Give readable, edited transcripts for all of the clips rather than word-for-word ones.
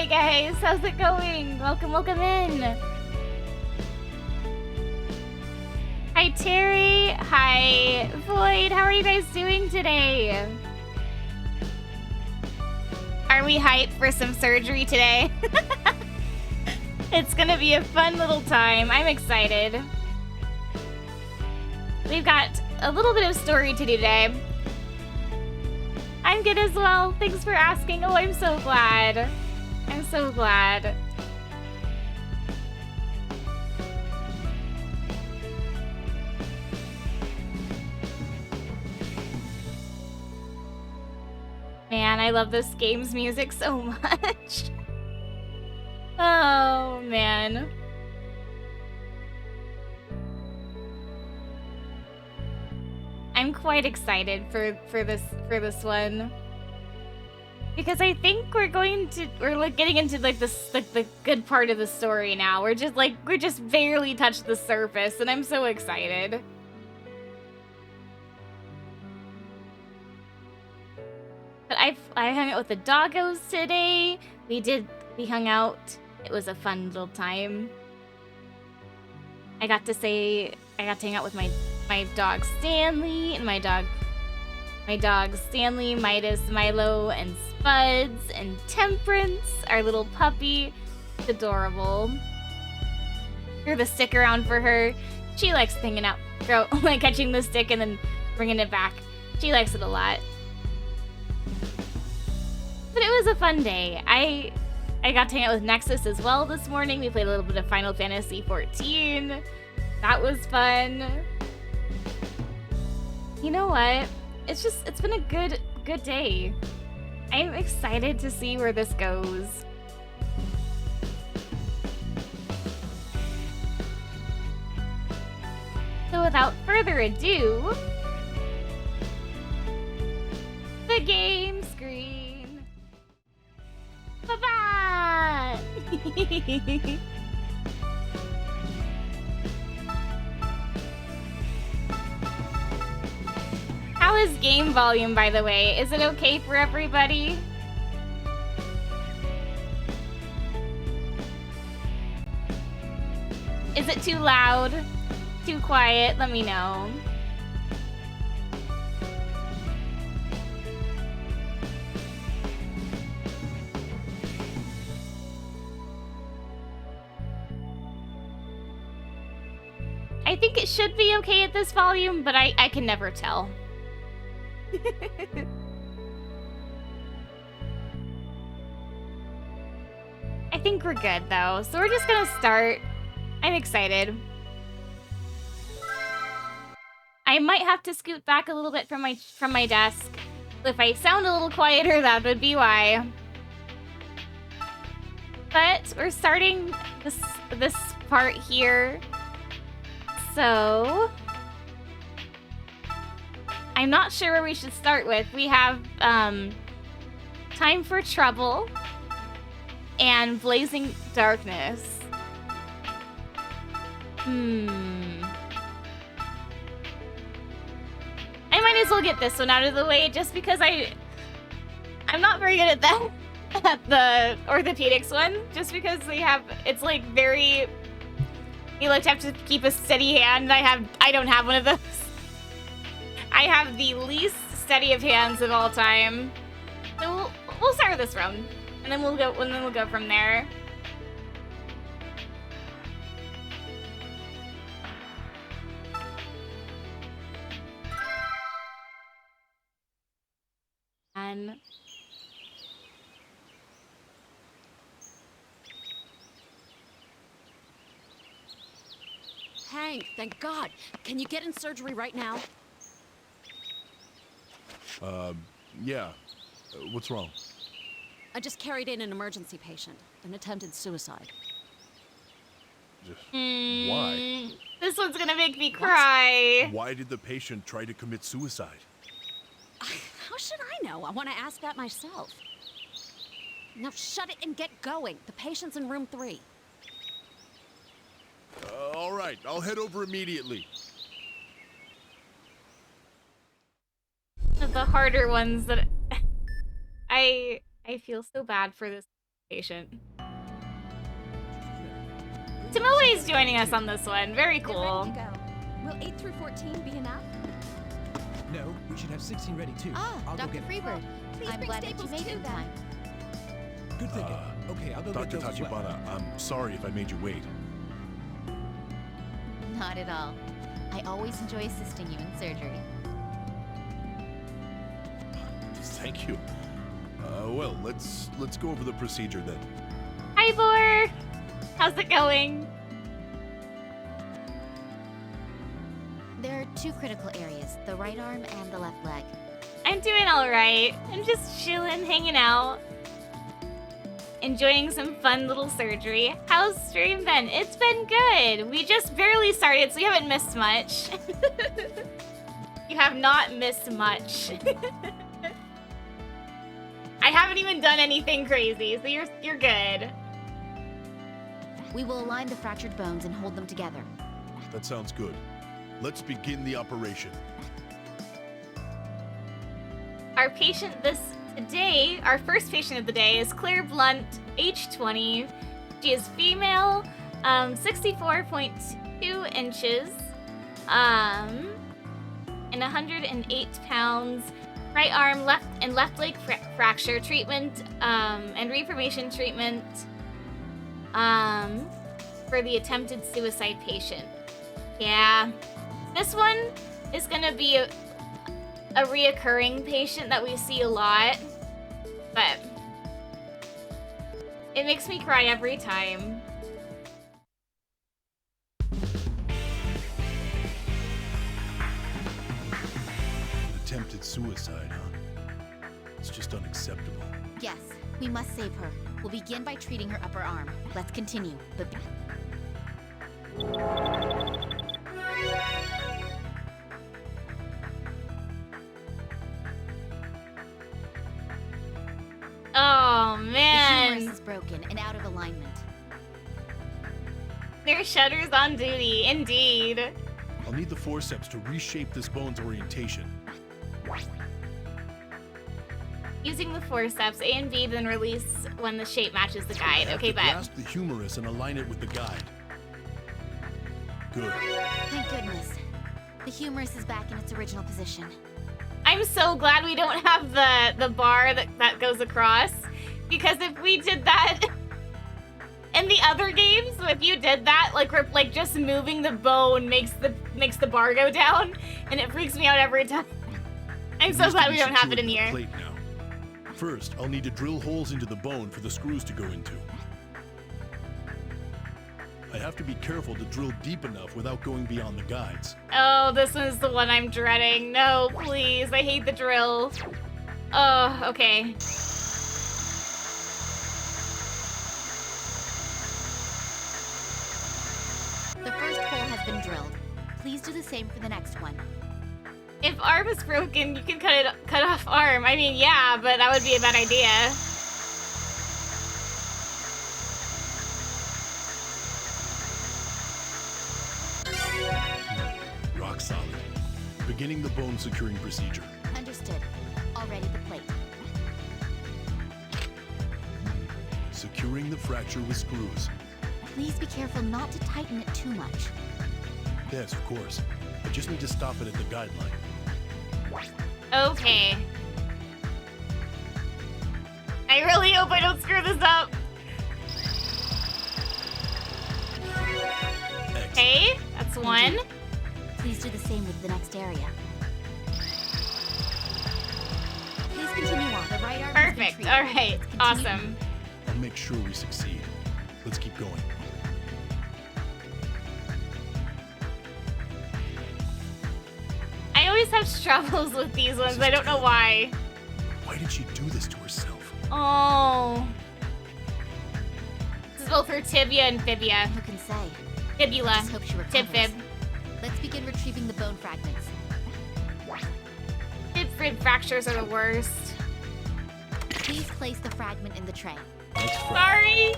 guys, how's it going? Welcome, welcome in. Hi Terry, hi Void, how are you guys doing today? Are we hyped for some surgery today? It's gonna be a fun little time. I'm excited. We've got a little bit of story to do today. I'm good as well. Thanks for asking. Oh, I'm so glad. I'm so glad. Man, I love this game's music so much. Oh, man. I'm quite excited for this one. Because I think we're like getting into like this like the good part of the story now. We're just barely touched the surface and I'm so excited. But I hung out with the doggos today. We hung out. It was a fun little time. I got to hang out with my dog Stanley and my dogs Stanley, Midas, Milo, and Spuds, and Temperance, our little puppy. It's adorable. Threw the stick around for her. She likes hanging out, like catching the stick and then bringing it back. She likes it a lot. But it was a fun day. I got to hang out with Nexus as well this morning. We played a little bit of Final Fantasy XIV. That was fun. You know what? It's been a good day. I'm excited to see where this goes. So without further ado, the game screen. Bye-bye! How is game volume, by the way? Is it okay for everybody? Is it too loud? Too quiet? Let me know. I think it should be okay at this volume, but I can never tell. I think we're good though, so we're just gonna start. I'm excited. I might have to scoot back a little bit from my desk. If I sound a little quieter, that would be why. But we're starting this part here. So I'm not sure where we should start with. We have Time for Trouble and Blazing Darkness. I might as well get this one out of the way just because I'm not very good at that at the orthopedics one. Just because it's like very, you like to have to keep a steady hand. I don't have one of those. I have the least steady of hands of all time. So we'll start with this round, and then we'll go from there. And Hank, thank God. Can you get in surgery right now? Yeah. What's wrong? I just carried in an emergency patient. An attempted suicide. Why? This one's gonna make me cry. Why did the patient try to commit suicide? How should I know? I want to ask that myself. Now shut it and get going. The patient's in room 3. All right, I'll head over immediately. The harder ones that I feel so bad for this patient. Tomoe is joining us on this one. Very They're cool. ready to go. Will 8 through 14 be enough? No, we should have 16 ready too. I'll go Dr. get Freebird. Please I'm bring glad that you Staples made it too, in then. time. Good thinking. Okay, I'll go Dr. get those as well. Tachibana, I'm sorry if I made you wait. Not at all. I always enjoy assisting you in surgery. Thank you. Well, let's go over the procedure then. Hi, Boar. How's it going? There are two critical areas, the right arm and the left leg. I'm doing all right. I'm just chilling, hanging out, enjoying some fun little surgery. How's stream been? It's been good. We just barely started, so you haven't missed much. You have not missed much. I haven't even done anything crazy, so you're good. We will align the fractured bones and hold them together. That sounds good. Let's begin the operation. Our patient today, our first patient of the day, is Claire Blunt, age 20. She is female, 64.2 inches, and 108 pounds. Right arm, left leg fracture treatment, and reformation treatment, for the attempted suicide patient. Yeah, this one is gonna be a reoccurring patient that we see a lot, but it makes me cry every time. Attempted suicide, huh? It's just unacceptable. Yes, we must save her. We'll begin by treating her upper arm. Let's continue, but Oh the man, humerus is broken and out of alignment. there's shutters on duty, indeed. I'll need the forceps to reshape this bone's orientation. Using the forceps, A and B then release when the shape matches the I guide. have Okay, to bet. grasp the humerus and align it with the guide. Good. Thank goodness. The humerus is back in its original position. I'm so glad we don't have the bar that goes across, because if we did that in the other games, if you did that, like just moving the bone makes the bar go down, and it freaks me out every time. I'm It so needs to glad be we don't have secured it in to the here. plate now. First, I'll need to drill holes into the bone for the screws to go into. I have to be careful to drill deep enough without going beyond the guides. Oh, this one's the one I'm dreading. No, please, I hate the drill. Oh, okay. The first hole has been drilled. Please do the same for the next one. If arm is broken, you can cut off arm. I mean, yeah, but that would be a bad idea. Rock solid. Beginning the bone securing procedure. Understood. Already the plate. Securing the fracture with screws. Please be careful not to tighten it too much. Yes, of course. I just need to stop it at the guideline. Okay. I really hope I don't screw this up. Excellent. Okay, that's one. Please do the same with the next area. Please continue on. The right arm has been Perfect. treated. All right. Let's continue. Awesome. I'll make sure we succeed. Let's keep going. I always have struggles with these ones. I don't know why. Why did she do this to herself? Oh. This is both her tibia and fibia. Who can say? Fibula. Just hope she recovers. Tib fib. Let's begin retrieving the bone fragments. Tib fib fractures are the worst. Please place the fragment in the tray. Next fragment. Sorry.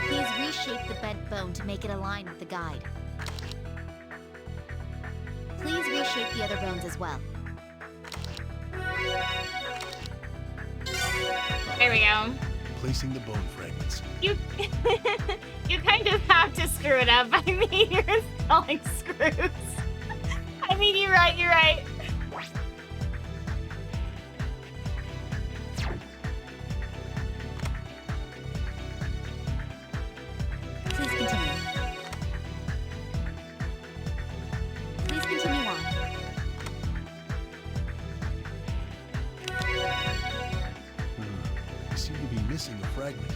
Please reshape the bent bone to make it align with the guide. Please reshape the other bones as well. There we go. Placing the bone fragments. You you kind of have to screw it up. I mean, you're installing screws. I mean, you're right, you're right. Please continue. Please continue on. We seem to be missing a fragment.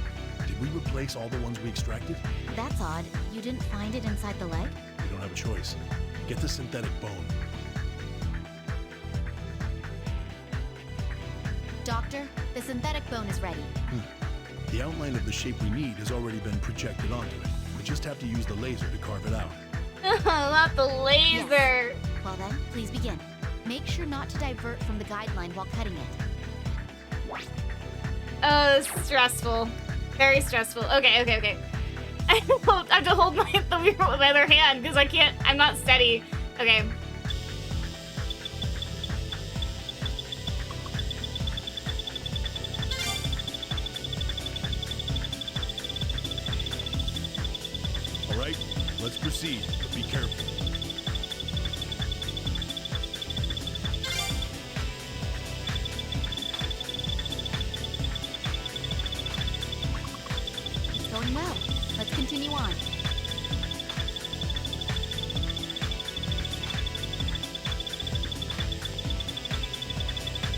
Did we replace all the ones we extracted? That's odd. You didn't find it inside the leg? We don't have a choice. Get the synthetic bone. Doctor, the synthetic bone is ready. The outline of the shape we need has already been projected onto it. We just have to use the laser to carve it out. Not the laser. Well then, please begin. Make sure not to divert from the guideline while cutting it. Oh, stressful. Very stressful. Okay. I have to hold the remote with my other hand because I'm not steady. Okay. All right, let's proceed, but be careful. It's going well. Let's continue on.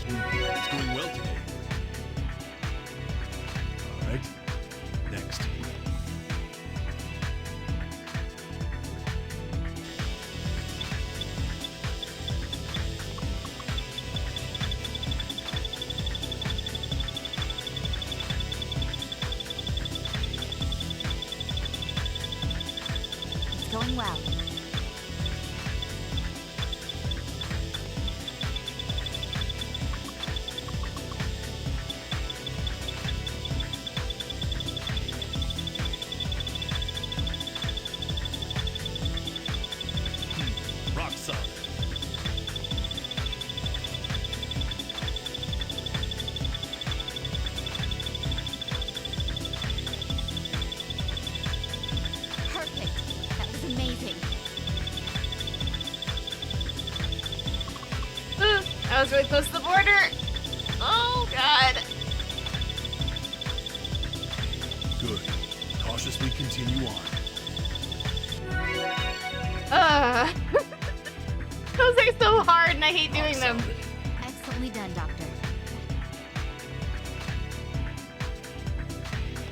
It's going well today. All right, next. It's going well. Rock solid. Perfect. That was amazing. Ooh, I was really close to the border. Oh, God. Good. Cautiously continue on. Those are so hard and I hate doing them. Solid. Excellently done, Doctor.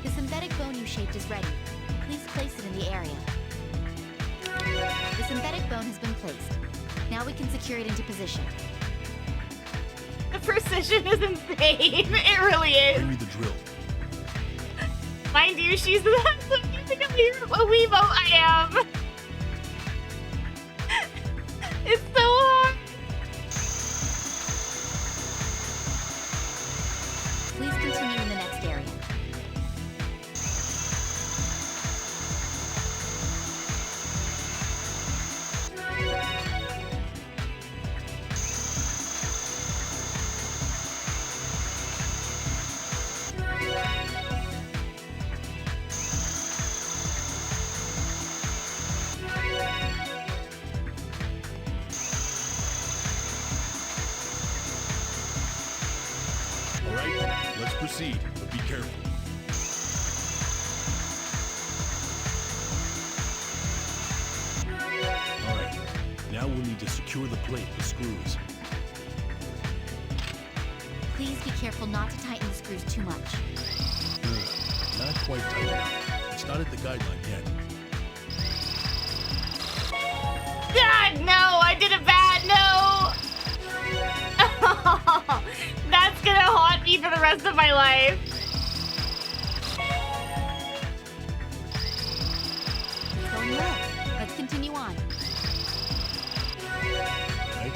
The synthetic bone you shaped is ready. Please place it in the area. The synthetic bone has been placed. Now we can secure it into position. The precision is insane. It really is. Bring me the drill. Mind you, she's the you think I'm a Weebo I am. It's so hard. Please continue in the next area. All right, let's proceed, but be careful. All right, now we'll need to secure the plate with screws. Please be careful not to tighten the screws too much. Not quite tight enough. It's not at the guideline yet. God, no, I did it bad. No. That's gonna haunt me for the rest of my life. It's going well. Let's continue on. Right?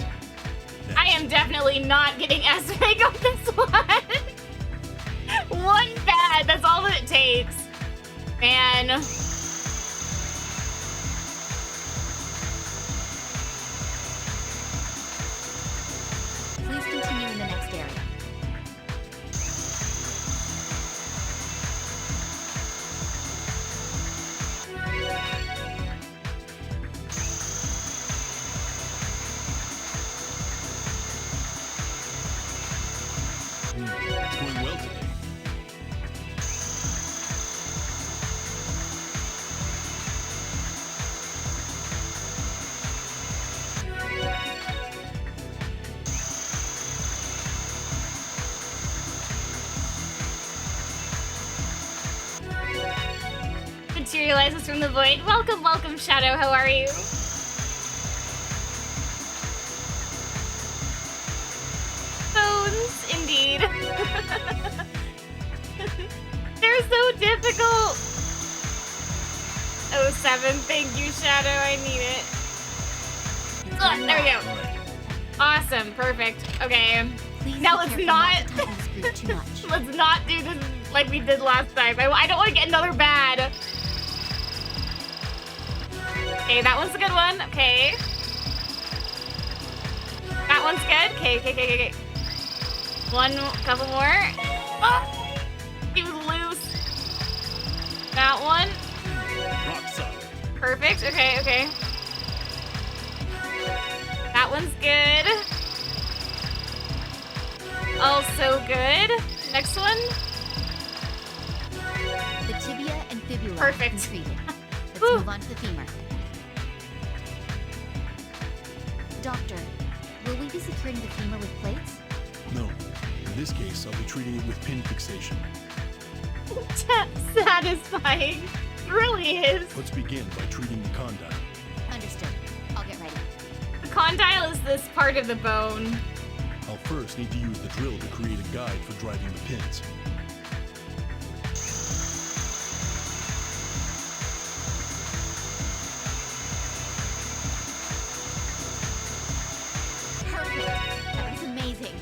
Next. I am definitely not getting S-Rank on this one. One bad, that's all that it takes. Man. Please continue in the next area. materializes from the void. Welcome, welcome, Shadow. How are you? Bones, indeed. They're so difficult. Oh, 7. Thank you, Shadow. I need it. There we go. All right. Awesome. Perfect. Okay. Please Now be let's careful not. to tighten the screw too much. Let's not do this like we did last time. I don't want to get another bad. Okay, that one's a good one. Okay. That one's good. Okay. One, couple more. Oh, he was loose. That one. Rock solid. Perfect. Okay. That one's good. Also good. Next one. The tibia and fibula Perfect. have been treated. Let's Whew. move on to the femur. Doctor, will we be securing the femur with plates? No. In this case, I'll be treating it with pin fixation. Satisfying. It really is. Let's begin by treating the condyle. Understood. I'll get ready. The condyle is this part of the bone. I'll first need to use the drill to create a guide for driving the pins. Perfect. That was amazing.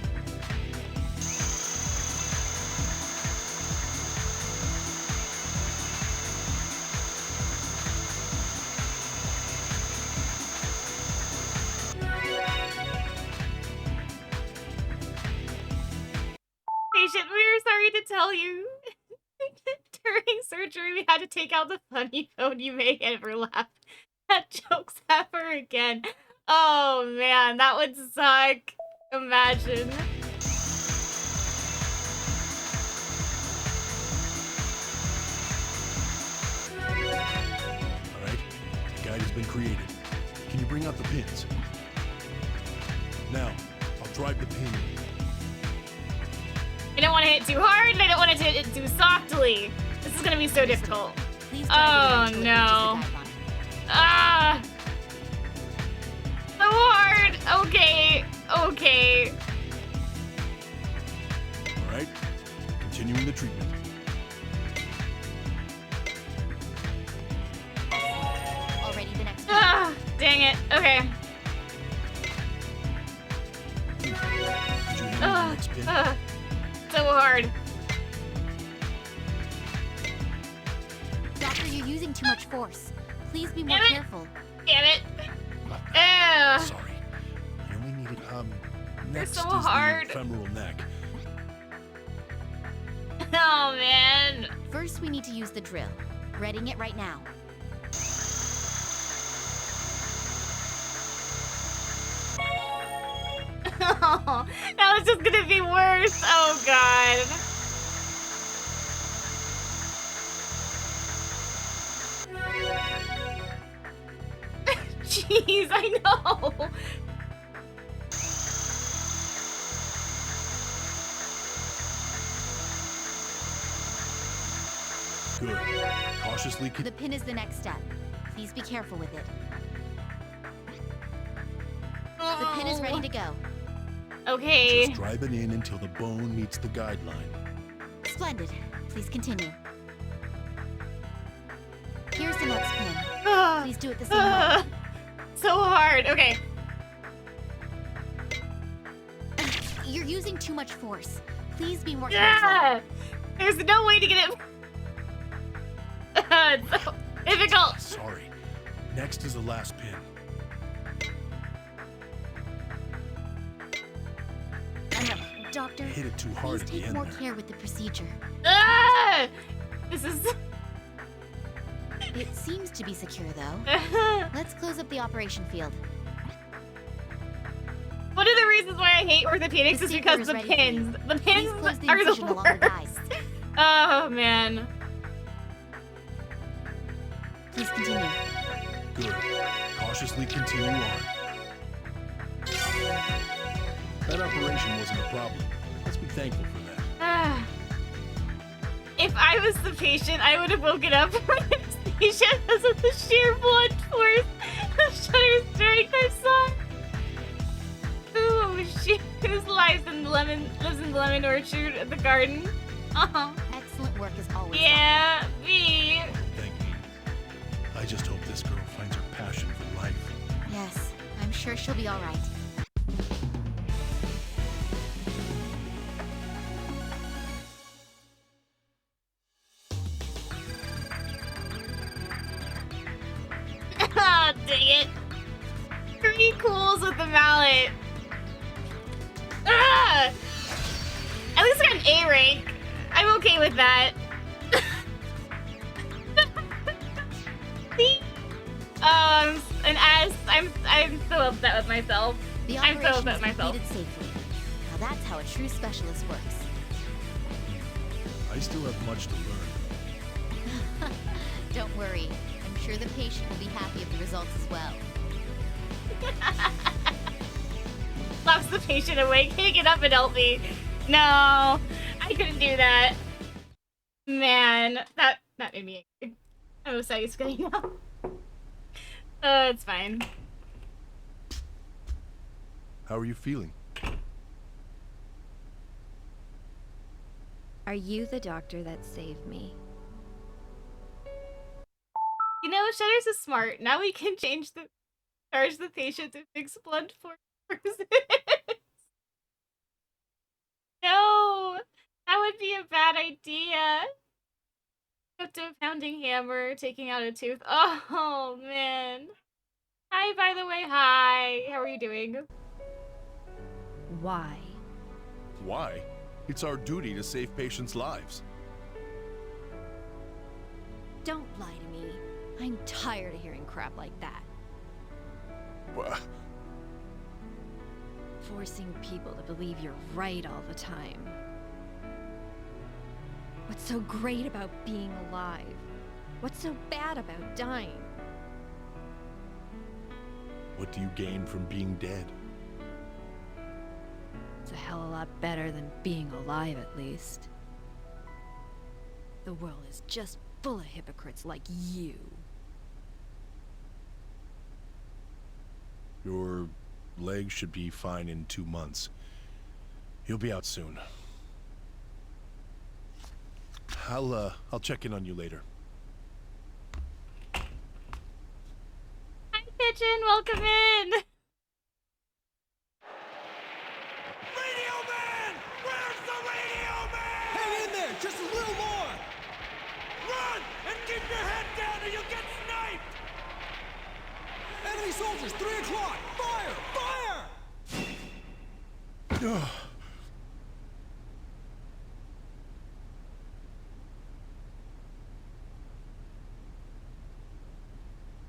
Patient, we are sorry to tell you. During surgery, we had to take out the funny bone. You may ever laugh at jokes ever again. Oh man, that would suck. Imagine. All right. The guide has been created. Can you bring out the pins? Now, I'll drive the pin in. I don't want to hit too hard, and I don't want to hit it too softly. This is gonna be so difficult. Please Oh, drive it until it no. reaches the guideline. Ah! So hard! Okay. All right. Continuing the treatment. Already the next Ah! Dang it. Okay. Could you hand me the next pin? So hard. Doctor, you're using too much force. Please be more Damn it. careful. Damn it. Ugh. Sorry. I only needed, next so is hard. the femoral neck. Oh, man. First, we need to use the drill. Readying it right now. Now it's just gonna be worse. Oh, God. Jeez, I know. Good. Cautiously The pin is the next step. Please be careful with it. The pin is ready to go. Okay. Just drive it in until the bone meets the guideline. Splendid. Please continue. Here's the next pin. Please do it the same way. So hard. Okay. You're using too much force. Please be more careful. Yeah. There's no way to get it. It's so difficult. Sorry. Next is the last pin. Doctor, Hit it too please hard at the take end more there. care with the procedure. Ah! This is. It seems to be secure, though. Let's close up the operation field. One of the reasons why I hate orthopedics The is stapler because is the ready for pins. you. The pins Please close the are incision the along the guide. worst. Oh man. Please continue. Good. Cautiously continue on. That operation wasn't a problem. Let's be thankful for that. If I was the patient, I would have woken up from patient because of the sheer blood force of Shudder's during their song. Ooh, whose lives in the lemon orchard at the garden. Excellent work as always. Yeah, me. Thank you. I just hope this girl finds her passion for life. Yes, I'm sure she'll be all right. Ah, dang it. 3 cools with the mallet. Ah! At least I got an A rank. I'm okay with that. See? An S. I'm so upset with myself. The I'm so operation upset was with myself. completed safely. Now that's how a true specialist works. I still have much to learn. Don't worry. I'm sure the patient will be happy with the results as well. Slaps the patient awake. Can you get up and help me? No, I couldn't do that. Man, that made me angry. I'm upset he's getting up. It's fine. How are you feeling? Are you the doctor that saved me? You know, Shudders is smart. Now we can charge the patient to fix blood forces. No, that would be a bad idea. Up to a pounding hammer, taking out a tooth. Oh, man. Hi, by the way. Hi. How are you doing? Why? Why? It's our duty to save patients' lives. Don't lie to me. I'm tired of hearing crap like that. Wha- Forcing people to believe you're right all the time. What's so great about being alive? What's so bad about dying? What do you gain from being dead? It's a hell of a lot better than being alive, at least. The world is just full of hypocrites like you. Your leg should be fine in 2 months. You'll be out soon. I'll check in on you later. Hi, Pigeon. Welcome in. Radio man! Where's the radio man? Hang in there, just a little more! Run! And keep your head down or you'll get sniped! Enemy soldiers, 3 o'clock! Fire! Fire!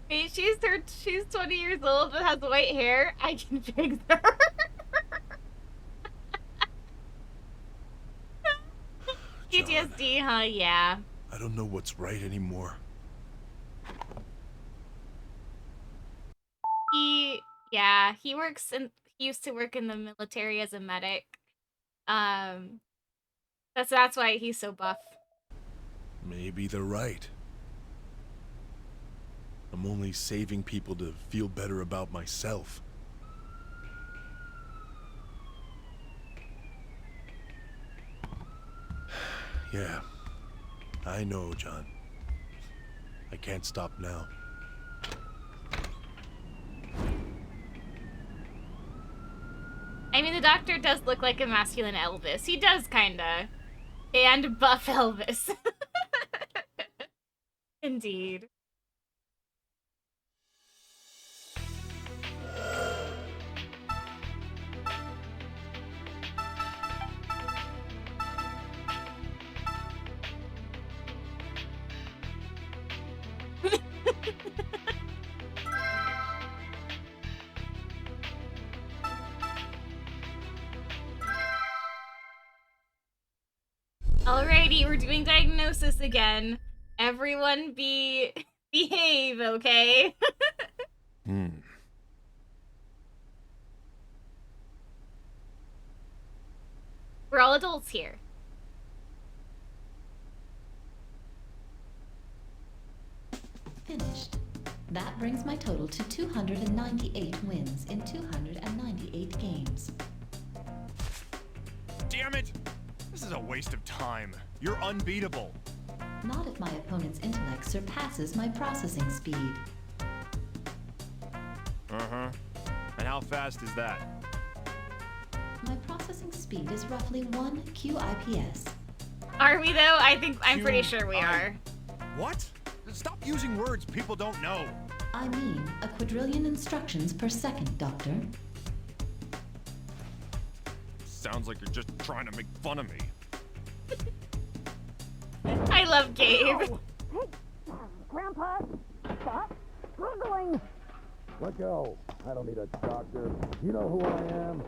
Wait, she's 20 years old but has white hair. I can fix her. PTSD, huh? Yeah. I don't know what's right anymore. He used to work in the military as a medic. That's why he's so buff. Maybe they're right. I'm only saving people to feel better about myself. Yeah, I know, John. I can't stop now. I mean, the doctor does look like a masculine Elvis. He does, kinda. And buff Elvis. Indeed. Alrighty, we're doing diagnosis again. Everyone behave, okay? We're all adults here. Finished. That brings my total to 298 wins in 298 games. Damn it! This is a waste of time. You're unbeatable. Not if my opponent's intellect surpasses my processing speed. Uh-huh. And how fast is that? My processing speed is roughly 1 QIPS. Are we though? I'm pretty sure we are. What? Stop using words people don't know. I mean, a quadrillion instructions per second, Doctor. Sounds like you're just trying to make fun of me. I love Gabe. Grandpa, stop struggling. Let go. I don't need a doctor. You know who I am.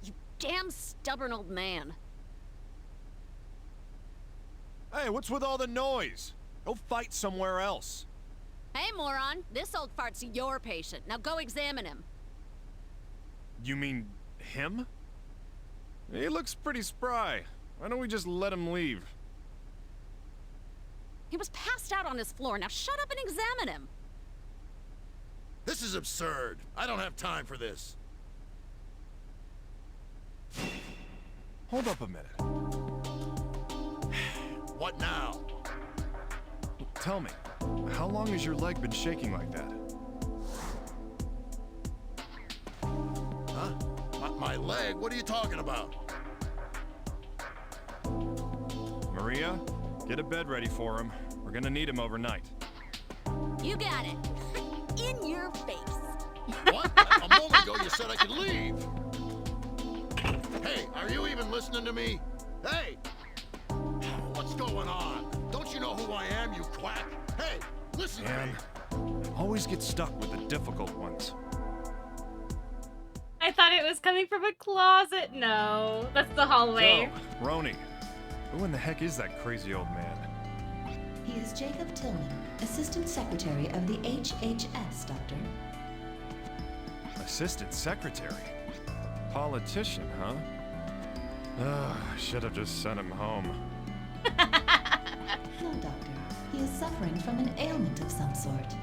You damn stubborn old man. Hey, what's with all the noise? Go fight somewhere else. Hey, moron. This old fart's your patient. Now go examine him. You mean him? He looks pretty spry. Why don't we just let him leave? He was passed out on his floor. Now shut up and examine him. This is absurd. I don't have time for this. Hold up a minute. What now? Tell me, how long has your leg been shaking like that? Huh? My leg? What are you talking about? Maria, get a bed ready for him. We're gonna need him overnight. You got it. In your face. What? A moment ago you said I could leave. Hey, are you even listening to me? Hey! What's going on? Don't you know who I am, you quack? Hey, listen to Man, me. always get stuck with the difficult ones. I thought it was coming from a closet. No, that's the hallway. So, Roni, who in the heck is that crazy old man? He is Jacob Tillman, Assistant Secretary of the HHS, Doctor. Assistant secretary? Politician, huh? I should have just sent him home. No, Doctor. He is suffering from an ailment of some sort.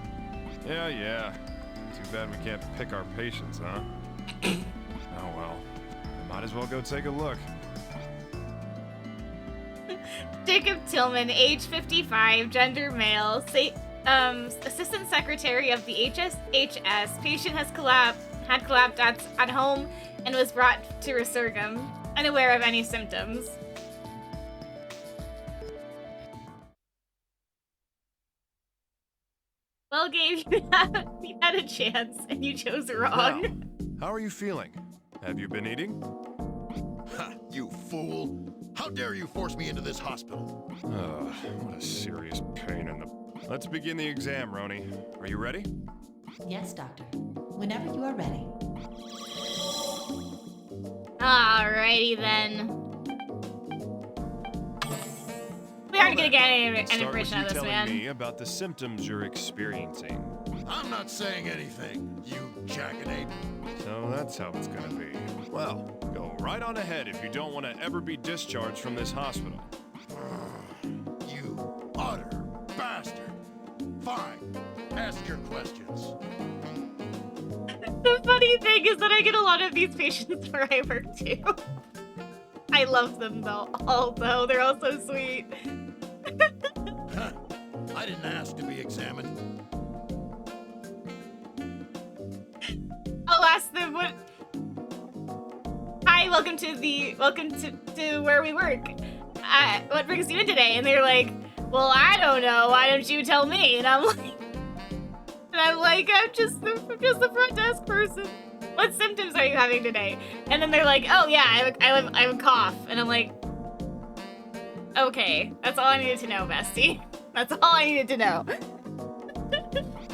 Yeah. Too bad we can't pick our patients, huh? Oh well. I might as well go take a look. Jacob Tillman, age 55, gender male, Assistant Secretary of the HHS. Patient had collapsed at home and was brought to Resurgam, unaware of any symptoms. Well, Gabe, you had a chance and you chose wrong. Now, how are you feeling? Have you been eating? Ha, you fool. How dare you force me into this hospital? What a serious pain in the... Let's begin the exam, Roni. Are you ready? Yes, Doctor. Whenever you are ready. Alrighty then. We aren't gonna get any information out of this, man. Telling me about the symptoms you're experiencing. I'm not saying anything, you jackanape. So that's how it's gonna be. Well, go right on ahead if you don't want to ever be discharged from this hospital. You utter bastard. Fine. Ask your questions. The funny thing is that I get a lot of these patients where I work too. I love them though, although they're all so sweet. Huh. I didn't ask to be examined. I'll ask them what. Hi, welcome to where we work. What brings you in today? And they're like, well, I don't know. Why don't you tell me? And I'm like, I'm just the front desk person. What symptoms are you having today? And then they're like, oh yeah, I have a cough. And I'm like, okay, that's all I needed to know, bestie. That's all I needed to know.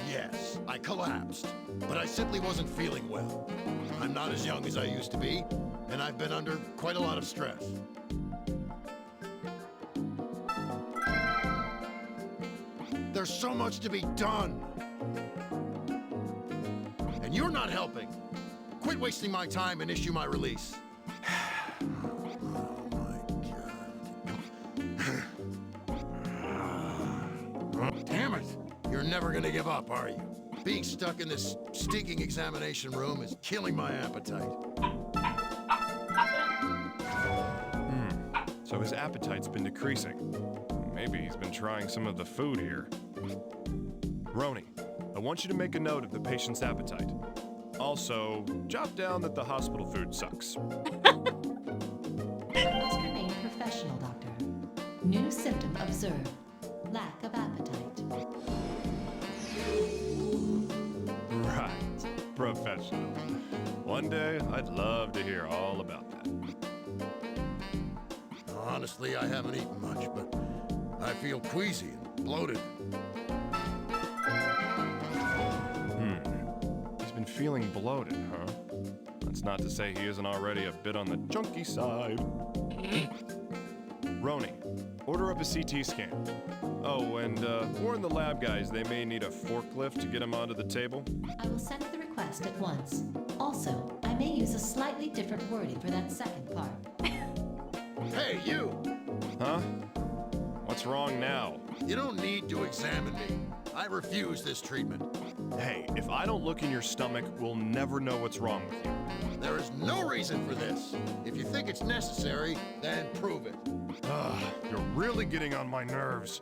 Yes, I collapsed, but I simply wasn't feeling well. I'm not as young as I used to be, and I've been under quite a lot of stress. There's so much to be done. And you're not helping. Quit wasting my time and issue my release. never gonna give up, are you? Being stuck in this stinking examination room is killing my appetite. So his appetite's been decreasing. Maybe he's been trying some of the food here. Roni, I want you to make a note of the patient's appetite. Also, jot down that the hospital food sucks. You must remain professional, Doctor. New symptom observed. Lack of appetite. Right, professional. One day, I'd love to hear all about that. Honestly, I haven't eaten much, but I feel queasy and bloated. He's been feeling bloated, huh? That's not to say he isn't already a bit on the chunky side. Roni, order up a CT scan. Oh, and warn the lab guys they may need a forklift to get him onto the table. I will send the request at once. Also, I may use a slightly different wording for that second part. Hey, you! Huh? What's wrong now? You don't need to examine me. I refuse this treatment. Hey, if I don't look in your stomach, we'll never know what's wrong with you. There is no reason for this. If you think it's necessary, then prove it. You're really getting on my nerves.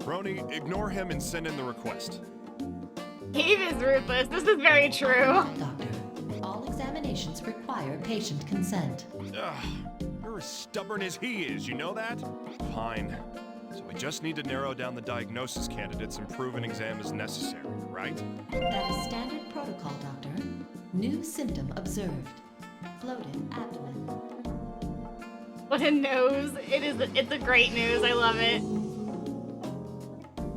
Roni, ignore him and send in the request. Gabe is ruthless. This is very true. Doctor, all examinations require patient consent. You're as stubborn as he is, you know that? Fine. So we just need to narrow down the diagnosis candidates and prove an exam is necessary, right? That is standard protocol, Doctor. New symptom observed. Bloated abdomen. What a nose. It's a great news. I love it.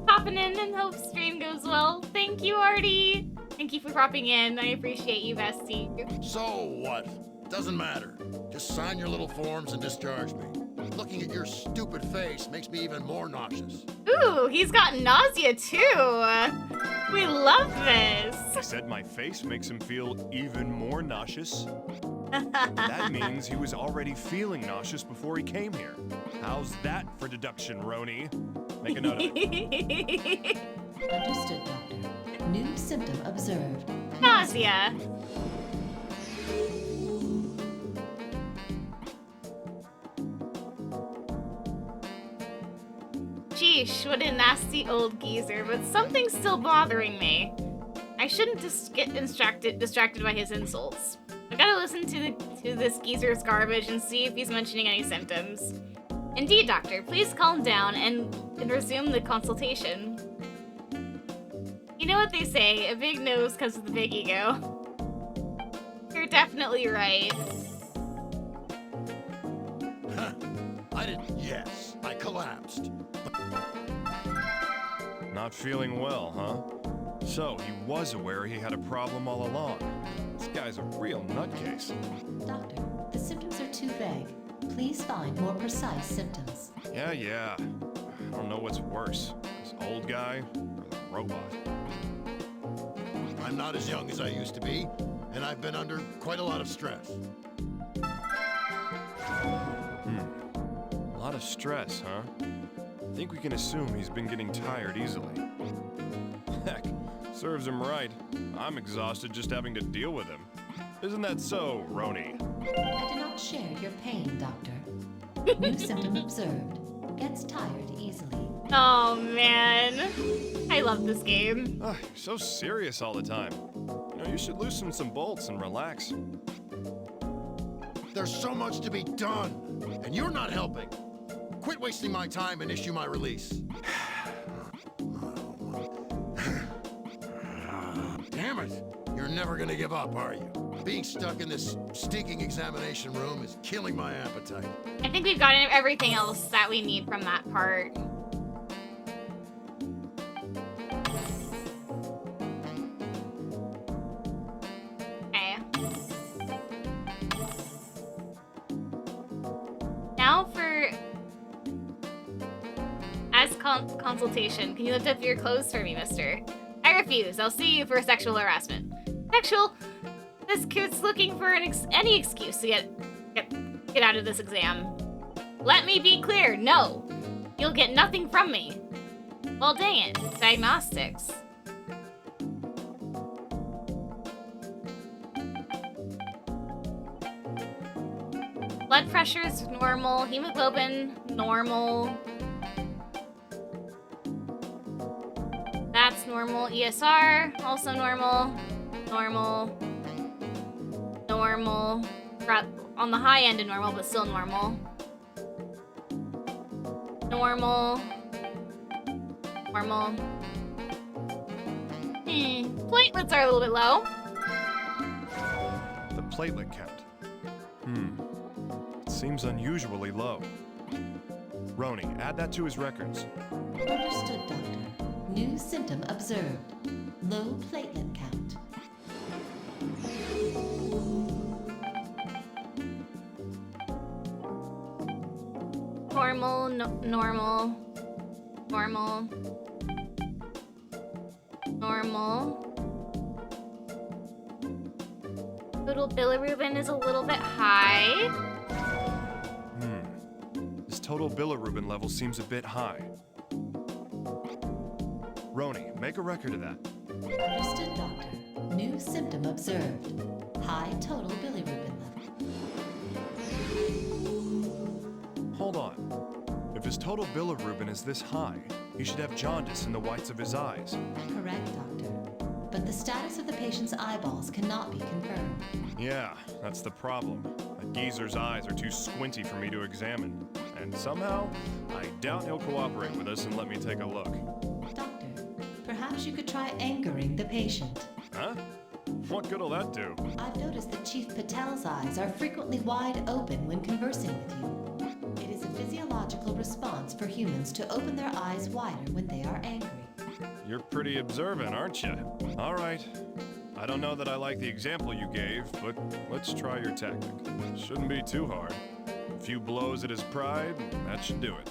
Popping in and hope stream goes well. Thank you, Artie. Thank you for popping in. I appreciate you, bestie. So what? Doesn't matter. Just sign your little forms and discharge me. Looking at your stupid face makes me even more nauseous. Ooh, he's got nausea too. We love this. He said my face makes him feel even more nauseous. That means he was already feeling nauseous before he came here. How's that for deduction, Roni? Make a note of it. Understood, Doctor. New symptom observed. Nausea. Sheesh, what a nasty old geezer, but something's still bothering me. I shouldn't just get distracted by his insults. I gotta listen to this geezer's garbage and see if he's mentioning any symptoms. Indeed, Doctor, please calm down and resume the consultation. You know what they say, a big nose comes with a big ego. You're definitely right. Yes, I collapsed. Not feeling well, huh? So, he was aware he had a problem all along. This guy's a real nutcase. Doctor, the symptoms are too vague. Please find more precise symptoms. Yeah. I don't know what's worse, this old guy or the robot. I'm not as young as I used to be, and I've been under quite a lot of stress. A lot of stress, huh? I think we can assume he's been getting tired easily. Heck, serves him right. I'm exhausted just having to deal with him. Isn't that so, Roni? I do not share your pain, Doctor. New symptom observed. Gets tired easily. Oh man, I love this game. You're so serious all the time. You know, you should loosen some bolts and relax. There's so much to be done, and you're not helping. Quit wasting my time and issue my release. Damn it! You're never gonna give up, are you? Being stuck in this stinking examination room is killing my appetite. I think we've gotten everything else that we need from that part. Okay. Now for... As consultation, can you lift up your clothes for me, mister? I refuse. I'll see you for sexual harassment. Sexual? This kid's looking for any excuse to get out of this exam. Let me be clear, no. You'll get nothing from me. Well, dang it. Diagnostics. Blood pressure's normal. Hemoglobin, normal. That's normal. ESR, also normal. Normal. Normal. On the high end of normal, but still normal. Normal. Normal. Platelets are a little bit low. The platelet count. Seems unusually low. Roni, add that to his records. Understood, Doctor. New symptom observed. Low platelet count. Normal, normal. Normal. Normal. Total bilirubin is a little bit high. His total bilirubin level seems a bit high. Roni, make a record of that. Understood, Doctor. New symptom observed. High total bilirubin level. Hold on. If his total bilirubin is this high, he should have jaundice in the whites of his eyes. Correct, Doctor. But the status of the patient's eyeballs cannot be confirmed. Yeah, that's the problem. That geezer's eyes are too squinty for me to examine. And somehow, I doubt he'll cooperate with us and let me take a look. Doctor, perhaps you could try anchoring the patient. Huh? What good'll that do? I've noticed that Chief Patel's eyes are frequently wide open when conversing with you. It is a physiological response for humans to open their eyes wider when they are angry. You're pretty observant, aren't you? All right. I don't know that I like the example you gave, but let's try your tactic. Shouldn't be too hard. A few blows at his pride, that should do it.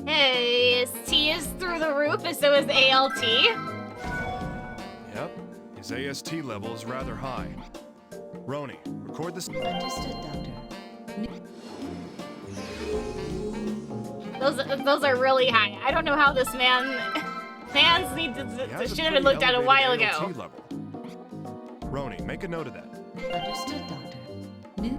Hey, his T is through the roof, and so is ALT. Yep, his AST level is rather high. Roni, record this. Understood, Doctor. Those are really high. I don't know how this man's need to should have been looked at a while ago. ALT level. Roni, make a note of that. Understood, Doctor. New.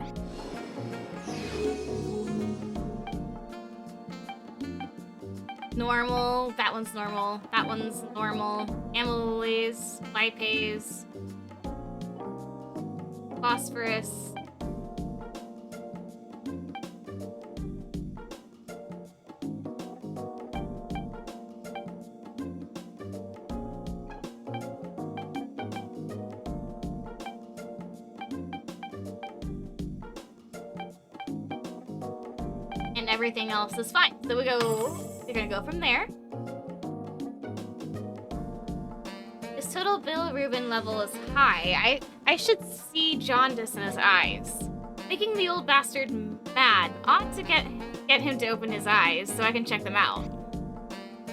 Normal. That one's normal. That one's normal. Amylase, lipase, phosphorus. And everything else is fine. So we're gonna go from there. His total bilirubin level is high. I should see jaundice in his eyes. Making the old bastard mad ought to get him to open his eyes so I can check them out.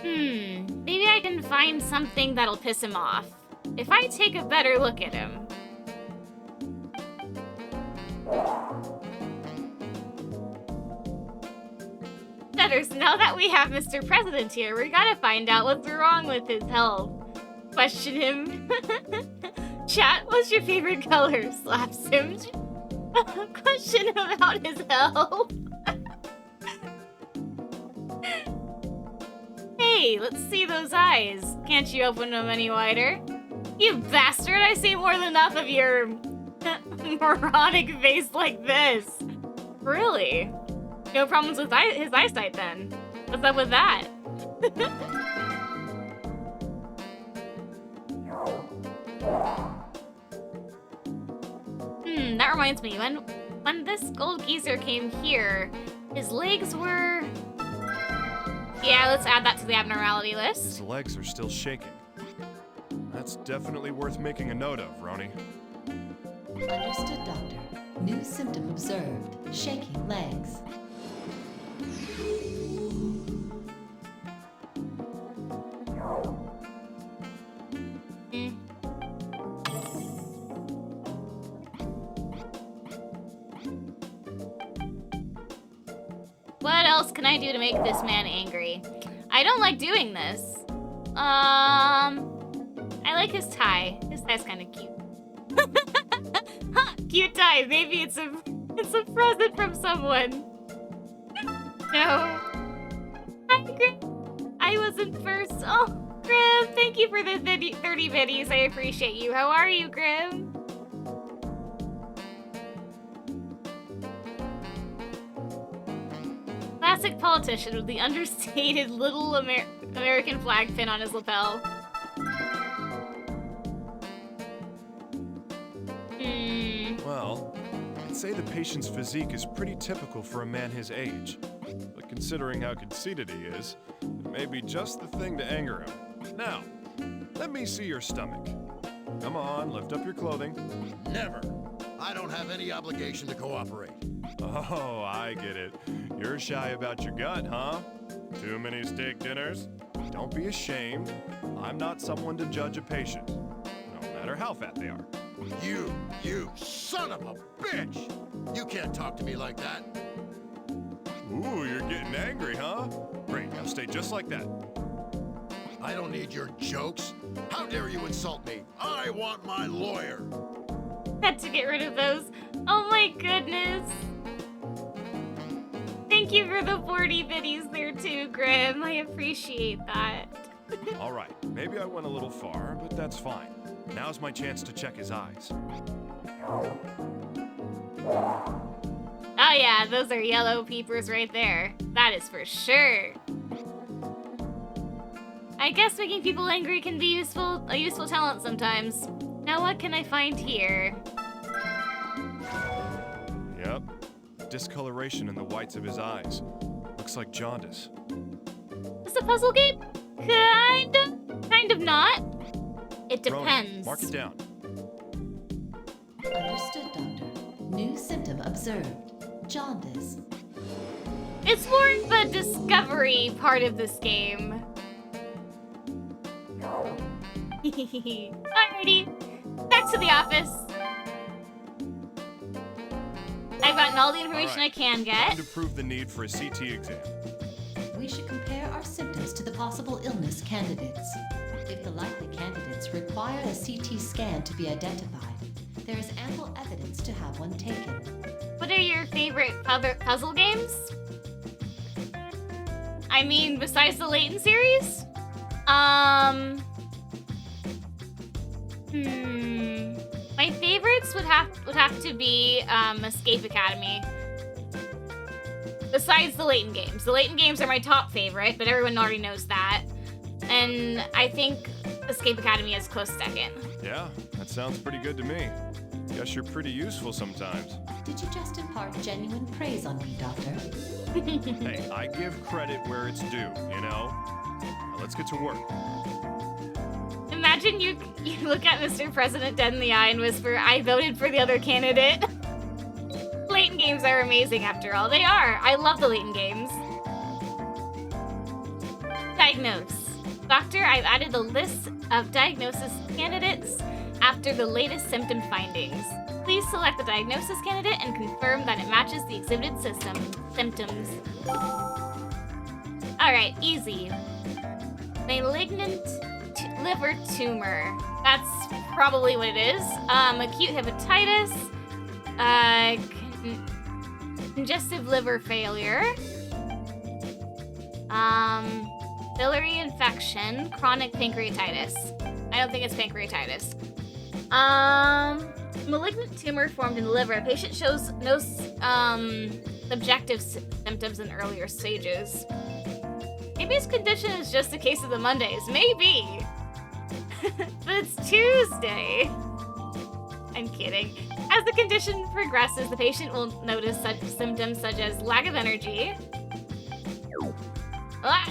Maybe I can find something that'll piss him off. If I take a better look at him. Now that we have Mr. President here, we gotta find out what's wrong with his health. Question him. Chat, what's your favorite color? Slaps him. Question him about his health. Hey, let's see those eyes. Can't you open them any wider? You bastard, I see more than enough of your moronic face like this. Really? No problems with his eyesight then. What's up with that? That reminds me, when this gold geezer came here, his legs were... Yeah, let's add that to the abnormality list. His legs are still shaking. That's definitely worth making a note of, Roni. Understood, Doctor. New symptom observed. Shaking legs. What else can I do to make this man angry? I don't like doing this. I like his tie. His tie's kind of cute. cute time. Maybe it's a present from someone. No. Hi, Grim. I wasn't first. Oh, Grim, thank you for the 30 biddies. I appreciate you. How are you, Grim? Classic politician with the understated little American flag pin on his lapel. Well, I'd say the patient's physique is pretty typical for a man his age. But considering how conceited he is, it may be just the thing to anger him. Now, let me see your stomach. Come on, lift up your clothing. Never. I don't have any obligation to cooperate. Oh, I get it. You're shy about your gut, huh? Too many steak dinners? Don't be ashamed. I'm not someone to judge a patient, no matter how fat they are. You son of a bitch! You can't talk to me like that. Ooh, you're getting angry, huh? Great, now stay just like that. I don't need your jokes. How dare you insult me? I want my lawyer. Had to get rid of those. Oh my goodness. Thank you for the 40 biddies there too, Grim. I appreciate that. All right, maybe I went a little far, but that's fine. Now's my chance to check his eyes. Oh yeah, those are yellow peepers right there. That is for sure. I guess making people angry can be a useful talent sometimes. Now what can I find here? Yep, discoloration in the whites of his eyes. Looks like jaundice. Is this a puzzle game? Kind of not. It depends. Ronan, mark it down. Understood, Doctor. New symptom observed. Jaundice. It's more of a discovery part of this game. Alrighty, back to the office. I've gotten all the information I can Time get. to prove the need for a CT exam. We should compare our symptoms to the possible illness candidates. If the likely candidates require a CT scan to be identified, there is ample evidence to have one taken. What are your favorite other puzzle games? I mean, besides the Layton series? My favorites would have to be Escape Academy. Besides the Layton games. The Layton games are my top favorite, but everyone already knows that. And I think Escape Academy is close second. Yeah, that sounds pretty good to me. Guess you're pretty useful sometimes. Did you just impart genuine praise on me, Doctor? Hey, I give credit where it's due, you know? Now let's get to work. Imagine you look at Mr. President dead in the eye and whisper, I voted for the other candidate. Layton games are amazing after all. They are. I love the Layton games. Diagnose. Doctor, I've added a list of diagnosis candidates after the latest symptom findings. Please select the diagnosis candidate and confirm that it matches the exhibited symptoms. Alright, easy. Malignant liver tumor. That's probably what it is. Acute hepatitis. Congestive liver failure. Biliary infection. Chronic pancreatitis. I don't think it's pancreatitis. Malignant tumor formed in the liver. A patient shows no subjective symptoms in earlier stages. Maybe his condition is just a case of the Mondays. Maybe. But it's Tuesday. I'm kidding. As the condition progresses, the patient will notice such symptoms such as lack of energy. Ah!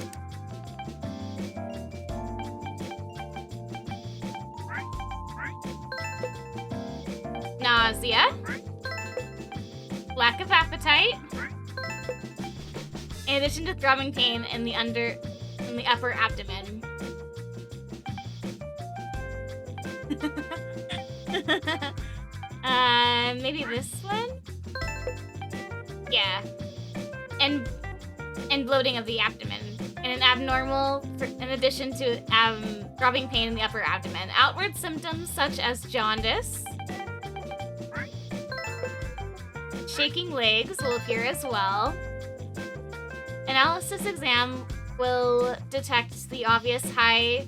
Nausea, lack of appetite, in addition to throbbing pain in the upper abdomen. Maybe this one? Yeah. And bloating of the abdomen. And in addition to throbbing pain in the upper abdomen. Outward symptoms such as jaundice. shaking legs will appear as well. Analysis exam will detect the obvious high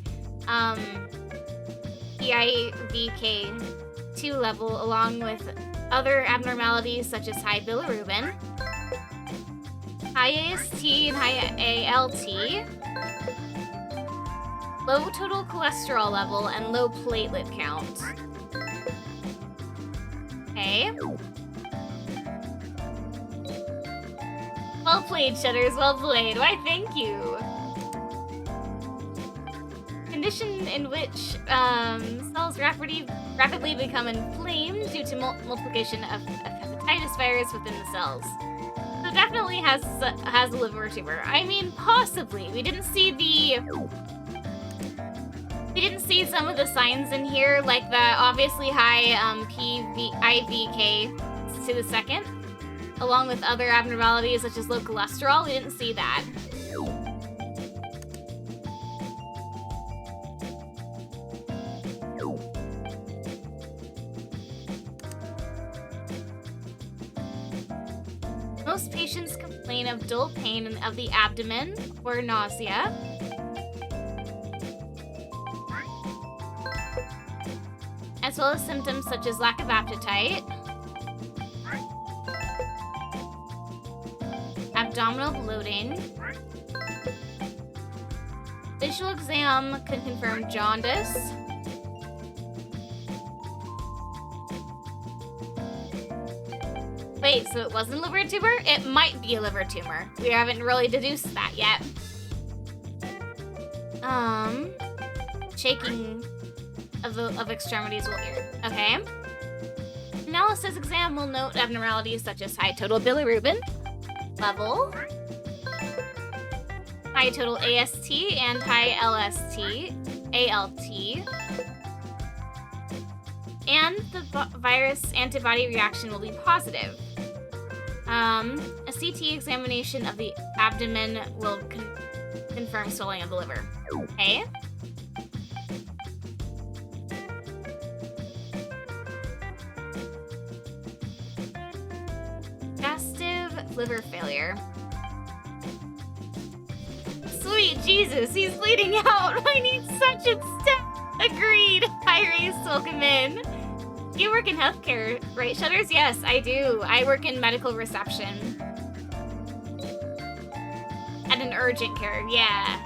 EIVK2 level along with other abnormalities such as high bilirubin, high AST and high ALT, low total cholesterol level, and low platelet count. Okay. Well played, Shutters. Well played. Why, thank you. Condition in which cells rapidly become inflamed due to multiplication of hepatitis virus within the cells. So definitely has a liver tumor. I mean, possibly. We didn't see some of the signs in here, like the obviously high IVK to the second, along with other abnormalities such as low cholesterol. We didn't see that. Most patients complain of dull pain of the abdomen or nausea. As well as symptoms such as lack of appetite, abdominal bloating. Visual exam can confirm jaundice. Wait, so it wasn't a liver tumor? It might be a liver tumor. We haven't really deduced that yet. Shaking of extremities will appear. Okay. Analysis exam will note abnormalities such as high total bilirubin level, high total AST and high ALT, and the virus antibody reaction will be positive. A CT examination of the abdomen will confirm swelling of the liver. Okay. Liver failure. Sweet Jesus, he's bleeding out. I need such a step. Agreed. Hi, Race. Welcome in. You work in healthcare, right, Shutters? Yes, I do. I work in medical reception. At an urgent care, yeah.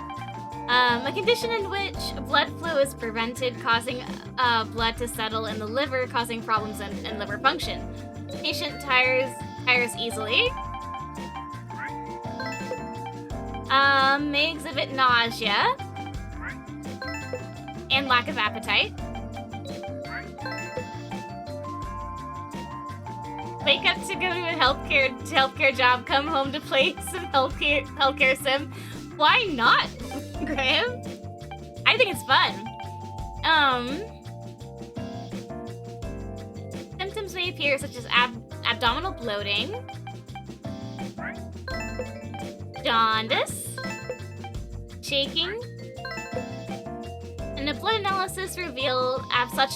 A condition in which blood flow is prevented, causing blood to settle in the liver, causing problems in liver function. Patient tires easily. May exhibit nausea and lack of appetite. Wake up to go to a healthcare job, come home to play some healthcare sim. Why not, Graham? I think it's fun. Symptoms may appear such as abdominal bloating, jaundice, shaking, and a blood analysis revealed such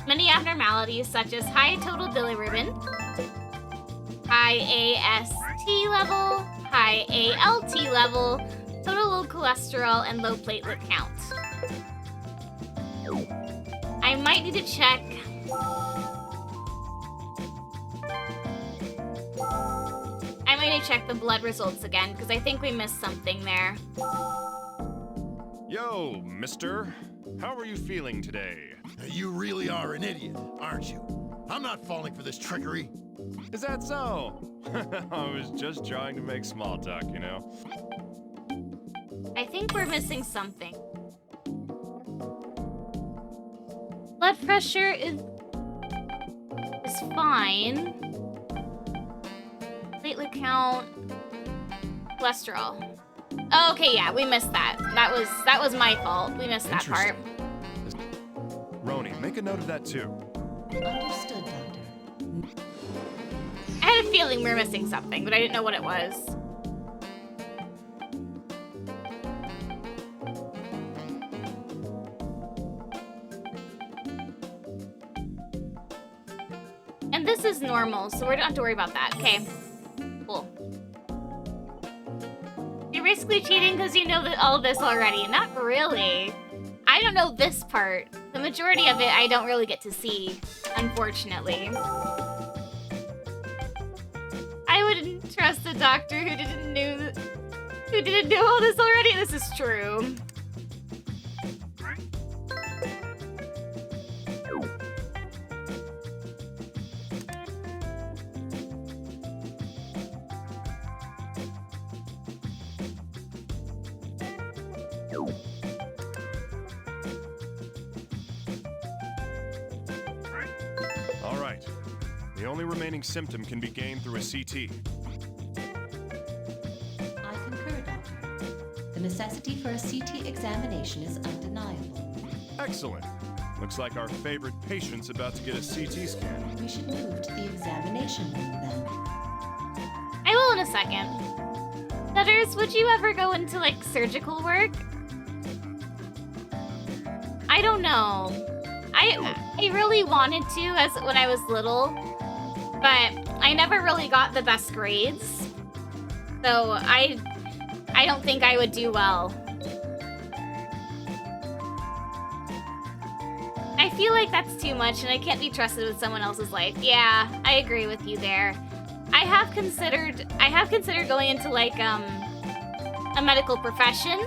many abnormalities such as high total bilirubin, high AST level, high ALT level, total low cholesterol, and low platelet count. I might need to check. I might need to check the blood results again because I think we missed something there. Yo, mister. How are you feeling today? You really are an idiot, aren't you? I'm not falling for this trickery. Is that so? I was just trying to make small talk, you know? I think we're missing something. Blood pressure is fine. Platelet count, cholesterol. Oh, okay, yeah, we missed that. That was my fault. We missed that part. Roni, make a note of that too. Understood, Doctor. I had a feeling we were missing something, but I didn't know what it was. And this is normal, so we don't have to worry about that. Okay. Cool. You're basically cheating because you know all of this already. Not really. I don't know this part. The majority of it I don't really get to see, unfortunately. I wouldn't trust a doctor who didn't know all this already. This is true. All right. The only remaining symptom can be gained through a CT. I concur, Doctor. The necessity for a CT examination is undeniable. Excellent. Looks like our favorite patient's about to get a CT scan. We should move to the examination room then. I will in a second. Nutters, would you ever go into, like, surgical work? I don't know. I really wanted to when I was little, but I never really got the best grades. So I don't think I would do well. I feel like that's too much and I can't be trusted with someone else's life. Yeah, I agree with you there. I have considered going into like a medical profession,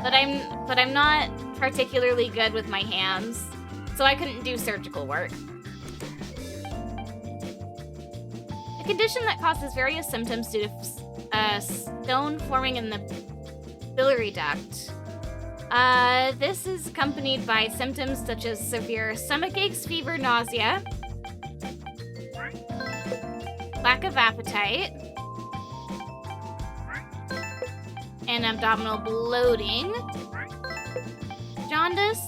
but I'm not particularly good with my hands, so I couldn't do surgical work. A condition that causes various symptoms due to stone forming in the biliary duct. This is accompanied by symptoms such as severe stomach aches, fever, nausea, lack of appetite, and abdominal bloating, jaundice,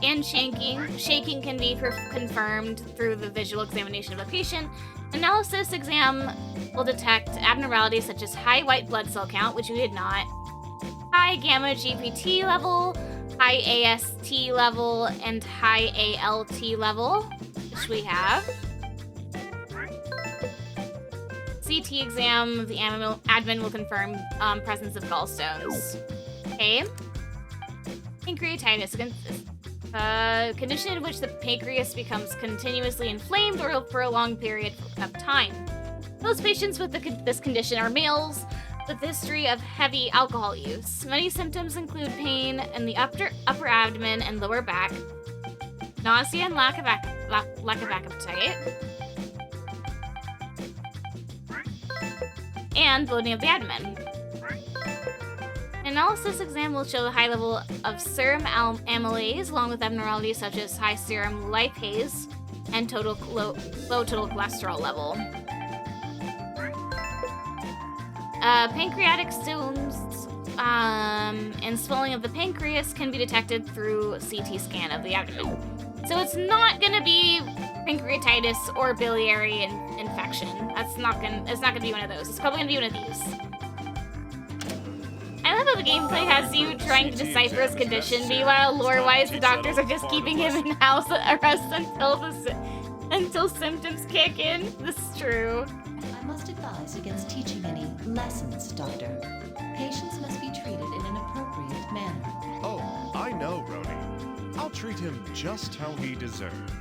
and shaking. Shaking can be confirmed through the visual examination of a patient. Analysis exam will detect abnormalities such as high white blood cell count, which we did not, high gamma GPT level, high AST level, and high ALT level, which we have. CT exam, the admin will confirm presence of gallstones. Okay. Pancreatitis, a condition in which the pancreas becomes continuously inflamed or for a long period of time. Most patients with this condition are males with a history of heavy alcohol use. Many symptoms include pain in the upper abdomen and lower back, nausea and lack of appetite, and bloating of the abdomen. Analysis exam will show a high level of serum amylase, along with abnormalities such as high serum lipase and low total cholesterol level. Pancreatic stones and swelling of the pancreas can be detected through CT scan of the abdomen. So it's not going to be pancreatitis or biliary infection. It's not going to be one of those. It's probably going to be one of these. I love how the gameplay has you trying to decipher his condition. Meanwhile, lore-wise, the doctors are just keeping him in house arrest until symptoms kick in. This is true. I must advise against teaching any lessons, Doctor. Patients must be treated in an appropriate manner. Oh, I know, Roni. I'll treat him just how he deserves.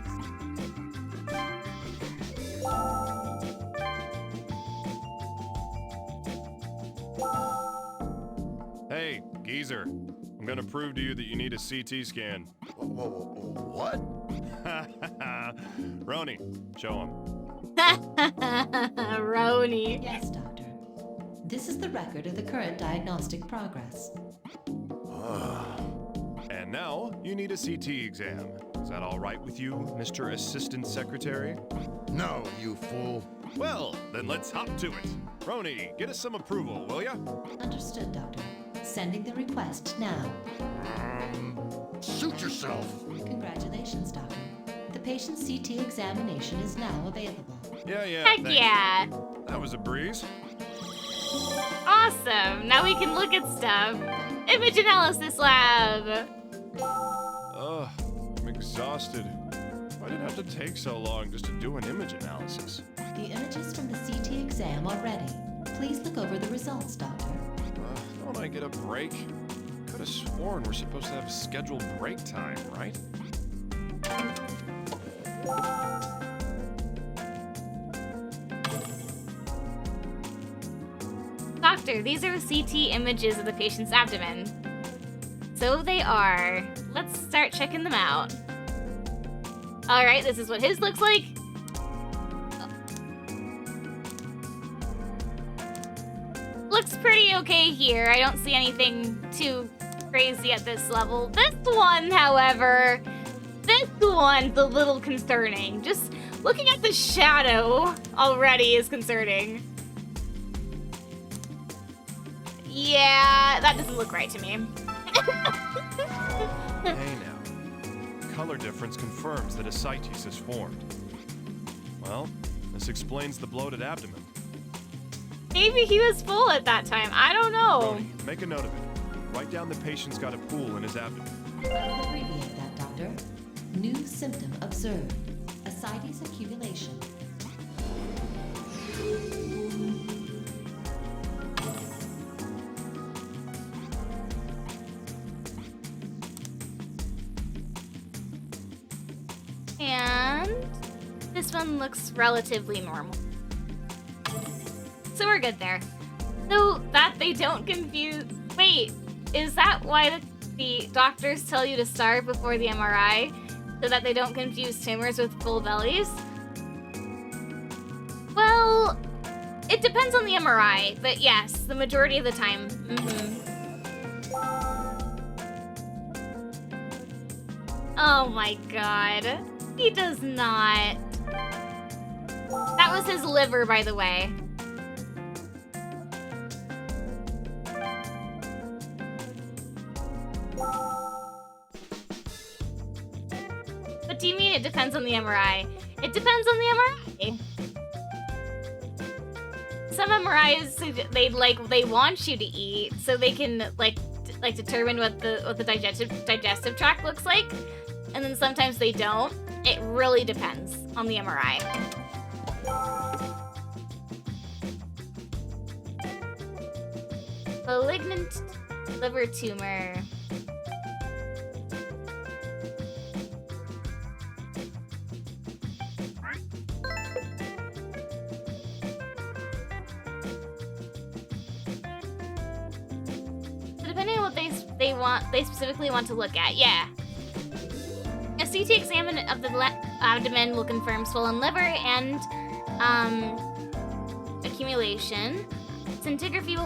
Hey, geezer. I'm gonna prove to you that you need a CT scan. What? Roni, show him. Roni. Yes, Doctor. This is the record of the current diagnostic progress. And now, you need a CT exam. Is that all right with you, Mr. Assistant Secretary? No, you fool. Well, then let's hop to it. Roni, get us some approval, will ya? Understood, Doctor. Sending the request now. Suit yourself. Congratulations, Doctor. The patient's CT examination is now available. Yeah, Heck thanks. yeah. That was a breeze. Awesome. Now we can look at stuff. Image analysis lab. Ugh, I'm exhausted. Why Why'd it have to take so long just to do an image analysis? The images from the CT exam are ready. Please look over the results, Doctor. Don't I get a break? Could have sworn we're supposed to have scheduled break time, right? Doctor, these are CT images of the patient's abdomen. So they are. Let's start checking them out. Alright, this is what his looks like. Looks pretty okay here. I don't see anything too crazy at this level. This one, however, this one's a little concerning. Just looking at the shadow already is concerning. Yeah, that doesn't look right to me. Hey now. Color difference confirms that ascites is formed. Well, this explains the bloated abdomen. Maybe he was full at that time. I don't know. Roni, make a note of it. Write down the patient's got a pool in his abdomen. Abbreviate that, Doctor. New symptom observed. Ascites accumulation. And this one looks relatively normal. So we're good there. So that they don't confuse... Wait, is that why the doctors tell you to start before the MRI? So that they don't confuse tumors with full bellies? Well, it depends on the MRI, but yes, the majority of the time. Oh my god. He does not. That was his liver, by the way. What do you mean it depends on the MRI? It depends on the MRI. Some MRIs they want you to eat so they can like determine what the digestive tract looks like, and then sometimes they don't. It really depends on the MRI. Malignant liver tumor. So depending on what they specifically want to look at, yeah. A CT exam of the abdomen will confirm swollen liver and accumulation. Scintigraphy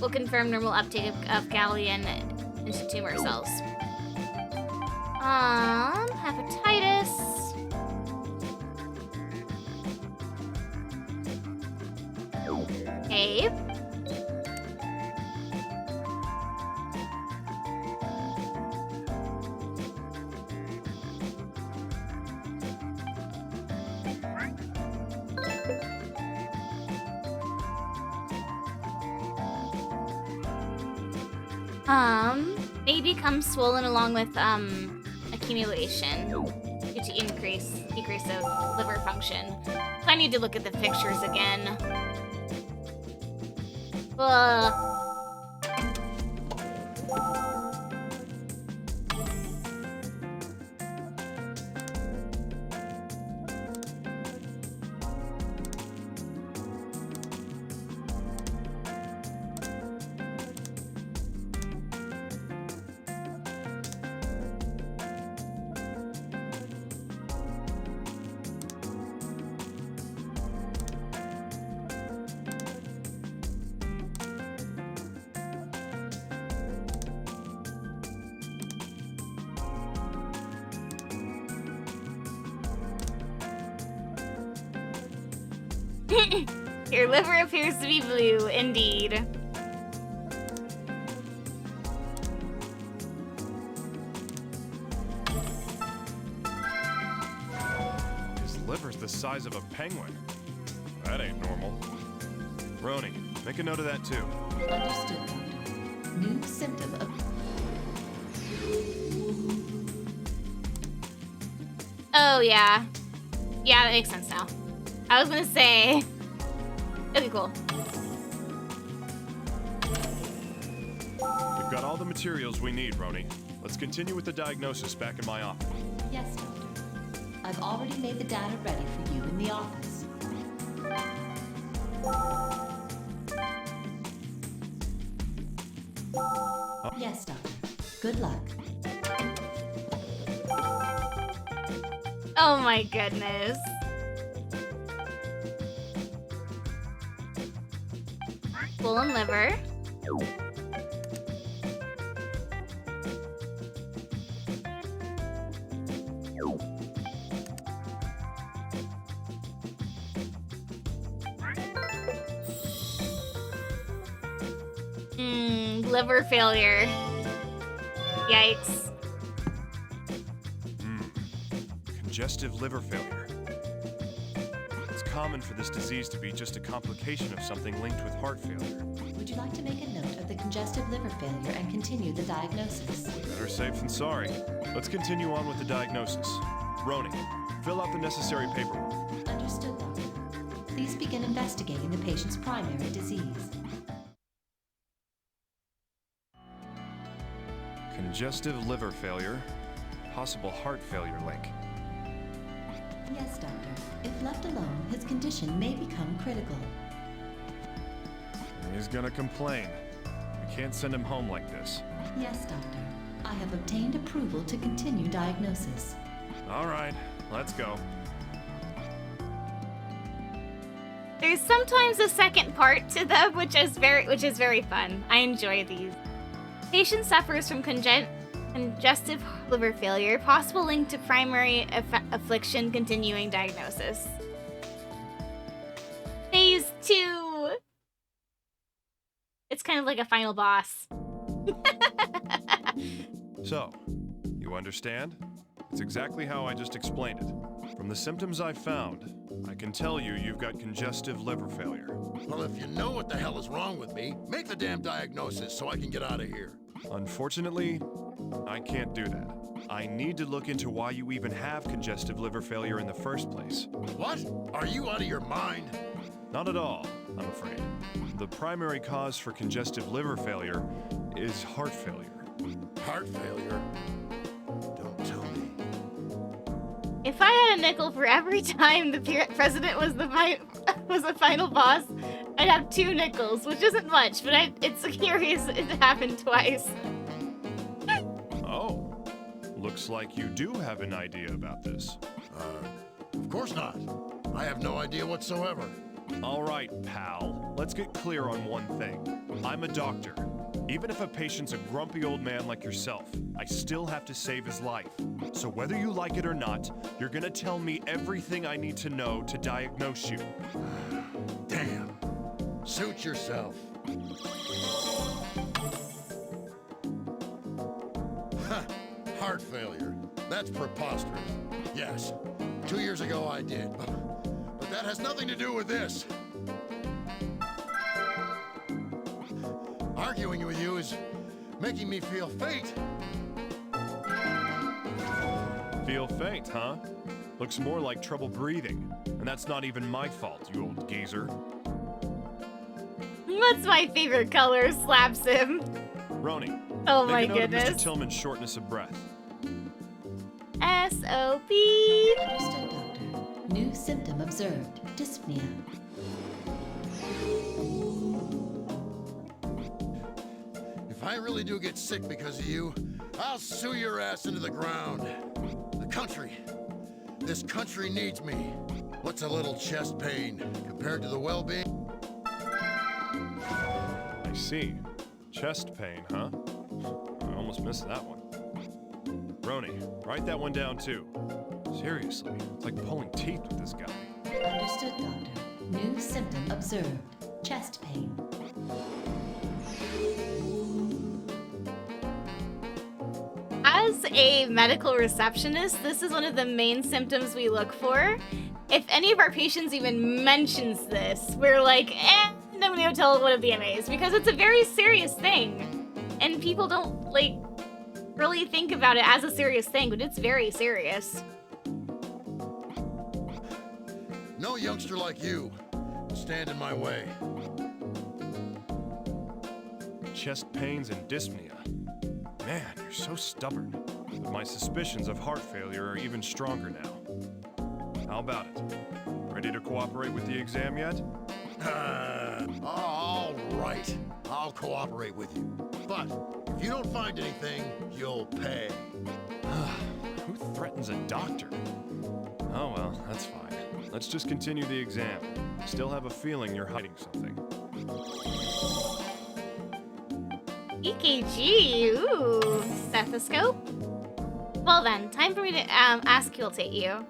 will confirm normal uptake of gallium into tumor cells. Hepatitis. Okay. May become swollen along with accumulation due to decrease of liver function. So I need to look at the pictures again. Your liver appears to be blue, indeed. His liver's the size of a penguin. That ain't normal. Roni, make a note of that too. Understood, Doctor. New symptom of... Oh, yeah. Yeah, that makes sense now. I was gonna say... That'd be cool. We've got all the materials we need, Roni. Let's continue with the diagnosis back in my office. Yes, Doctor. I've already made the data ready for you in the office. Yes, Doctor. Good luck. Oh my goodness. Swollen liver. Liver failure. Yikes. Congestive liver failure. It's common for this disease to be just a complication of something linked with heart failure. Would you like to make a note of the congestive liver failure and continue the diagnosis? Better safe than sorry. Let's continue on with the diagnosis. Roni, fill out the necessary paperwork. Understood, Doctor. Please begin investigating the patient's primary disease. Congestive liver failure, possible heart failure link. Yes, Doctor. If left alone, his condition may become critical. He's gonna complain. We can't send him home like this. Yes, Doctor. I have obtained approval to continue diagnosis. All right, let's go. There's sometimes a second part to them, which is very fun. I enjoy these. Patient suffers from congestive liver failure, possible link to primary affliction, continuing diagnosis. Phase 2. It's kind of like a final boss. So, you understand? It's exactly how I just explained it. From the symptoms I found, I can tell you've got congestive liver failure. Well, if you know what the hell is wrong with me, make the damn diagnosis so I can get out of here. Unfortunately, I can't do that. I need to look into why you even have congestive liver failure in the first place. What? Are you out of your mind? Not at all, I'm afraid. The primary cause for congestive liver failure is heart failure. Heart failure? Don't tell me. If I had a nickel for every time the president was the final boss, I'd have 2 nickels, which isn't much, but it's curious it happened twice. Oh, looks like you do have an idea about this. Of course not. I have no idea whatsoever. All right, pal. Let's get clear on one thing. I'm a doctor. Even if a patient's a grumpy old man like yourself, I still have to save his life. So whether you like it or not, you're gonna tell me everything I need to know to diagnose you. Damn. Suit yourself. Heart failure. That's preposterous. Yes. 2 years ago I did. But that has nothing to do with this. Arguing with you is making me feel faint. Feel faint, huh? Looks more like trouble breathing. And that's not even my fault, you old geezer. What's my favorite color? Slaps him. Roni. Oh my make a note goodness. of Mr. Tillman's shortness of breath. SOP. Understood, Doctor. New symptom observed. Dyspnea. If I really do get sick because of you, I'll sue your ass into the ground. This country needs me. What's a little chest pain compared to the well-being? I see. Chest pain, huh? I almost missed that one. Roni, write that one down too. Seriously, it's like pulling teeth with this guy. Understood, Doctor. New symptom observed. Chest pain. As a medical receptionist, this is one of the main symptoms we look for. If any of our patients even mentions this, we're like, I'm gonna go tell one of the MAs, because it's a very serious thing. And people don't, like, really think about it as a serious thing, but it's very serious. No youngster like you can stand in my way. Chest pains and dyspnea. Man, you're so stubborn. But my suspicions of heart failure are even stronger now. How about it? Ready to cooperate with the exam yet? All right. I'll cooperate with you. But if you don't find anything, you'll pay. Who threatens a doctor? Oh well, that's fine. Let's just continue the exam. Still have a feeling you're hiding something. EKG, ooh, stethoscope. Well then, time for me to auscultate you.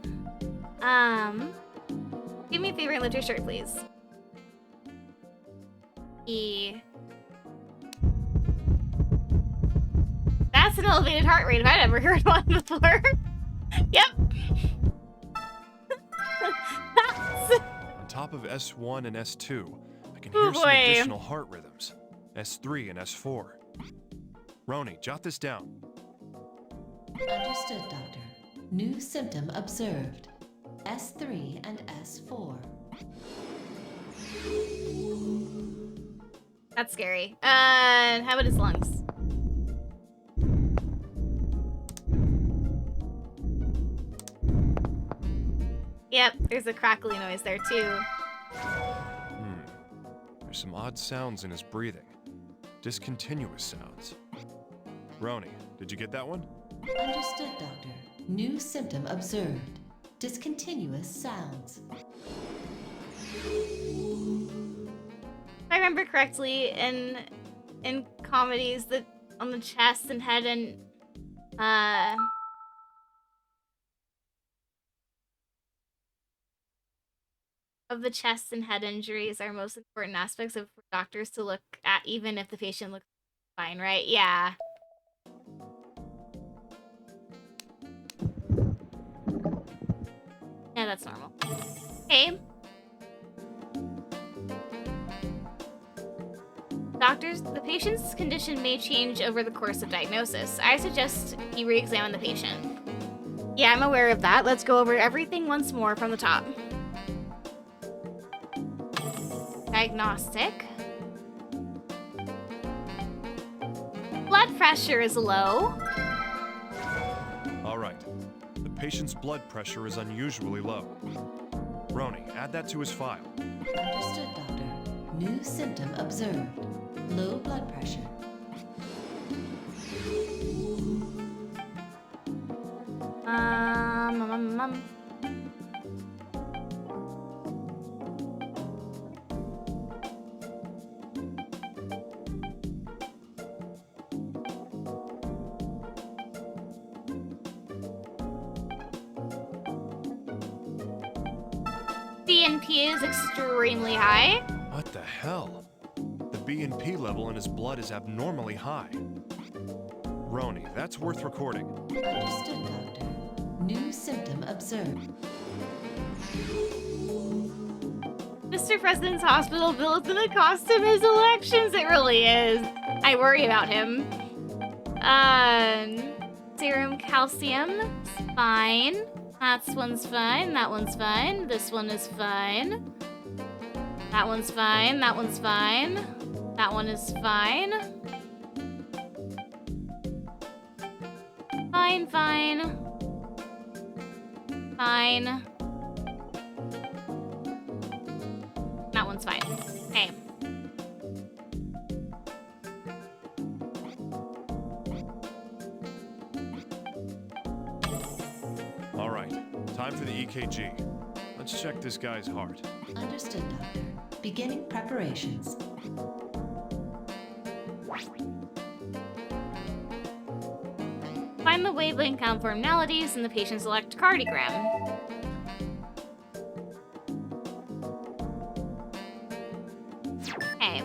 Do me a favor and lift your shirt, please. That's an elevated heart rate if I'd ever heard one before. Yep. That's... On top of S1 and S2, I can Oh hear some boy. additional heart rhythms. S3 and S4. Roni, jot this down. Understood, Doctor. New symptom observed. S3 and S4. That's scary. How about his lungs? Yep, there's a crackly noise there too. There's some odd sounds in his breathing. Discontinuous sounds. Roni, did you get that one? Understood, Doctor. New symptom observed. Discontinuous sounds. If I remember correctly, in comedies, that on the chest and head and of the chest and head injuries are most important aspects of for doctors to look at, even if the patient looks fine, right? Yeah. Yeah, that's normal. Okay. Doctors, the patient's condition may change over the course of diagnosis. I suggest you re-examine the patient. Yeah, I'm aware of that. Let's go over everything once more from the top. Diagnostic. Blood pressure is low. All right. The patient's blood pressure is unusually low. Roni, add that to his file. Understood, Doctor. New symptom observed. Low blood pressure. BNP is extremely high. What the hell? The BNP level in his blood is abnormally high. Roni, that's worth recording. Understood, Doctor. New symptom observed. Mr. President's hospital built in the cost of his elections. It really is. I worry about him. Serum calcium is fine. That one's fine. That one's fine. This one is fine. That one's fine. That one's fine. That one is fine. Fine, fine. Fine. That one's fine. Okay. All right, time for the EKG. Let's check this guy's heart. Understood, Doctor. Beginning preparations. Find the wavelength abnormalities in the patient's electrocardiogram. Okay.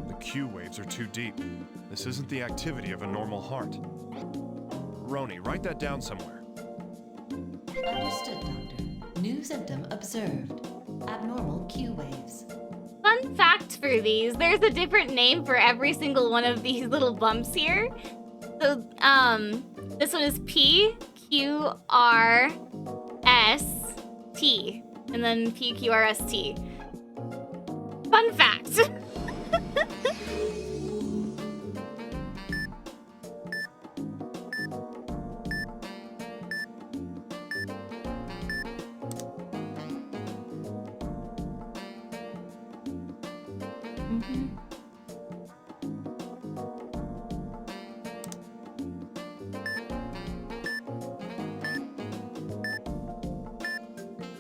The Q waves are too deep. This isn't the activity of a normal heart. Roni, write that down somewhere. Understood, Doctor. New symptom observed. Abnormal Q waves. Fun fact for these, there's a different name for every single one of these little bumps here. So, this one is PQRST, and then PQRST. Fun fact.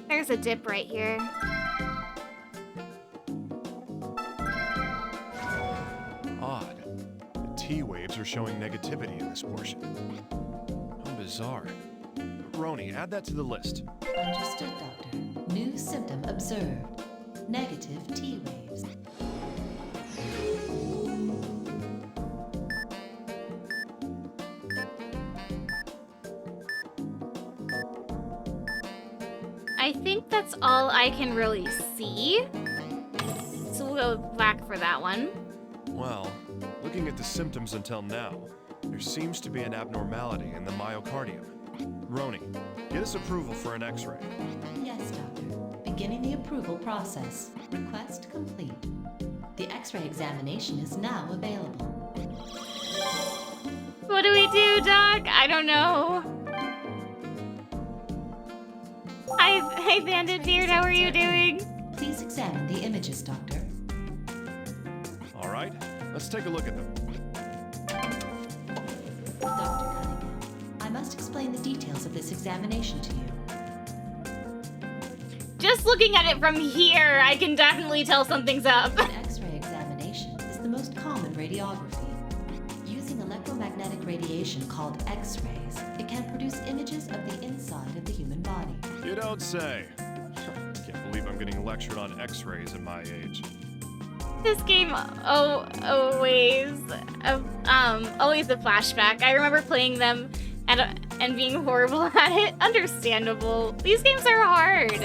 There's a dip right here. Odd. The T waves are showing negativity in this portion. How bizarre. Roni, add that to the list. Understood, Doctor. New symptom observed. Negative T waves. I think that's all I can really see. So we'll go back for that one. Well, looking at the symptoms until now, there seems to be an abnormality in the myocardium. Roni, get us approval for an X-ray. Yes, Doctor. Beginning the approval process. Request complete. The X-ray examination is now available. What do we do, Doc? I don't know. Hi, Bandit Beard. How are you doing? Please examine the images, Doctor. All right, let's take a look at them. Dr. Cunningham, I must explain the details of this examination to you. Just looking at it from here, I can definitely tell something's up. An X-ray examination is the most common radiography. Using electromagnetic radiation called X-rays, it can produce images of the inside of the human body. You don't say. Can't believe I'm getting lectured on X-rays at my age. This game always a flashback. I remember playing them and being horrible at it. Understandable. These games are hard.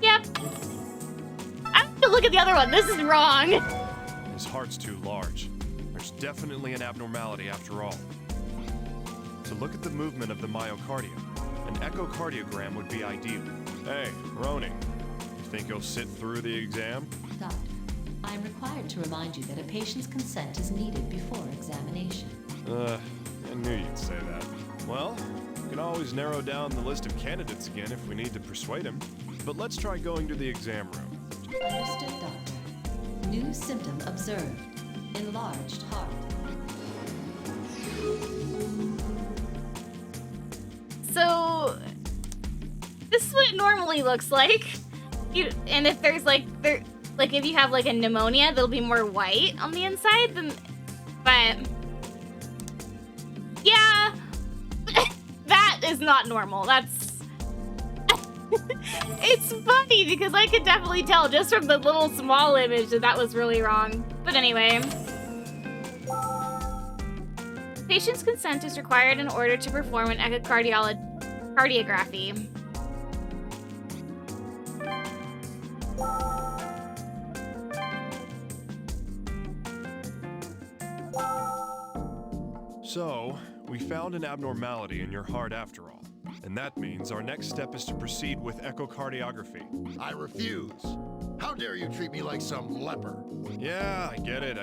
Yep. I have to look at the other one. This is wrong. His heart's too large. There's definitely an abnormality after all. To look at the movement of the myocardium, an echocardiogram would be ideal. Hey, Roni, you think you'll sit through the exam? Doctor, I am required to remind you that a patient's consent is needed before examination. I knew you'd say that. Well, we can always narrow down the list of candidates again if we need to persuade him. But let's try going to the exam room. Understood, Doctor. New symptom observed. Enlarged heart. So this is what it normally looks like. And if there's if you have like a pneumonia, there'll be more white on the inside than, but yeah, that is not normal. That's it's funny because I could definitely tell just from the little small image that was really wrong. But anyway, patient's consent is required in order to perform an echocardiography. So, we found an abnormality in your heart after all. And that means our next step is to proceed with echocardiography. I refuse. How dare you treat me like some leper? Yeah, I get it.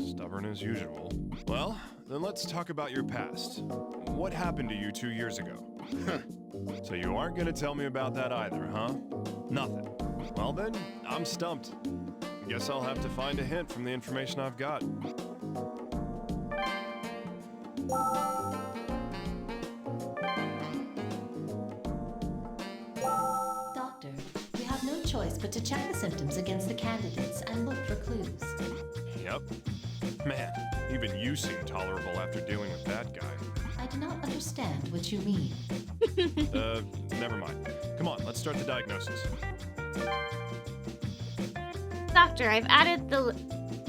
Stubborn as usual. Well, then let's talk about your past. What happened to you 2 years ago? So you aren't gonna tell me about that either, huh? Nothing. Well then, I'm stumped. Guess I'll have to find a hint from the information I've got. Doctor, we have no choice but to check the symptoms against the candidates and look for clues. Yep. Man, even you seem tolerable after dealing with that guy. I do not understand what you mean. Never mind. Come on, let's start the diagnosis. Doctor, I've added the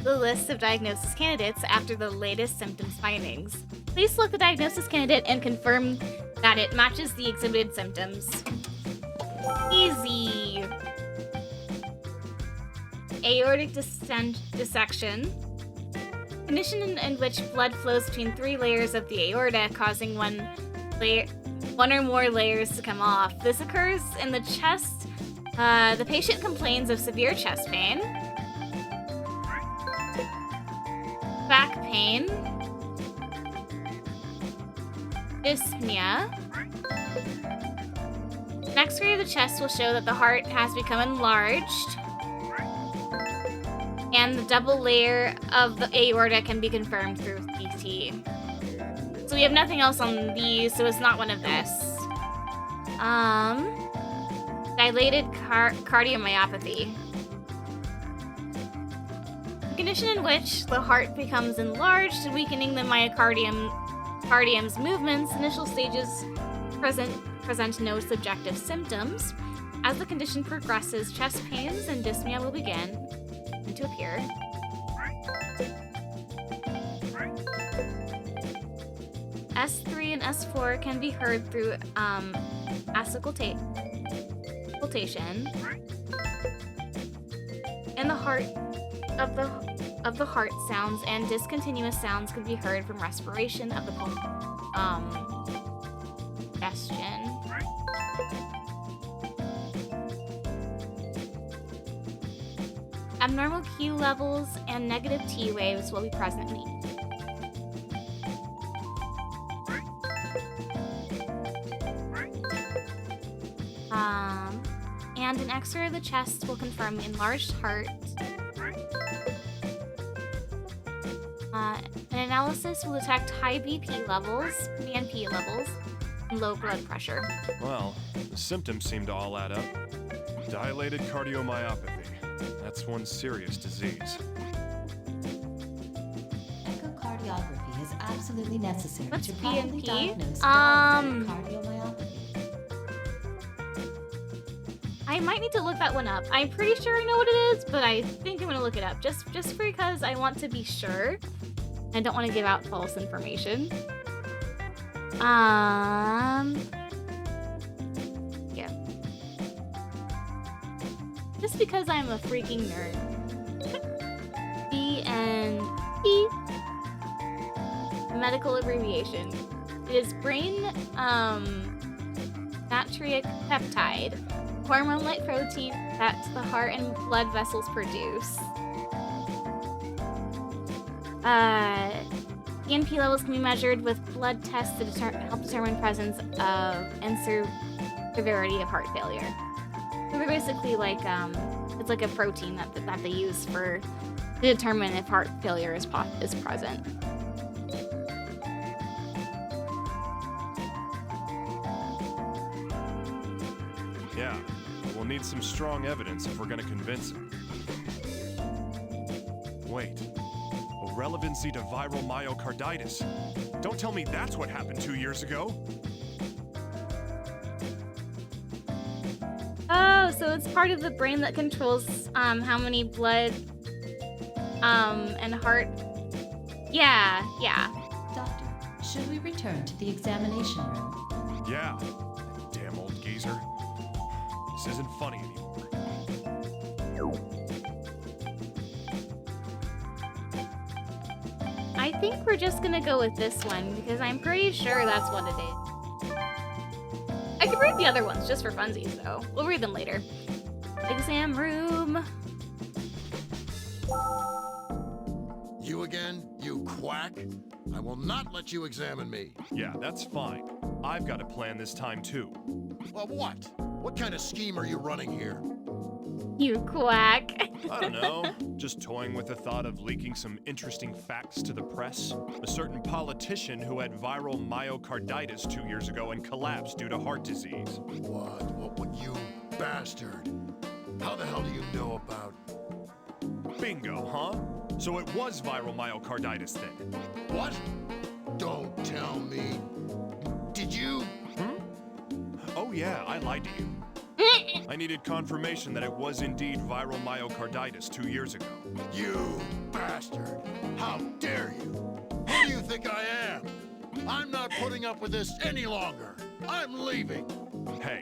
the list of diagnosis candidates after the latest symptoms findings. Please select the diagnosis candidate and confirm that it matches the exhibited symptoms. Easy. Aortic dissection. Condition in which blood flows between 3 layers of the aorta, causing one or more layers to come off. This occurs in the chest. The patient complains of severe chest pain, back pain, dyspnea. An X-ray of the chest will show that the heart has become enlarged, and the double layer of the aorta can be confirmed through CT. So we have nothing else on these, so it's not one of this. Dilated cardiomyopathy. A condition in which the heart becomes enlarged, weakening the myocardium's movements. Initial stages present no subjective symptoms. As the condition progresses, chest pains and dyspnea will begin to appear. S3 and S4 can be heard through auscultation. And the heart of the heart sounds and discontinuous sounds can be heard from respiration of the congestion. Abnormal Q levels and negative T waves will be present in each. And an X-ray of the chest will confirm the enlarged heart. An analysis will detect high BNP levels, and low blood pressure. Well, the symptoms seem to all add up. Dilated cardiomyopathy. That's one serious disease. Echocardiography is absolutely necessary What's to properly BNP? diagnose dilated cardiomyopathy. I might need to look that one up. I'm pretty sure I know what it is, but I think I'm gonna look it up just because I want to be sure. I don't want to give out false information. Yeah. Just because I'm a freaking nerd. BNP. Medical abbreviation. It is brain natriuretic peptide. Hormone-like protein that the heart and blood vessels produce. BNP levels can be measured with blood tests to help determine presence of and severity of heart failure. So they're basically like it's like a protein that they use to determine if heart failure is present. Yeah, we'll need some strong evidence if we're gonna convince him. Wait, a relevancy to viral myocarditis. Don't tell me that's what happened 2 years ago. Oh, so it's part of the brain that controls how many blood and heart. Yeah. Doctor, should we return to the examination room? Yeah, that damn old geezer. This isn't funny anymore. I think we're just gonna go with this one because I'm pretty sure that's what it is. I could read the other ones just for funsies though. We'll read them later. Exam room. You again, you quack? I will not let you examine me. Yeah, that's fine. I've got a plan this time too. Well, what? What kind of scheme are you running here? You quack. I don't know, just toying with the thought of leaking some interesting facts to the press. A certain politician who had viral myocarditis 2 years ago and collapsed due to heart disease. What would you bastard? How the hell do you know about... Bingo, huh? So it was viral myocarditis then. What? Don't tell me. Did you? Oh yeah, I lied to you. I needed confirmation that it was indeed viral myocarditis 2 years ago. You bastard! How dare you! Who do you think I am? I'm not putting up with this any longer. I'm leaving. Hey,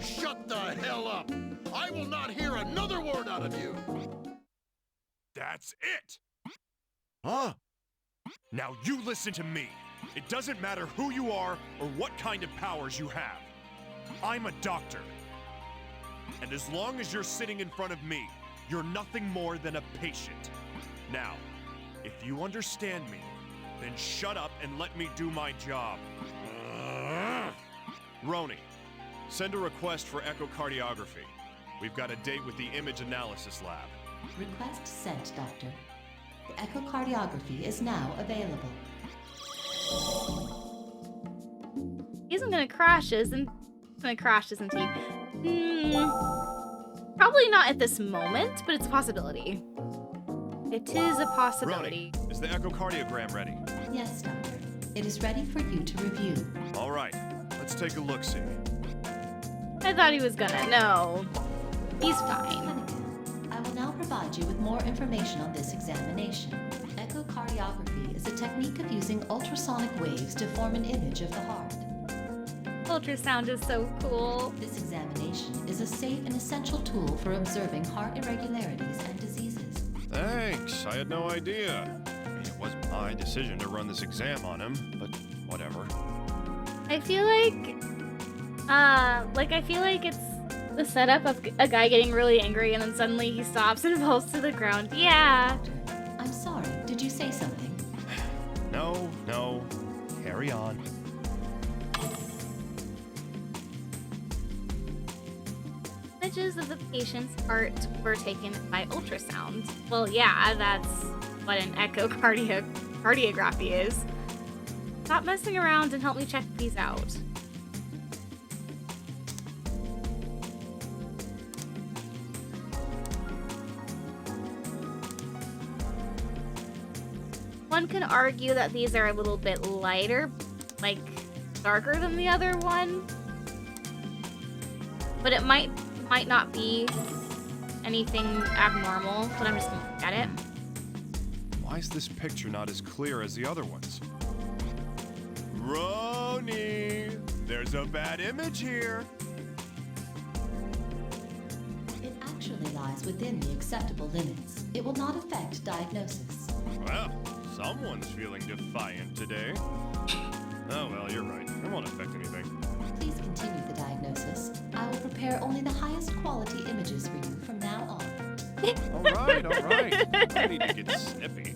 Shut the hell up! I will not hear another word out of you! that's it! Huh? Now you listen to me. It doesn't matter who you are or what kind of powers you have. I'm a doctor. And as long as you're sitting in front of me, you're nothing more than a patient. Now, if you understand me, then shut up and let me do my job. Roni, send a request for echocardiography. We've got a date with the image analysis lab. Request sent, Doctor. The echocardiography is now available. He isn't gonna crash, isn't he? Probably not at this moment, but it's a possibility. It is a possibility. Roni, is the echocardiogram ready? Yes, Doctor. It is ready for you to review. All right, let's take a look-see. I thought he was gonna. No. He's fine. Cunningham, I will now provide you with more information on this examination. Echocardiography is a technique of using ultrasonic waves to form an image of the heart. Ultrasound is so cool. This examination is a safe and essential tool for observing heart irregularities and diseases. Thanks, I had no idea. I mean, it wasn't my decision to run this exam on him, but whatever. I feel like it's the setup of a guy getting really angry and then suddenly he stops and falls to the ground. Yeah. Doctor, I'm sorry, did you say something? No, carry on. Images of the patient's heart were taken by ultrasound. Well, yeah, that's what an echocardiography is. Stop messing around and help me check these out. One can argue that these are a little bit lighter, like darker than the other one. But it might not be anything abnormal, but I'm just gonna look at it. Why is this picture not as clear as the other ones? Roni, there's a bad image here. It actually lies within the acceptable limits. It will not affect diagnosis. Well, someone's feeling defiant today. Oh, well, you're right. It won't affect anything. Please continue the diagnosis. I will prepare only the highest quality images for you from now on. All right. I need to get snippy.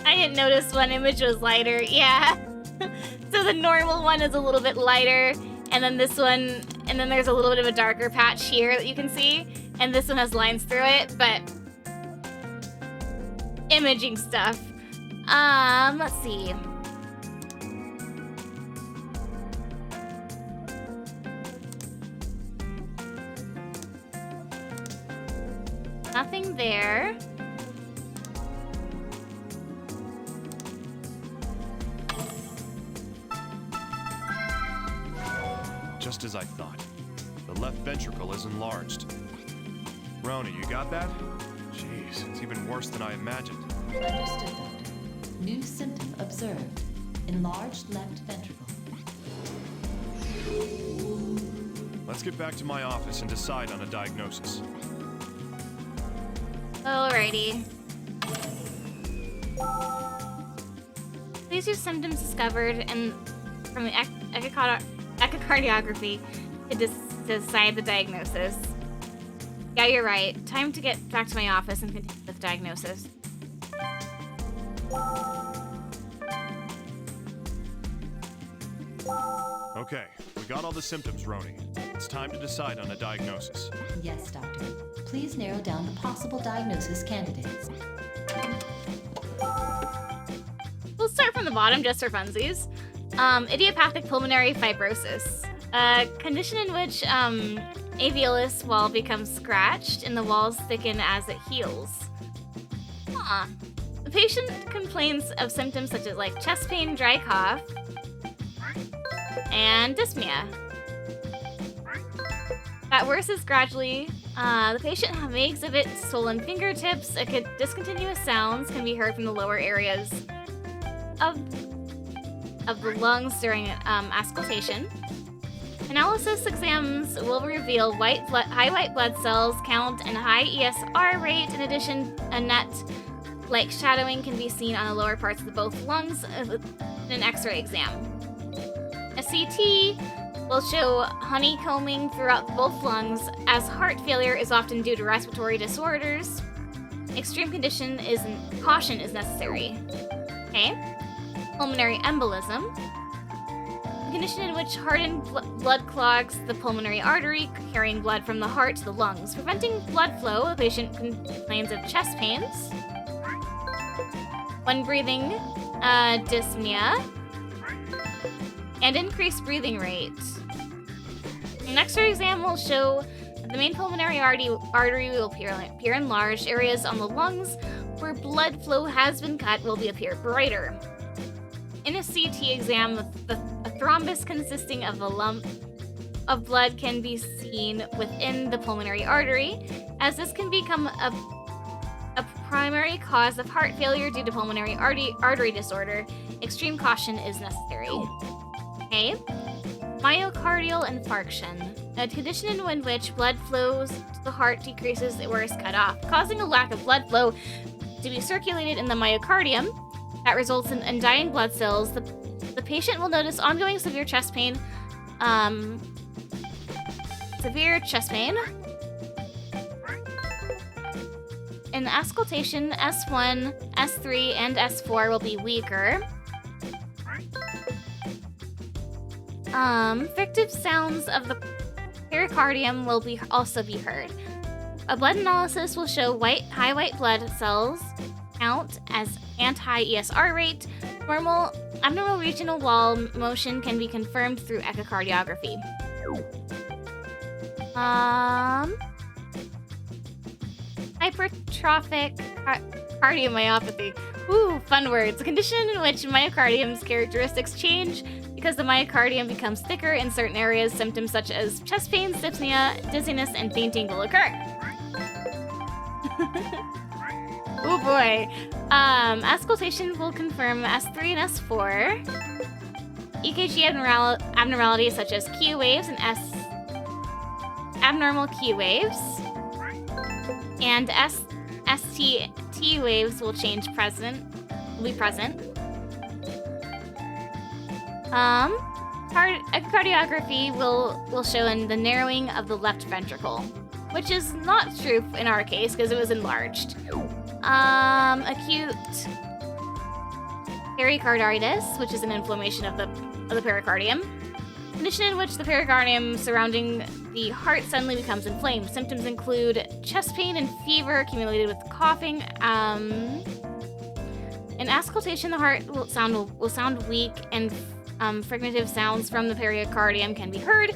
I didn't notice one image was lighter. Yeah. So the normal one is a little bit lighter, and then this one, and then there's a little bit of a darker patch here that you can see, and this one has lines through it, but imaging stuff. Let's see. Nothing there. Just as I thought. The left ventricle is enlarged. Roni, you got that? Jeez, it's even worse than I imagined. Understood, Doctor. New symptom observed. Enlarged left ventricle. Let's get back to my office and decide on a diagnosis. Alrighty. These are symptoms discovered from the echocardiography to decide the diagnosis. Yeah, you're right. Time to get back to my office and continue with the diagnosis. Okay, we got all the symptoms, Roni. It's time to decide on a diagnosis. Yes, Doctor. Please narrow down the possible diagnosis candidates. We'll start from the bottom just for funsies. Idiopathic pulmonary fibrosis. A condition in which alveolus wall becomes scratched and the walls thicken as it heals. Huh. The patient complains of symptoms such as like chest pain, dry cough, and dyspnea. That worsens gradually. The patient may exhibit swollen fingertips. Discontinuous sounds can be heard from the lower areas of the lungs during auscultation. Analysis exams will reveal high white blood cells count and high ESR rate. In addition, a net-like shadowing can be seen on the lower parts of both lungs in an X-ray exam. A CT will show honeycombing throughout both lungs, as heart failure is often due to respiratory disorders. Extreme caution is necessary. Okay. Pulmonary embolism. A condition in which hardened blood clogs the pulmonary artery, carrying blood from the heart to the lungs. Preventing blood flow, the patient complains of chest pains. When breathing, dyspnea, and increased breathing rate. An X-ray exam will show that the main pulmonary artery will appear enlarged. Areas on the lungs where blood flow has been cut will appear brighter. In a CT exam, a thrombus consisting of a lump of blood can be seen within the pulmonary artery, as this can become a primary cause of heart failure due to pulmonary artery disorder. Extreme caution is necessary. Okay. Myocardial infarction, a condition in which blood flows to the heart decreases or is cut off, causing a lack of blood flow to be circulated in the myocardium. That results in dying blood cells. The patient will notice ongoing severe chest pain. In auscultation, S1, S3, and S4 will be weaker. Fictive sounds of the pericardium will also be heard. A blood analysis will show high white blood cells count and high ESR rate. Abnormal regional wall motion can be confirmed through echocardiography. Hypertrophic cardiomyopathy. Ooh, fun words. A condition in which myocardium's characteristics change because the myocardium becomes thicker in certain areas. Symptoms such as chest pain, dyspnea, dizziness, and fainting will occur. Oh boy. Auscultation will confirm S3 and S4. EKG abnormalities such as Q waves and abnormal Q waves. And ST waves will be present. Echocardiography will show in the narrowing of the left ventricle, which is not true in our case because it was enlarged. Acute pericarditis, which is an inflammation of the pericardium. Condition in which the pericardium surrounding the heart suddenly becomes inflamed. Symptoms include chest pain and fever accumulated with coughing. In auscultation, the heart will sound weak, and fragmentive sounds from the pericardium can be heard.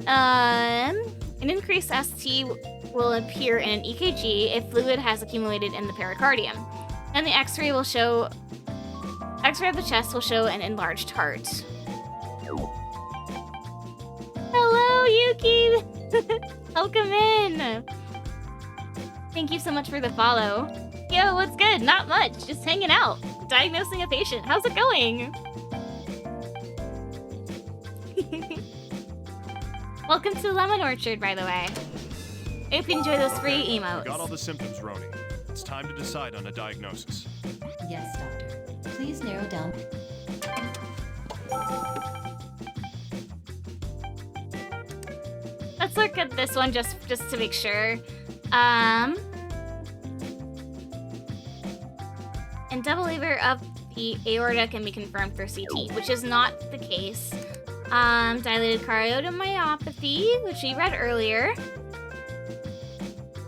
An increased ST will appear in an EKG if fluid has accumulated in the pericardium. And the X-ray of the chest will show an enlarged heart. Hello, Yuki! Welcome in! Thank you so much for the follow. Yo, what's good? Not much. Just hanging out. Diagnosing a patient. How's it going? Welcome to Lemon Orchard, by the way. I hope you enjoy those free emotes. Got all the symptoms, Roni. It's time to decide on a diagnosis. Yes, doctor. Please narrow down. Let's look at this one just to make sure. And double labor of the aorta can be confirmed through CT, which is not the case. Dilated cardiomyopathy, which we read earlier.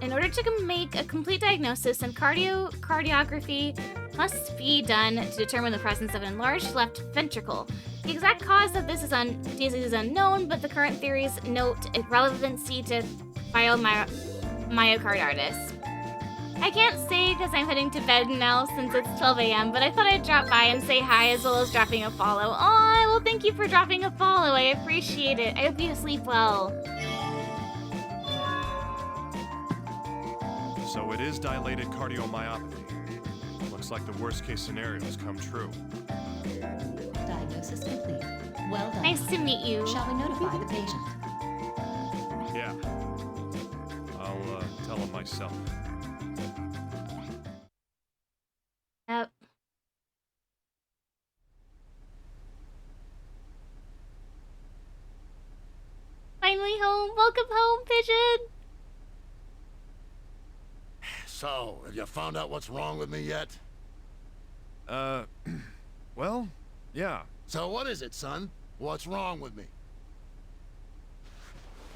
In order to make a complete diagnosis, and cardiography must be done to determine the presence of an enlarged left ventricle. The exact cause of this disease is unknown, but the current theories note its relevancy to myocarditis. I can't stay because I'm heading to bed now since it's 12 a.m., but I thought I'd drop by and say hi as well as dropping a follow. Oh, well, thank you for dropping a follow. I appreciate it. I hope you sleep well. So it is dilated cardiomyopathy. Looks like the worst case scenario has come true. Diagnosis complete. Well done. Nice to meet you. Shall we notify the patient? Yeah. I'll tell him myself. Yep. Finally home. Welcome home, Pigeon. So, have you found out what's wrong with me yet? Well, yeah. So what is it, son? What's wrong with me?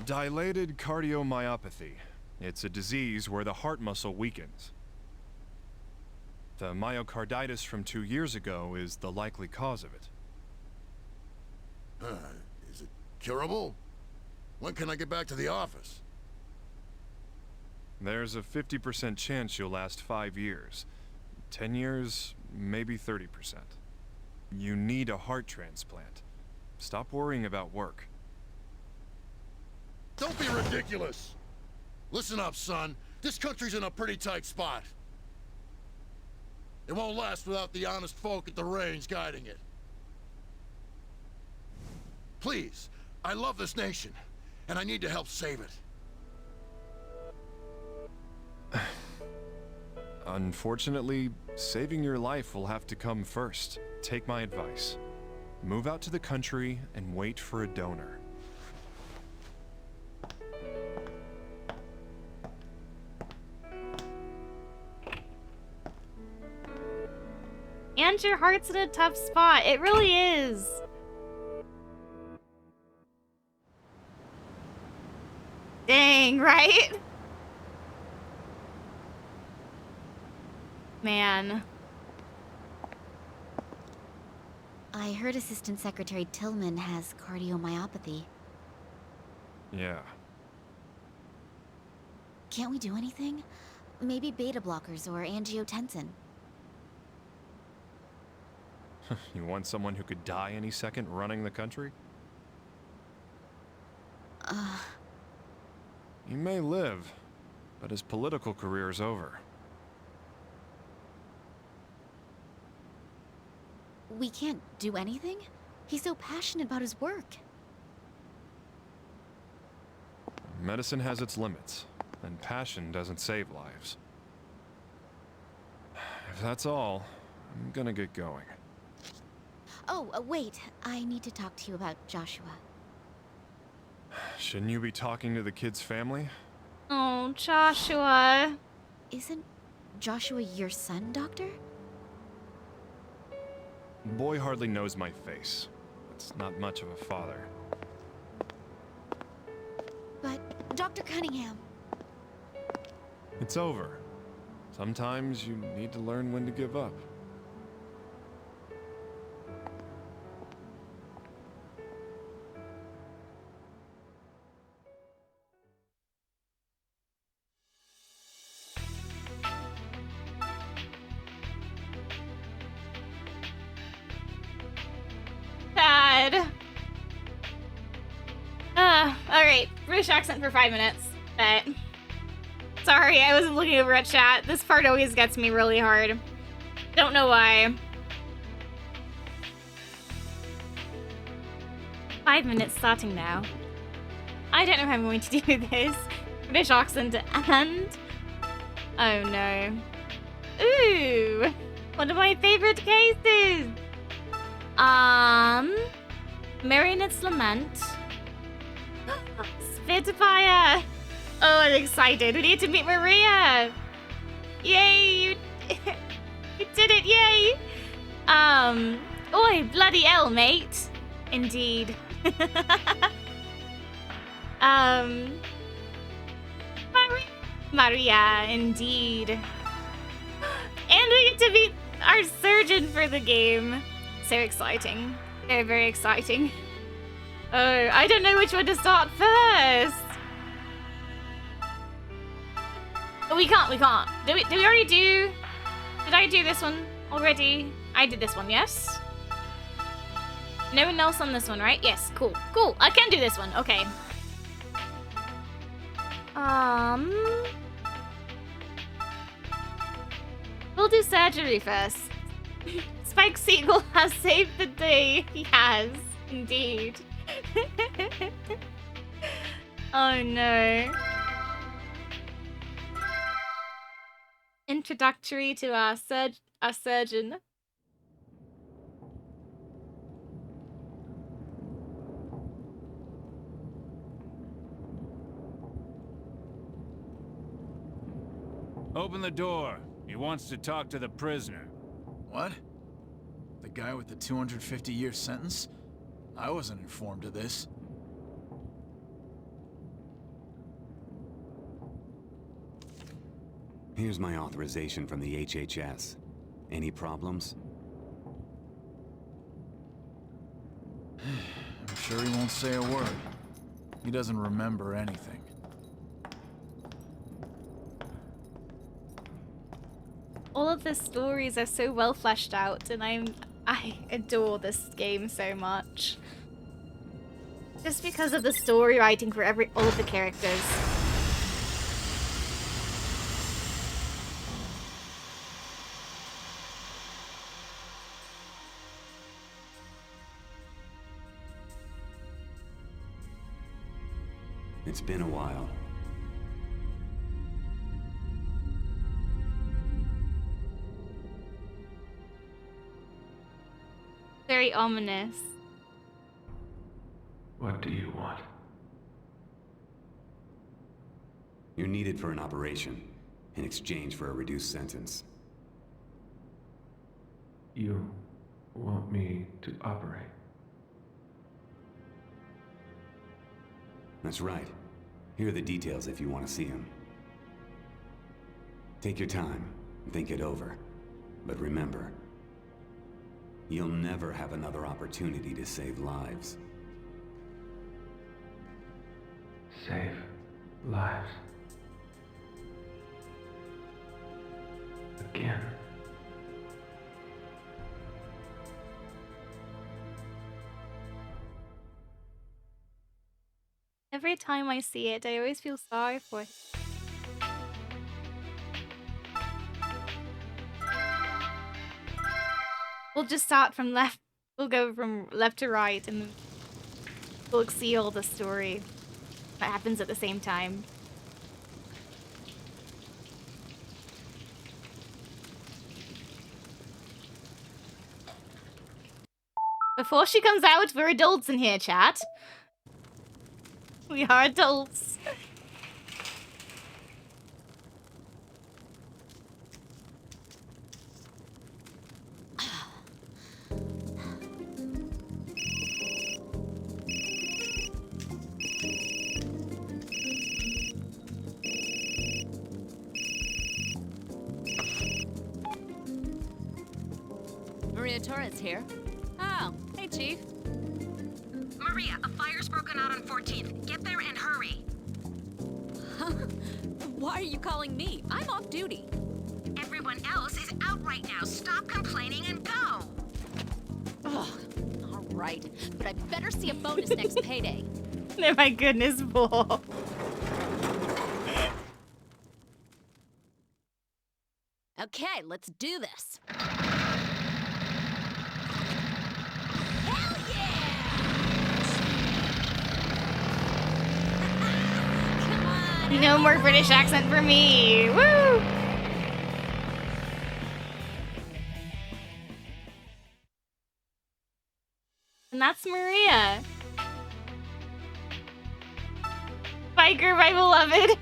Dilated cardiomyopathy. It's a disease where the heart muscle weakens. The myocarditis from 2 years ago is the likely cause of it. Is it curable? When can I get back to the office? There's a 50% chance you'll last 5 years. 10 years, maybe 30%. You need a heart transplant. Stop worrying about work. Don't be ridiculous! Listen up, son. This country's in a pretty tight spot. It won't last without the honest folk at the range guiding it. Please, I love this nation, and I need to help save it. Unfortunately, saving your life will have to come first. Take my advice. Move out to the country and wait for a donor. And your heart's in a tough spot. It really is. Dang, right? Man. I heard Assistant Secretary Tillman has cardiomyopathy. Yeah. Can't we do anything? Maybe beta blockers or angiotensin. You want someone who could die any second running the country? He may live, but his political career is over. We can't do anything? He's so passionate about his work. Medicine has its limits, and passion doesn't save lives. If that's all, I'm gonna get going. Oh, wait. I need to talk to you about Joshua. Shouldn't you be talking to the kid's family? Oh, Joshua. Isn't Joshua your son, Doctor? The boy hardly knows my face. It's not much of a father. But, Dr. Cunningham... It's over. Sometimes you need to learn when to give up. Sad. Alright. British accent for 5 minutes. But... Sorry, I wasn't looking over at chat. This part always gets me really hard. Don't know why. 5 minutes starting now. I don't know how I'm going to do this. British accent and... Oh no. Ooh! One of my favorite cases! Marionette's Lament. Spitfire! Oh, I'm excited. We need to meet Maria! Yay! You did it, yay! Oi, bloody hell, mate. Indeed. Maria, indeed. And we get to meet our surgeon for the game. So exciting. Very, very exciting. Oh, I don't know which one to start first. But we can't. Did we already do... Did I do this one already? I did this one, yes? No one else on this one, right? Yes, cool. Cool, I can do this one, okay. We'll do surgery first. Spike Seagull has saved the day. He has, indeed. Oh no. Introductory to our surgeon. Open the door. He wants to talk to the prisoner. What? The guy with the 250-year sentence? I wasn't informed of this. Here's my authorization from the HHS. Any problems? I'm sure he won't say a word. He doesn't remember anything. All of the stories are so well fleshed out, and I adore this game so much. Just because of the story writing for all of the characters. It's been a while. Very ominous. What do you want? You're needed for an operation, in exchange for a reduced sentence. You want me to operate? That's right. Here are the details if you want to see them. Take your time and think it over. But remember, you'll never have another opportunity to save lives. Save lives. Again. Every time I see it, I always feel sorry for it. We'll just start from left. We'll go from left to right, and we'll see all the story that happens at the same time. Before she comes out, we're adults in here, chat. We are adults. Maria Torres here. Oh, hey, Chief. Maria, a fire's broken out on 14th. Get there and hurry. Why are you calling me? I'm off duty. Everyone else is out right now. Stop complaining and go. Ugh, all right, but I better see a bonus next payday. Oh my goodness, Paul. Okay, let's do this. No more British accent for me. Woo! And that's Maria. Biker, my beloved.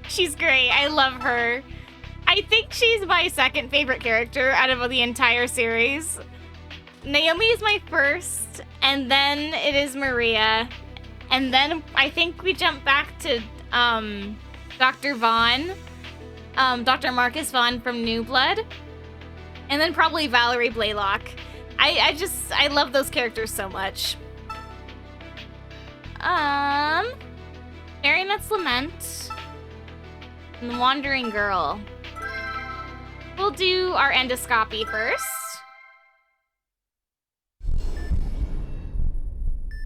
She's great. I love her. I think she's my second favorite character out of the entire series. Naomi is my first, and then it is Maria. And then I think we jump back to Dr. Vaughn, Dr. Marcus Vaughn from New Blood, and then probably Valerie Blaylock. I love those characters so much. Marionette's Lament. And the Wandering Girl. We'll do our endoscopy first.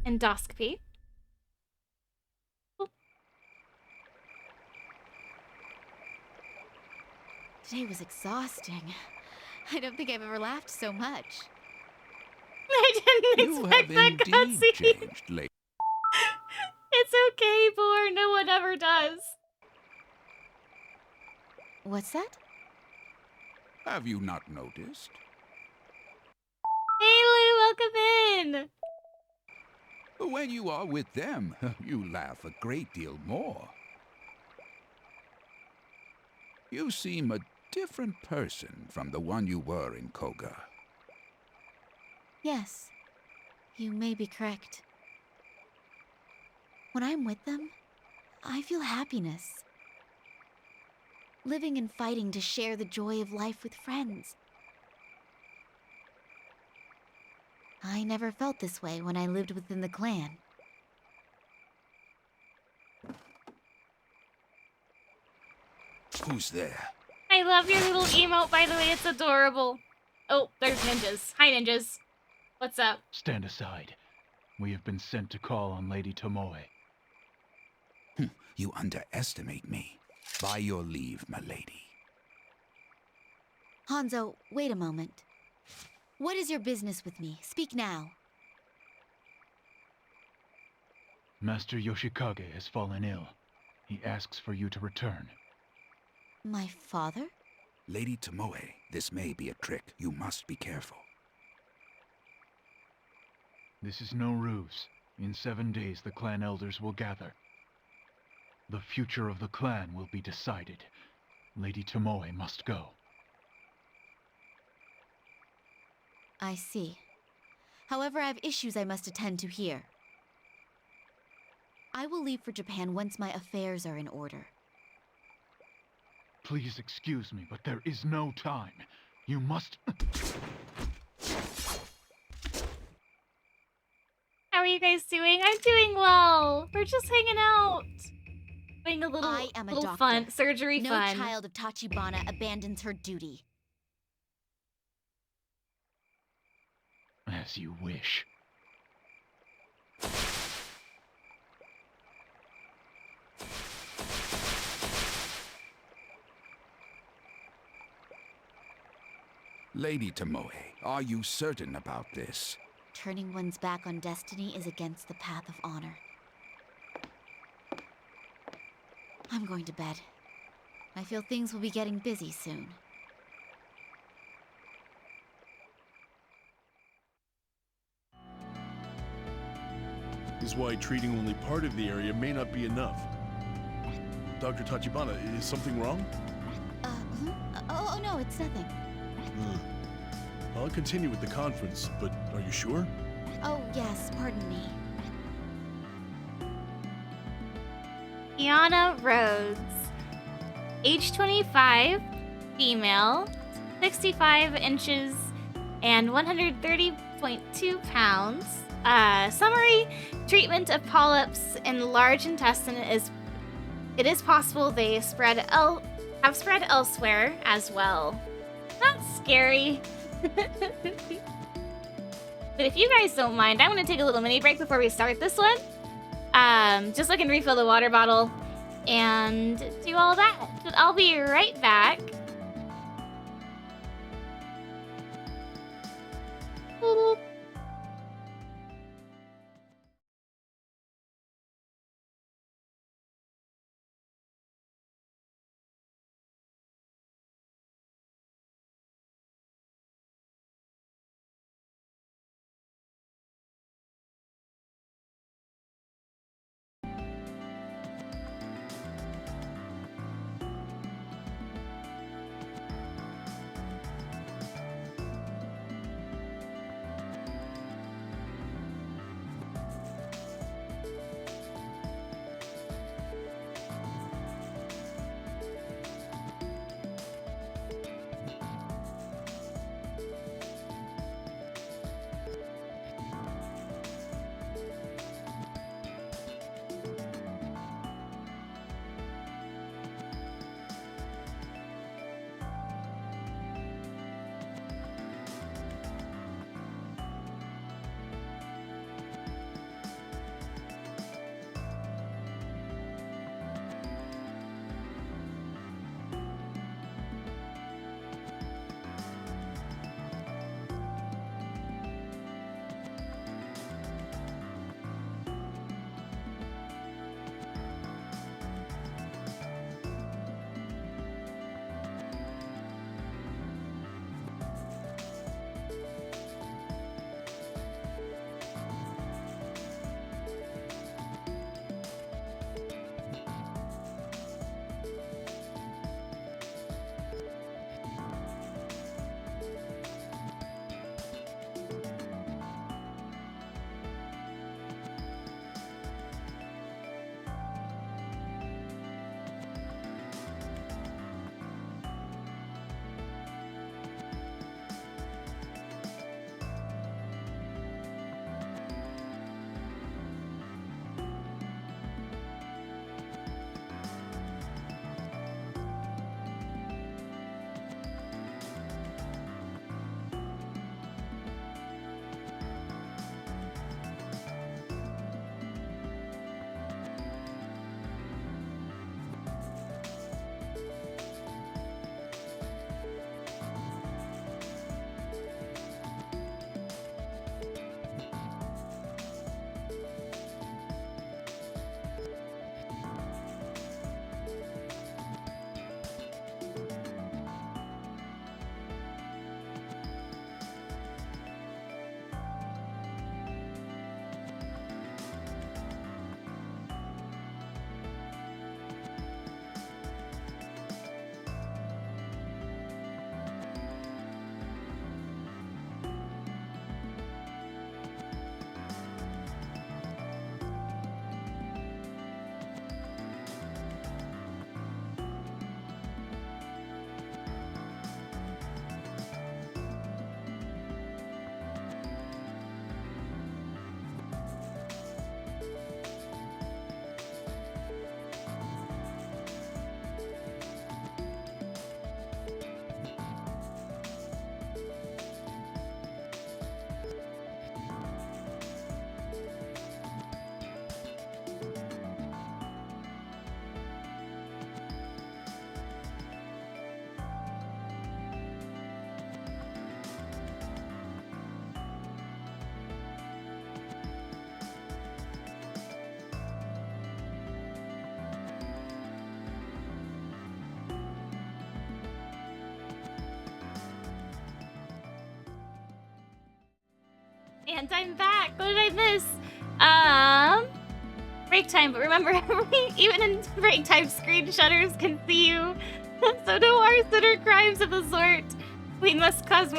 Endoscopy. Today was exhausting. I don't think I've ever laughed so much. I didn't expect that cutscene. Changed lately. It's okay, Boar. No one ever does. What's that? Have you not noticed? Hey, Lou, welcome in. When you are with them, you laugh a great deal more. You seem a different person from the one you were in Koga. Yes, you may be correct. When I'm with them, I feel happiness. Living and fighting to share the joy of life with friends. I never felt this way when I lived within the clan. Who's there? I love your little emote, by the way. It's adorable. Oh, there's ninjas. Hi, ninjas. What's up? Stand aside. We have been sent to call on Lady Tomoe. You underestimate me. By your leave, my lady. Hanzo, wait a moment. What is your business with me? Speak now. Master Yoshikage has fallen ill. He asks for you to return. My father? Lady Tomoe, this may be a trick. You must be careful. This is no ruse. In 7 days, the clan elders will gather. The future of the clan will be decided. Lady Tomoe must go. I see. However, I have issues I must attend to here. I will leave for Japan once my affairs are in order. Please excuse me, but there is no time. You must... How are you guys doing? I'm doing well. We're just hanging out. Doing a little, I am a little doctor. fun, surgery no fun. No child of Tachibana abandons her duty. As you wish. Lady Tomoe, are you certain about this? Turning one's back on destiny is against the path of honor. I'm going to bed. I feel things will be getting busy soon. Is why treating only part of the area may not be enough. Dr. Tachibana, is something wrong? Oh, no, it's nothing. I'll continue with the conference, but are you sure? Oh, yes, pardon me. Iana Rhodes. Age 25, female, 65 inches, and 130.2 pounds. Summary, treatment of polyps in the large intestine is possible they have spread elsewhere as well. That's scary. But if you guys don't mind, I'm going to take a little mini break before we start this one. Just so I can refill the water bottle and do all that. But I'll be right back. Boop. And I'm back. What did I miss? Break time. But remember, even in break time, screen shutters can see you. So no arson or crimes of the sort. We must cause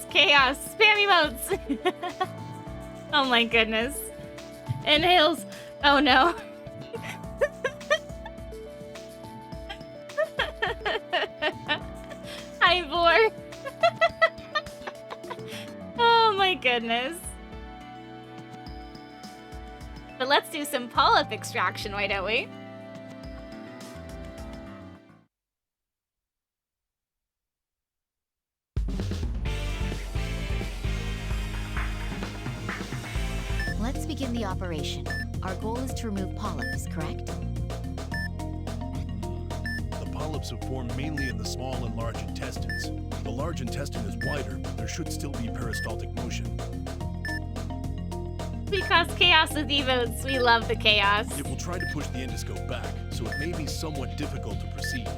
chaos. Spam emotes. Oh my goodness. Inhales. Oh no. Hi, Vor. Oh my goodness. But let's do some polyp extraction, why don't we? Let's begin the operation. Our goal is to remove polyps, correct? The polyps have formed mainly in the small and large intestines. The large intestine is wider, but there should still be peristaltic motion. We cause chaos with emotes. We love the chaos. It will try to push the endoscope back, so it may be somewhat difficult to proceed.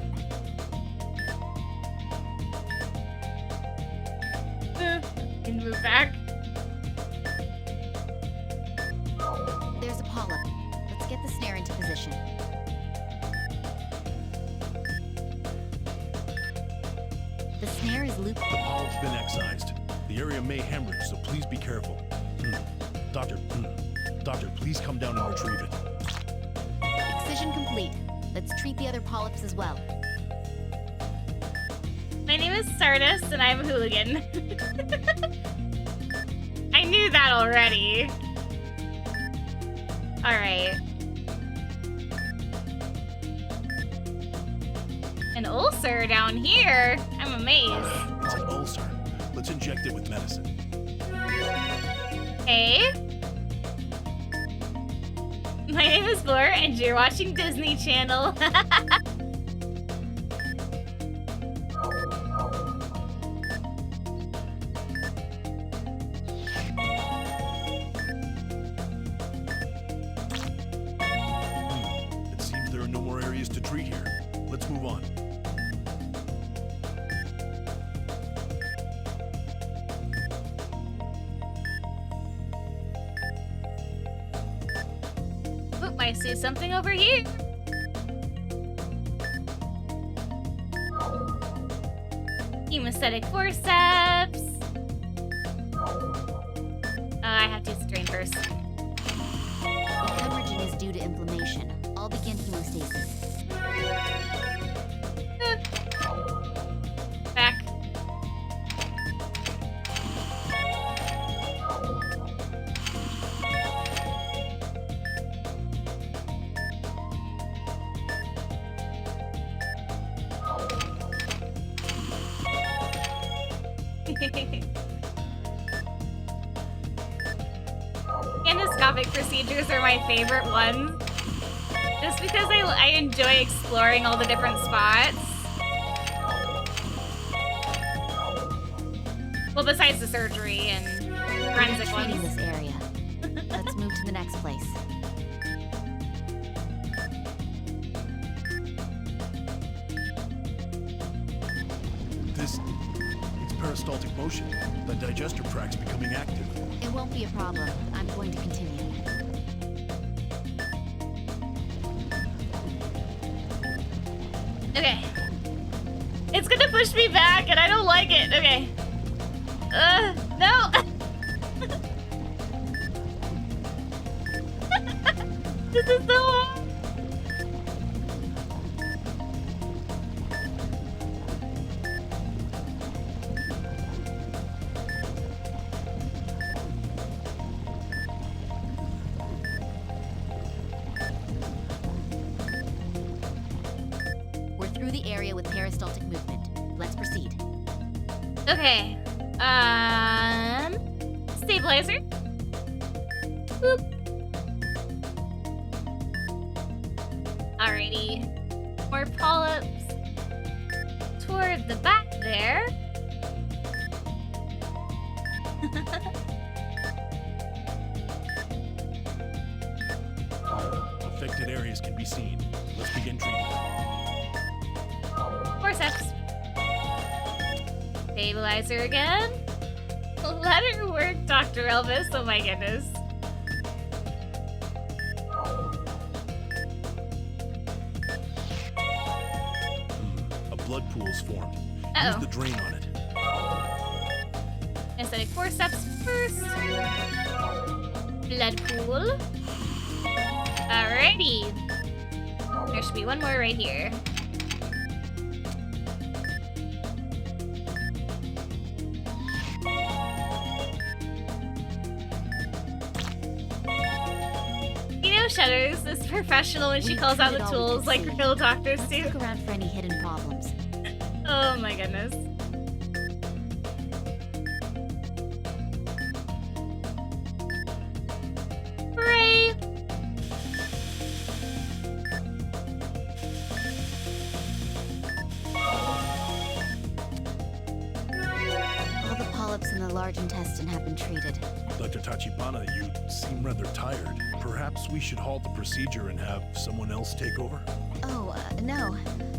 Can move back. There's a polyp. Let's get the snare into position. The snare is looped. The polyp's been excised. The area may hemorrhage, so please be careful. Doctor, please come down and retrieve it. Excision complete. Let's treat the other polyps as well. My name is Sardis, and I'm a hooligan. I knew that already. Alright. An ulcer down here? I'm amazed. It's an ulcer. Let's inject it with medicine. Hey. My name is Blur, and you're watching Disney Channel. It seems there are no more areas to treat here. Let's move on. Oop, I see something over here. Hemostatic forceps. I have to use the drain first. The hemorrhaging is due to inflammation. I'll begin hemostasis. Back. Endoscopic procedures are my favorite ones. Just because I enjoy exploring all the different spots. Well, besides the surgery and forensic Treating ones. this area. Let's move to the next place. It's peristaltic motion. The digester tract's becoming active. It won't be a problem. I'm going to continue. Okay. It's gonna push me back and I don't like it. Okay. No! This is so hard. We're through the area with peristaltic movement. Let's proceed. Okay. Stabilizer. Boop. Alrighty. More polyps toward the back there. Affected areas can be seen. Let's begin treatment. Forceps. Stabilizer again. Let her work, Dr. Elvis. Oh my goodness. A blood pool's formed. Uh-oh. Use the drain on it. Anesthetic forceps first. Blood pool. Alrighty. There should be one more right here. You know, Shutters is professional when she calls out the tools like real doctors do. Look around for any hidden problems. Oh my goodness. Hooray! All the polyps in the large intestine have been treated. Dr. Tachibana, you seem rather tired. Perhaps we should halt the procedure and have someone else take over? Oh, no.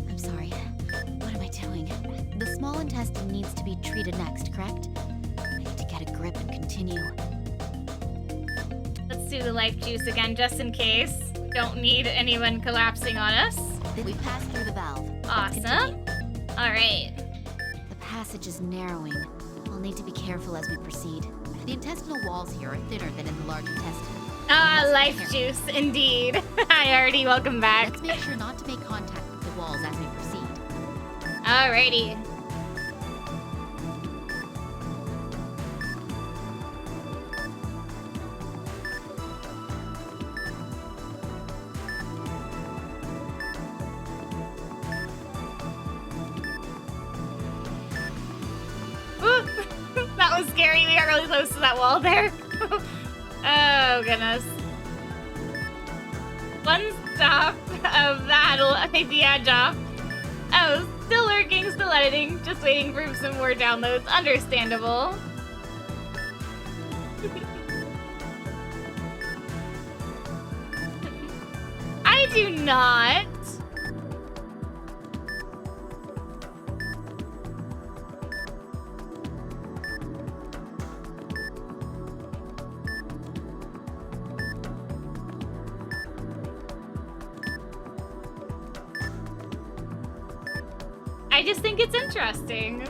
I'm sorry. What am I doing? The small intestine needs to be treated next, correct? I need to get a grip and continue. Let's do the life juice again, just in case. We don't need anyone collapsing on us. We passed through the valve. Awesome. Alright. The passage is narrowing. I'll need to be careful as we proceed. The intestinal walls here are thinner than in the large intestine. Ah, life juice, indeed. Hi, Artie, welcome back. Let's make sure not to make contact with the walls as we proceed. Alrighty. Ooh, that was scary. We got really close to that wall there. Oh, goodness. One stop of that will make the edge off. Oh, still lurking, still editing, just waiting for some more downloads. Understandable. I do not. I just think it's interesting.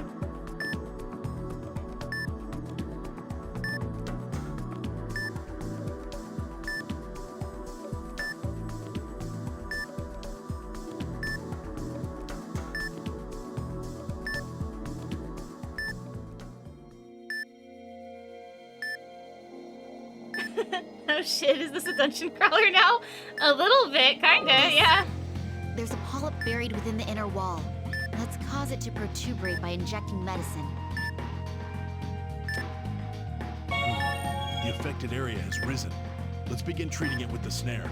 Oh shit, is this a dungeon crawler now? A little bit, kinda, yeah. There's a polyp buried within the inner wall. Let's cause it to protuberate by injecting medicine. The affected area has risen. Let's begin treating it with the snare.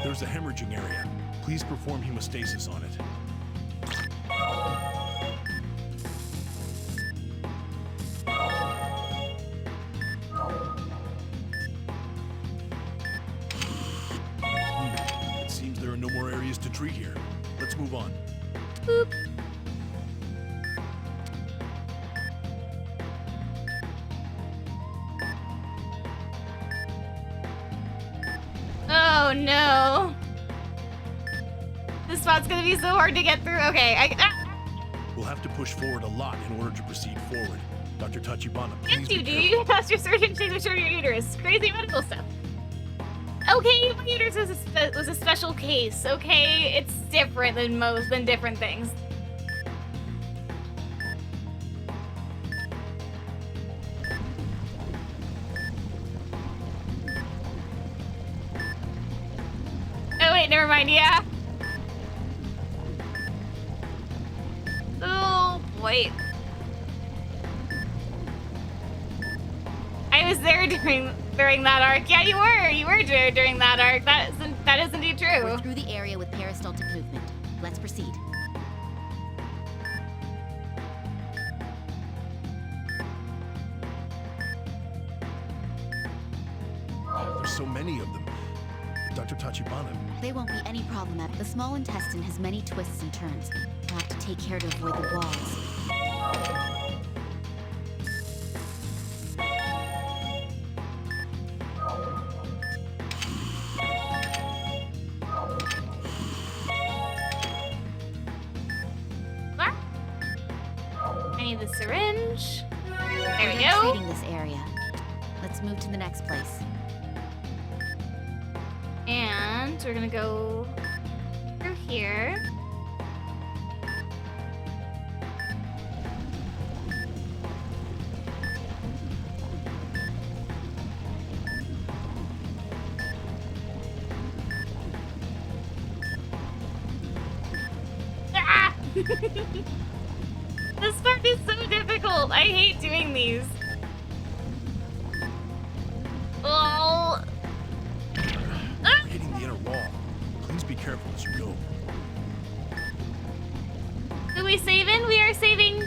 There's a hemorrhaging area. Please perform hemostasis on it. It seems there are no more areas to treat here. Let's move on. Boop. Oh no. This spot's gonna be so hard to get through. Okay, We'll have to push forward a lot in order to proceed forward. Dr. Tachibana, yes, please you be do. careful. You ask your surgeon to show your uterus. Crazy medical stuff. Okay, my uterus was a special case. Okay, it's different than different things. Oh wait, never mind. Yeah. Oh boy. I was there during that arc. Yeah, you were. You were during that arc. That is indeed true. We're through the area with peristaltic movement. Let's proceed. There's so many of them. Dr. Tachibana. They won't be any problem. The small intestine has many twists and turns. We'll have to take care to avoid the walls. the syringe. There We're we done go. treating this area. Let's move to the next place. And we're gonna go through here. Ah! This part is so difficult. I hate doing these. Oh. Hitting the inner wall. Please be careful as you go. Who we saving? We are saving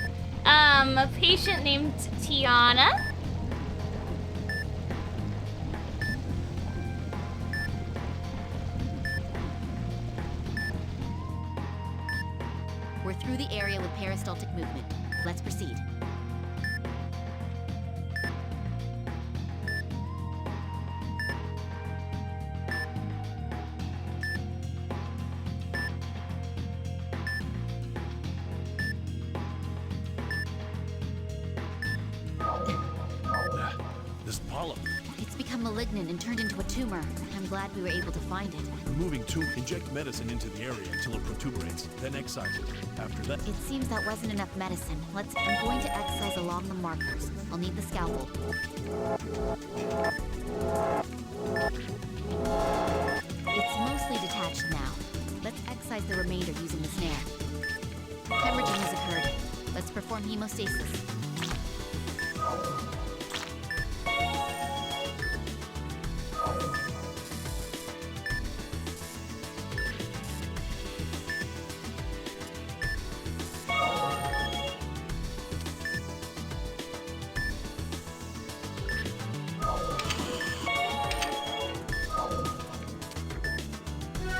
a patient named Tiana. We're through the area with peristaltic movement. Let's proceed. This polyp. It's become malignant and turned into a tumor. I'm glad we were able to find it. Removing two, inject medicine into the area until it protuberates, then excise it. After that, It seems that wasn't enough medicine. I'm going to excise along the markers. I'll need the scalpel. It's mostly detached now. Let's excise the remainder using the snare. Hemorrhaging has occurred. Let's perform hemostasis.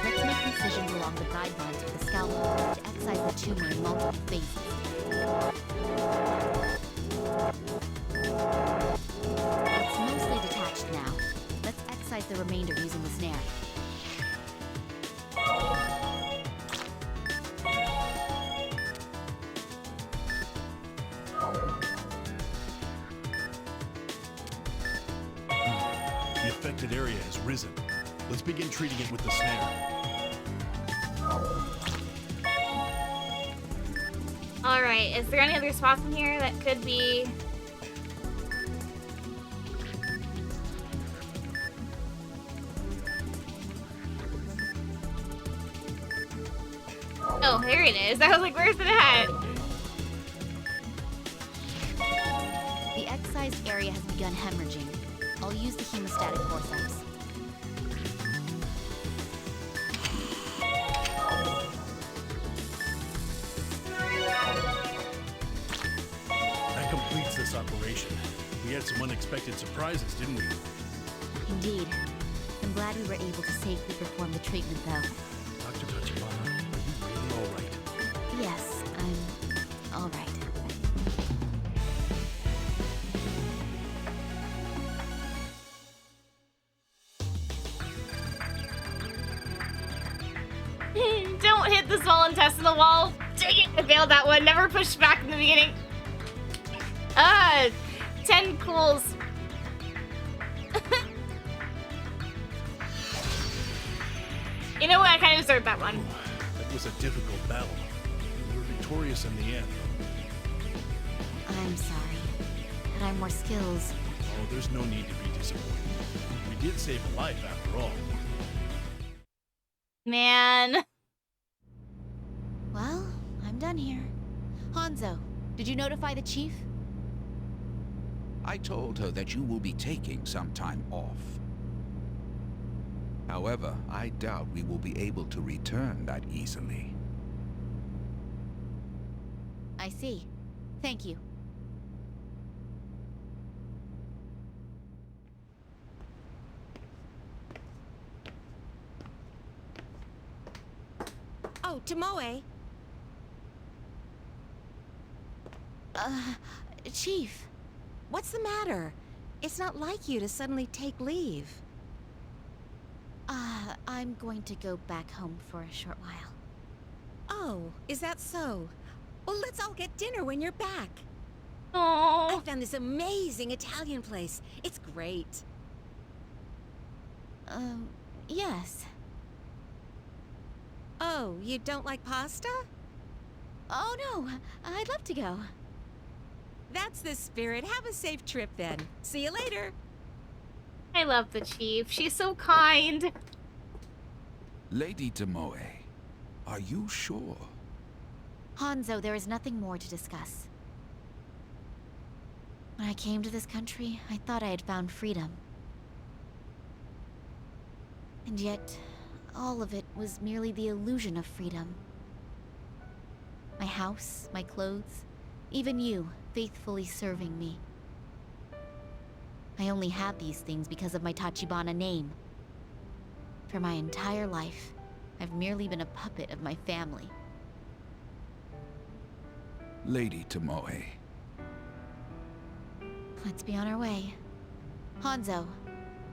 Let's make incisions along the guidelines with the scalpel to excise the tumor in multiple phases. It's mostly detached now. Let's excise the remainder using the snare. the affected area has risen. Let's begin treating it with the snare. Alright, is there any other spots in here that could be... Oh, here it is. I was like, where's it at? The excised area has begun hemorrhaging. I'll use the hemostatic forceps. That completes this operation. We had some unexpected surprises, didn't we? Indeed. I'm glad we were able to safely perform the treatment, though. Dr. Tachibana, are you really all right? Yes, I'm all right. Don't hit the small intestinal wall. Dang it, I failed that one. Never pushed back in the beginning. 10 cools. You know what? I kind of deserved that one. That was a difficult battle. We were victorious in the end. I'm sorry. Had I more skills. Oh, there's no need to be disappointed. We did save a life after all. Man. Well, I'm done here. Hanzo, did you notify the chief? I told her that you will be taking some time off. However, I doubt we will be able to return that easily. I see. Thank you. Oh, Tomoe. Chief. What's the matter? It's not like you to suddenly take leave. I'm going to go back home for a short while. Oh, is that so? Well, let's all get dinner when you're back. Oh. I found this amazing Italian place. It's great. Yes. Oh, you don't like pasta? Oh no, I'd love to go. That's the spirit. Have a safe trip then. See you later. I love the chief. She's so kind. Lady Tomoe, are you sure? Hanzo, there is nothing more to discuss. When I came to this country, I thought I had found freedom. And yet, all of it was merely the illusion of freedom. My house, my clothes, even you, faithfully serving me. I only have these things because of my Tachibana name. For my entire life, I've merely been a puppet of my family. Lady Tomoe. Let's be on our way. Hanzo,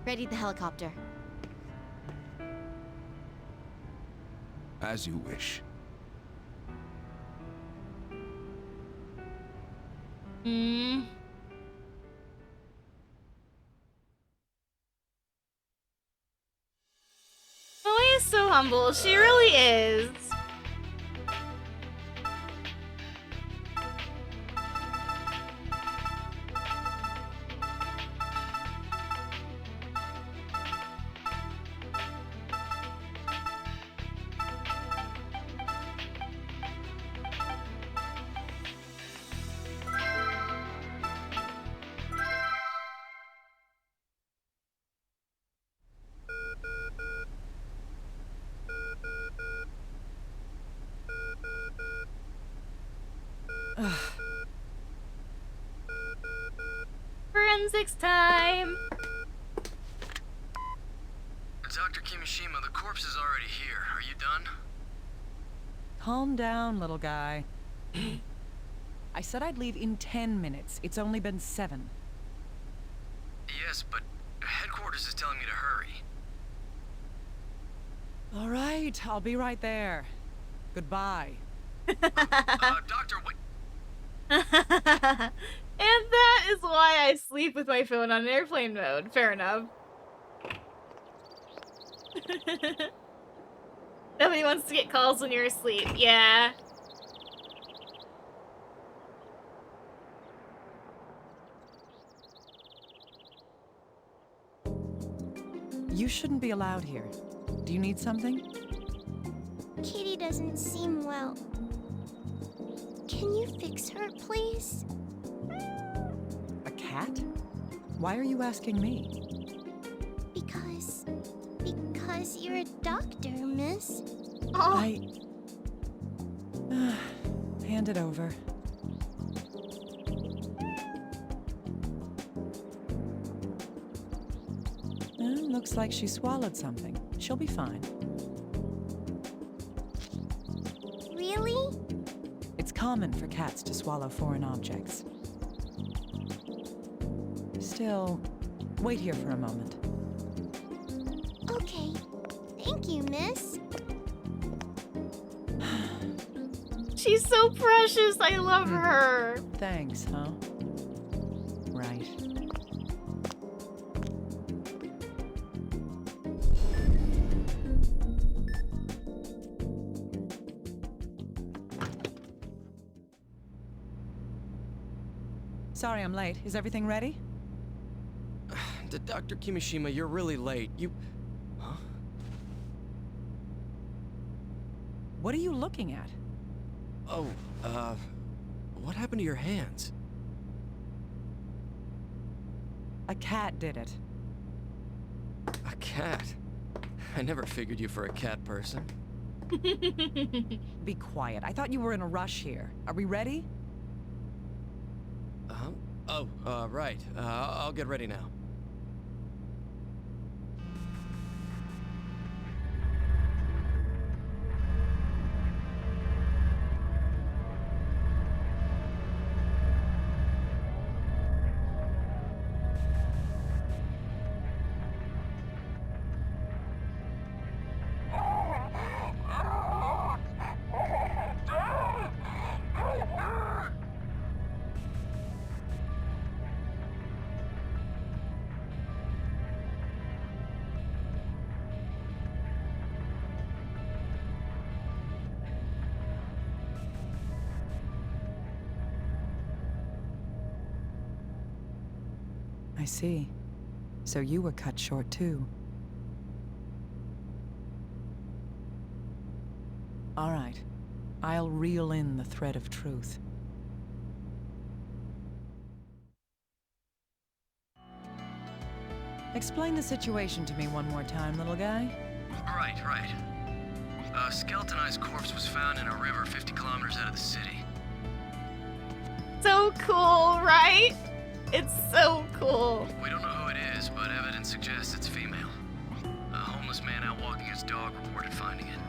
ready the helicopter. As you wish. Oh, is so humble. She really is. Forensics time! Dr. Kimishima, the corpse is already here. Are you done? Calm down, little guy. I said I'd leave in 10 minutes. It's only been 7. Yes, but headquarters is telling me to hurry. All right, I'll be right there. Goodbye. Doctor, what? And that is why I sleep with my phone on airplane mode. Fair enough. Nobody wants to get calls when you're asleep. Yeah. You shouldn't be allowed here. Do you need something? Kitty doesn't seem well. Can you fix her, please? A cat? Why are you asking me? Because you're a doctor, miss. Hand it over. Looks like she swallowed something. She'll be fine. Really? It's common for cats to swallow foreign objects. Still, wait here for a moment. Okay. Thank you, miss. She's so precious. I love her. Thanks, huh? Right. Sorry I'm late. Is everything ready? Dr. Kimishima, you're really late. Huh? What are you looking at? Oh, what happened to your hands? A cat did it. A cat? I never figured you for a cat person. Be quiet. I thought you were in a rush here. Are we ready? Oh, right. I'll get ready now. I see. So you were cut short too. All right. I'll reel in the thread of truth. Explain the situation to me one more time, little guy. Right. A skeletonized corpse was found in a river 50 kilometers out of the city. So cool, right? It's so cool. We don't know who it is, but evidence suggests it's female. A homeless man out walking his dog reported finding it.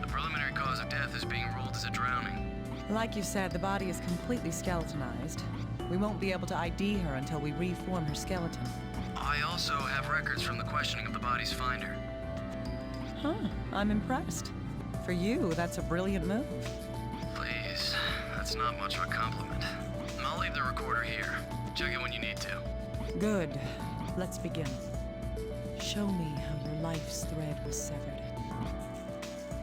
The preliminary cause of death is being ruled as a drowning. Like you said, the body is completely skeletonized. We won't be able to ID her until we reform her skeleton. I also have records from the questioning of the body's finder. Huh, I'm impressed. For you, that's a brilliant move. Please, that's not much of a compliment. I'll leave the recorder here. Check it when you need to. Good. Let's begin. Show me how your life's thread was severed.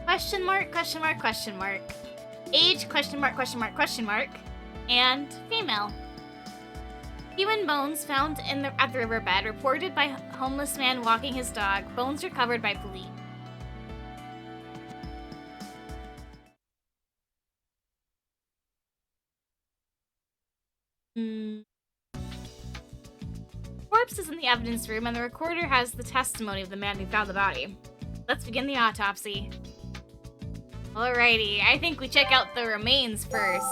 Question mark, question mark, question mark. Age, question mark, question mark, question mark. And female. Human bones found at the riverbed, reported by homeless man walking his dog. Bones recovered by police. Corpse is in the evidence room, and the recorder has the testimony of the man who found the body. Let's begin the autopsy. Alrighty, I think we check out the remains first.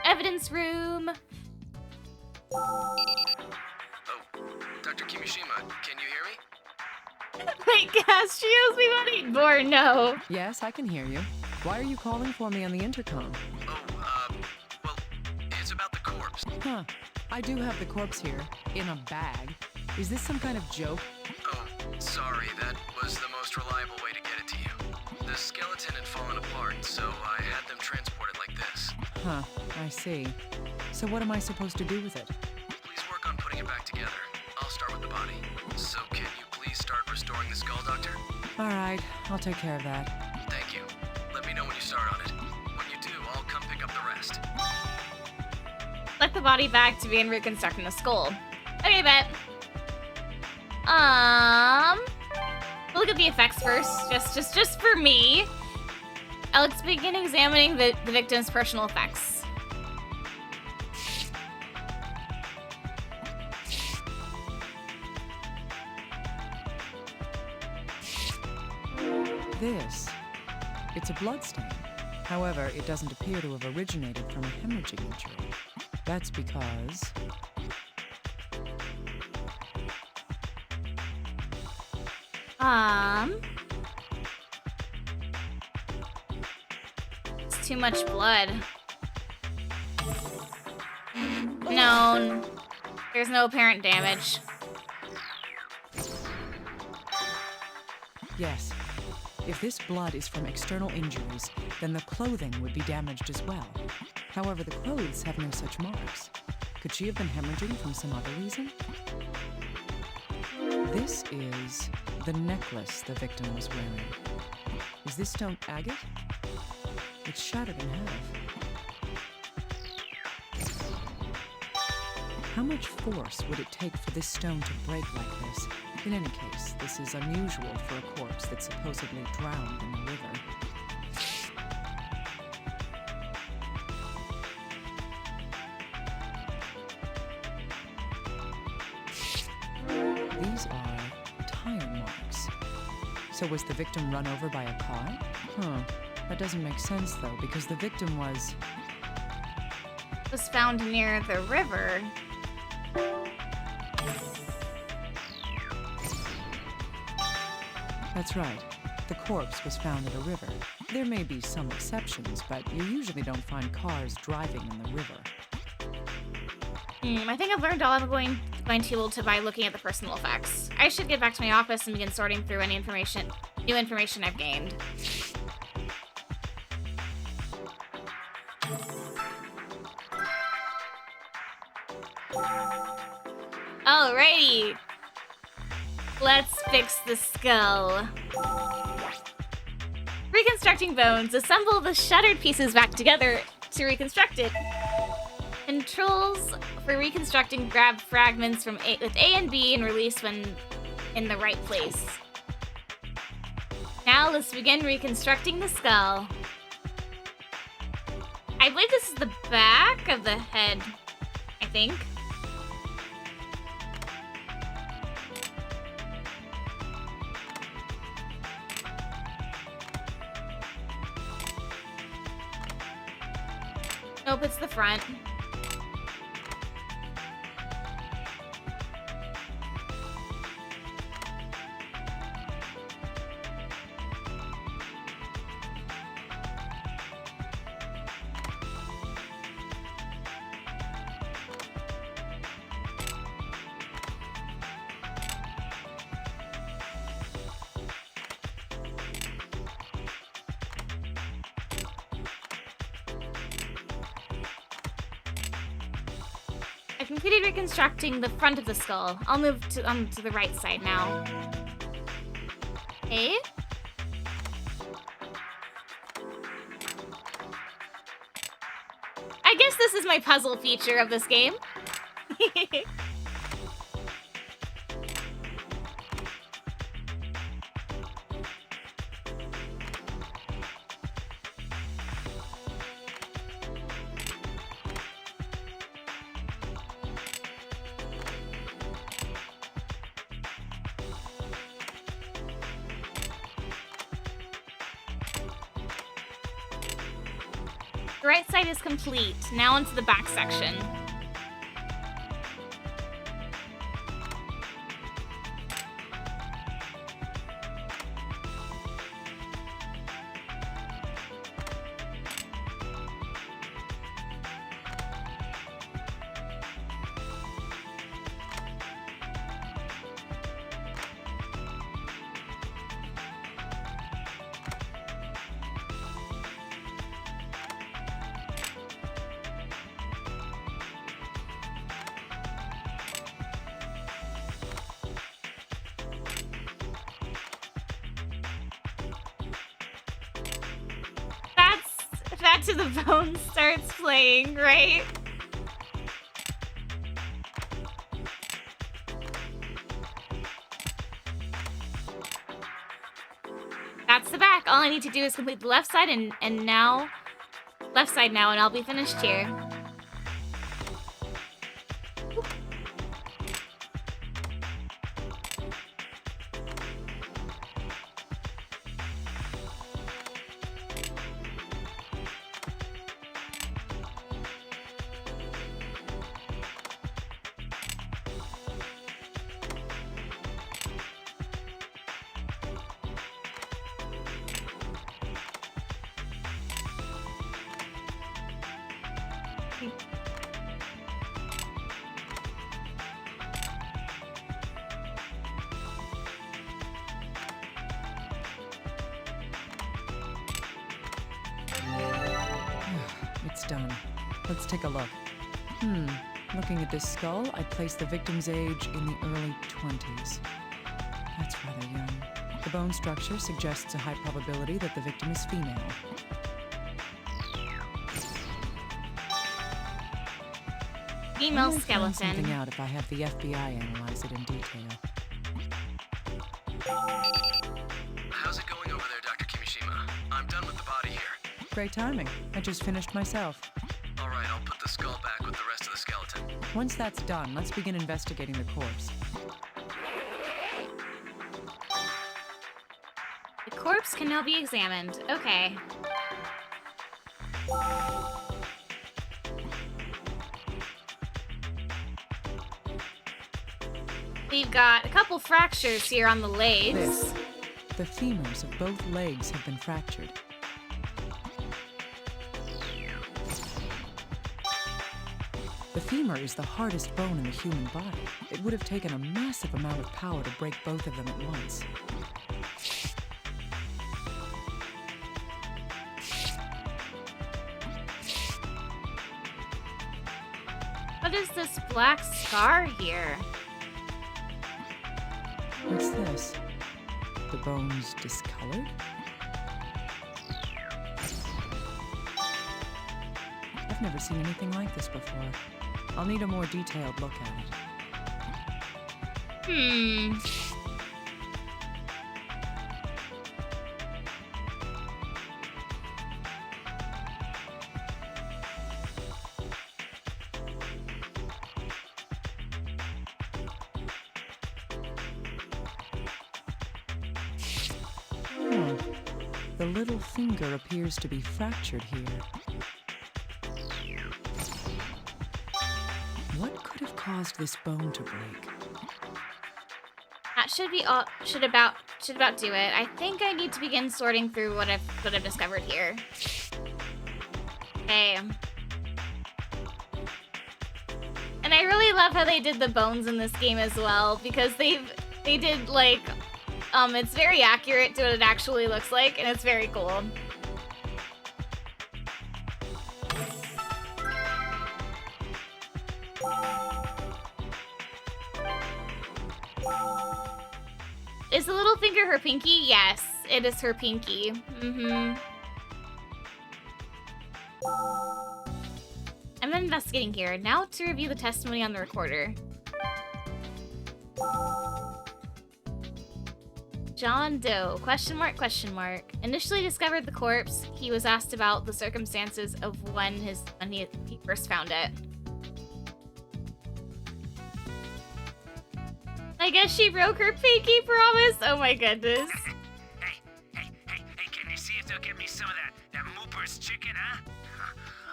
Evidence room. Oh, Dr. Kimishima, can you hear me? Wait, Castrios, we want to eat more, no. Yes, I can hear you. Why are you calling for me on the intercom? Well, it's about the corpse. Huh. I do have the corpse here, in a bag. Is this some kind of joke? Oh, sorry, that was the most reliable way to get it to you. The skeleton had fallen apart, so I had them transported like this. Huh, I see. So what am I supposed to do with it? Please work on putting it back together. I'll start with the body. So can you please start restoring the skull, Doctor? All right, I'll take care of that. Thank you. Let me know when you start on it. When you do, I'll come pick up the rest. Select the body back to begin reconstructing the skull. Okay, bet. We'll look at the effects first, just for me. Alex, begin examining the victim's personal effects. It's a bloodstain. However, it doesn't appear to have originated from a hemorrhaging injury. That's because... It's too much blood. No, there's no apparent damage. Yes. If this blood is from external injuries, then the clothing would be damaged as well. However, the clothes have no such marks. Could she have been hemorrhaging from some other reason? This is the necklace the victim was wearing. Is this stone agate? It's shattered in half. How much force would it take for this stone to break like this? In any case, this is unusual for a corpse that's supposedly drowned in the river. These are tire marks. So was the victim run over by a car? Huh. That doesn't make sense, though, because the victim was found near the river. That's right. The corpse was found at a river. There may be some exceptions, but you usually don't find cars driving in the river. I think I've learned all I'm going to be able to by looking at the personal effects. I should get back to my office and begin sorting through any new information I've gained. Alrighty. Let's fix the skull. Reconstructing bones. Assemble the shattered pieces back together to reconstruct it. Controls for reconstructing grab fragments from with A and B and release when in the right place. Now let's begin reconstructing the skull. I believe this is the back of the head, I think. Nope, it's the front. I completed reconstructing the front of the skull. I'll move to the right side now. Okay. I guess this is my puzzle feature of this game. The right side is complete. Now onto the back section. That to the Bone starts playing, right? That's the back. All I need to do is complete the left side and now left side now and I'll be finished here. It's done. Let's take a look. Looking at this skull, I'd place the victim's age in the early 20s. That's rather young. The bone structure suggests a high probability that the victim is female. Female I'll skeleton. find something out if I have the FBI analyze it in detail. How's it going over there, Dr. Kimishima? I'm done with the body here. Great timing. I just finished myself. All right, I'll put the skull back with the rest of the skeleton. Once that's done, let's begin investigating the corpse. The corpse can now be examined. Okay. We've got a couple fractures here on the legs. The femurs of both legs have been fractured. The femur is the hardest bone in the human body. It would have taken a massive amount of power to break both of them at once. What is this black scar here? What's this? The bone's discolored? I've never seen anything like this before. I'll need a more detailed look at it. The little finger appears to be fractured here. What could have caused this bone to break? That should be all. Should about do it. I think I need to begin sorting through what I've discovered here. Okay. And I really love how they did the bones in this game as well, because they did like it's very accurate to what it actually looks like, and it's very cool. Is the little finger her pinky? Yes, it is her pinky. I'm investigating here. Now to review the testimony on the recorder. John Doe, question mark, question mark. Initially discovered the corpse. He was asked about the circumstances of when he first found it. I guess she broke her pinky promise. Oh my goodness. Hey, can you see if they'll get me some of that Mooper's chicken, huh?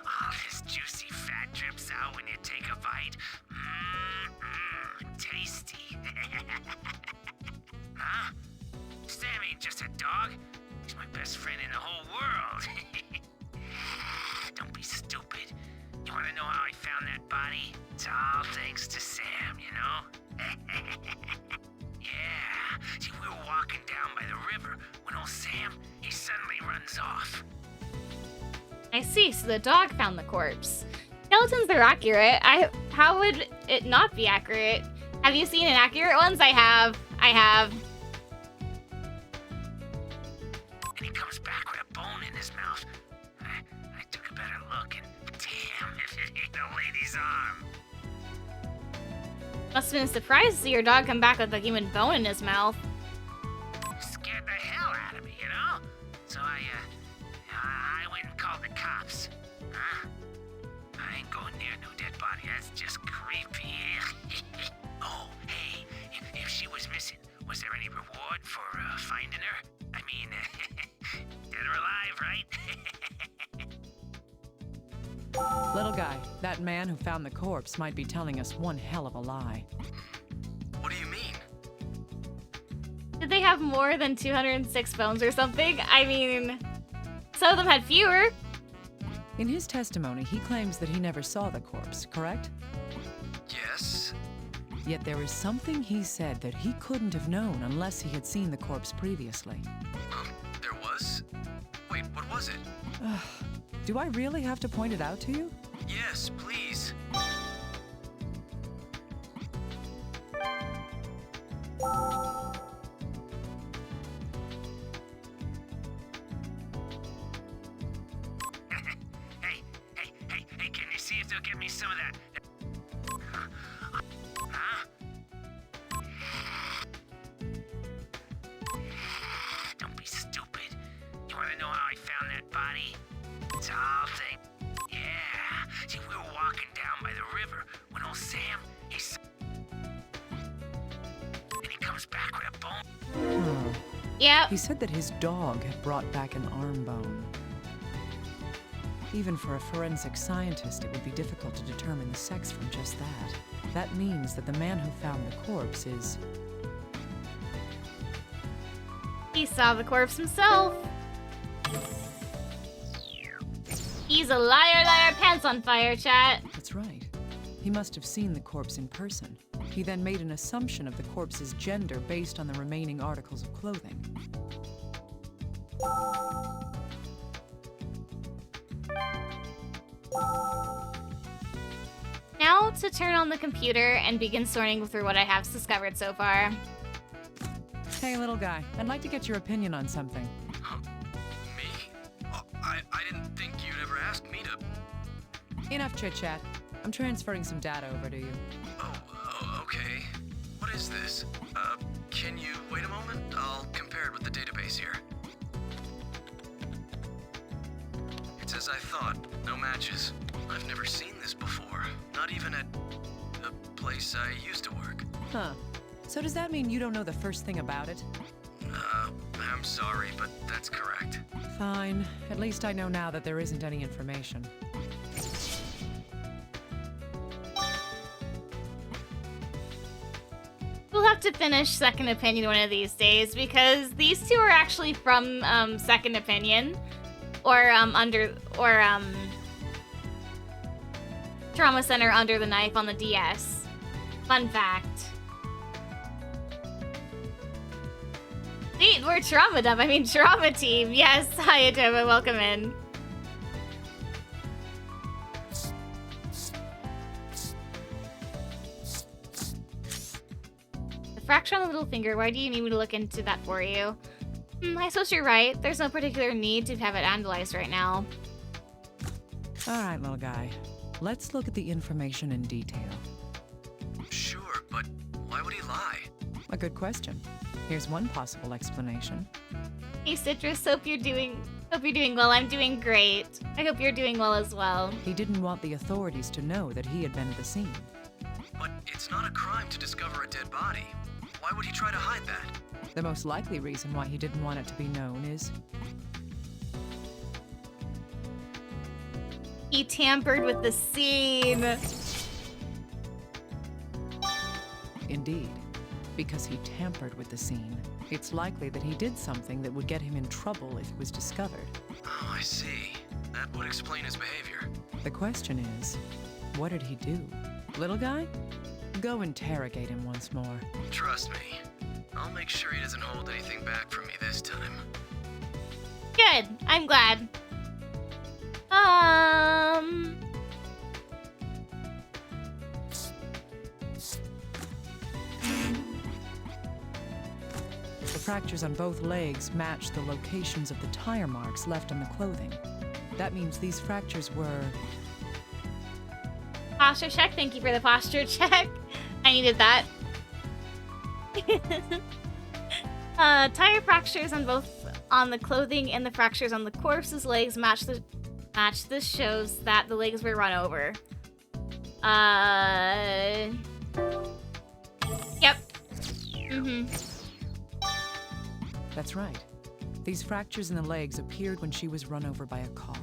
Oh, this juicy fat drips out when you take a bite. Tasty. Huh? Sam ain't just a dog. He's my best friend in the whole world. Don't be stupid. You want to know how I found that body? It's all thanks to Sam, you know? Yeah. See, we were walking down by the river when old Sam, he suddenly runs off. I see, so the dog found the corpse. Skeletons are accurate. How would it not be accurate? Have you seen inaccurate ones? I have. And he comes back with a bone in his mouth. I took a better look and damn, if it ain't a lady's arm. Must have been surprised to see your dog come back with a human bone in his mouth. Scared the hell out of me, you know? So I went and called the cops. Huh? I ain't going near no dead body. That's just creepy. Oh, hey, if she was missing, was there any reward for finding her? I mean, dead or alive, right? Little guy, that man who found the corpse might be telling us one hell of a lie. What do you mean? Did they have more than 206 bones or something? I mean, some of them had fewer. In his testimony, he claims that he never saw the corpse, correct? Yes. Yet there is something he said that he couldn't have known unless he had seen the corpse previously. There was? Wait, what was it? Do I really have to point it out to you? Yes, please. Hey, can you see if they'll get me some of that? Huh? Don't be stupid. You want to know how I found that body? It's all thing. Yeah. See, we were walking down by the river when old Sam, and he comes back with a bone. Yeah. He said that his dog had brought back an arm bone. Even for a forensic scientist, it would be difficult to determine the sex from just that. That means that the man who found the corpse is... He saw the corpse himself. He's a liar, pants on fire, chat. That's right. He must have seen the corpse in person. He then made an assumption of the corpse's gender based on the remaining articles of clothing. Now to turn on the computer and begin sorting through what I have discovered so far. Hey, little guy, I'd like to get your opinion on something. Me? Oh, I didn't think you'd ever ask me to... Enough chit-chat. I'm transferring some data over to you. Oh, okay. What is this? Can you wait a moment? I'll compare it with the database here. It's as I thought. No matches. I've never seen this before. Not even at the place I used to work. Huh. So does that mean you don't know the first thing about it? I'm sorry, but that's correct. Fine. At least I know now that there isn't any information. We'll have to finish Second Opinion one of these days because these two are actually from Second Opinion or Trauma Center Under the Knife on the DS. Fun fact. See, we're Trauma Dump. I mean Trauma Team. Yes, hi Adoba, welcome in. The fracture on the little finger, why do you need me to look into that for you? I suppose you're right. There's no particular need to have it analyzed right now. Alright, little guy. Let's look at the information in detail. Sure, but why would he lie? A good question. Here's one possible explanation. Hey Citrus, hope you're doing well. I'm doing great. I hope you're doing well as well. He didn't want the authorities to know that he had been at the scene. But it's not a crime to discover a dead body. Why would he try to hide that? The most likely reason why he didn't want it to be known is... he tampered with the scene. Indeed. Because he tampered with the scene, it's likely that he did something that would get him in trouble if it was discovered. Oh, I see. That would explain his behavior. The question is, what did he do? Little guy? Go interrogate him once more. Trust me. I'll make sure he doesn't hold anything back from me this time. Good. I'm glad. The fractures on both legs match the locations of the tire marks left on the clothing. That means these fractures were... Posture check. Thank you for the posture check. I needed that. Tire fractures on the clothing and the fractures on the corpse's legs match. This shows that the legs were run over. Yep. That's right. These fractures in the legs appeared when she was run over by a car.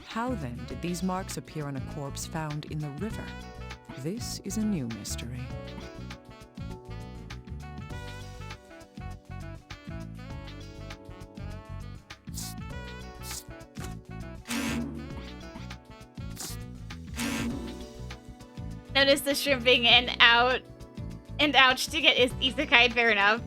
How then did these marks appear on a corpse found in the river? This is a new mystery. Notice the shrimping and ouch to get isekai, fair enough.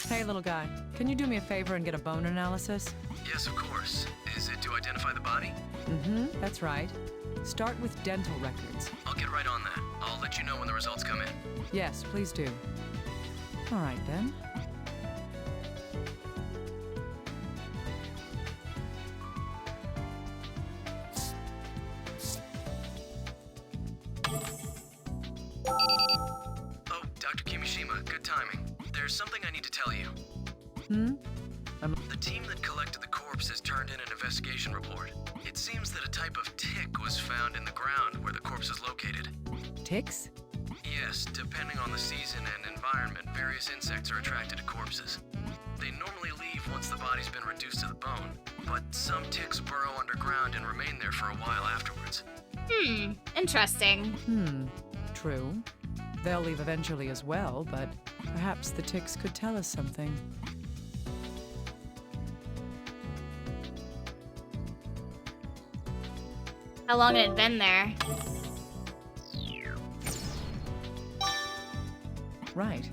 Hey, little guy. Can you do me a favor and get a bone analysis? Yes, of course. Is it to identify the body? That's right. Start with dental records. I'll get right on that. I'll let you know when the results come in. Yes, please do. All right, then. Oh, Dr. Kimishima, good timing. There's something I need to tell you. The team that collected the corpse has turned in an investigation report. It seems that a type of tick was found in the ground where the corpse is located. Ticks? Yes, depending on the season and environment, various insects are attracted to corpses. They normally leave once the body's been reduced to the bone, but some ticks burrow underground and remain there for a while afterwards. Interesting. True. They'll leave eventually as well, but perhaps the ticks could tell us something. how long it had been there. Right.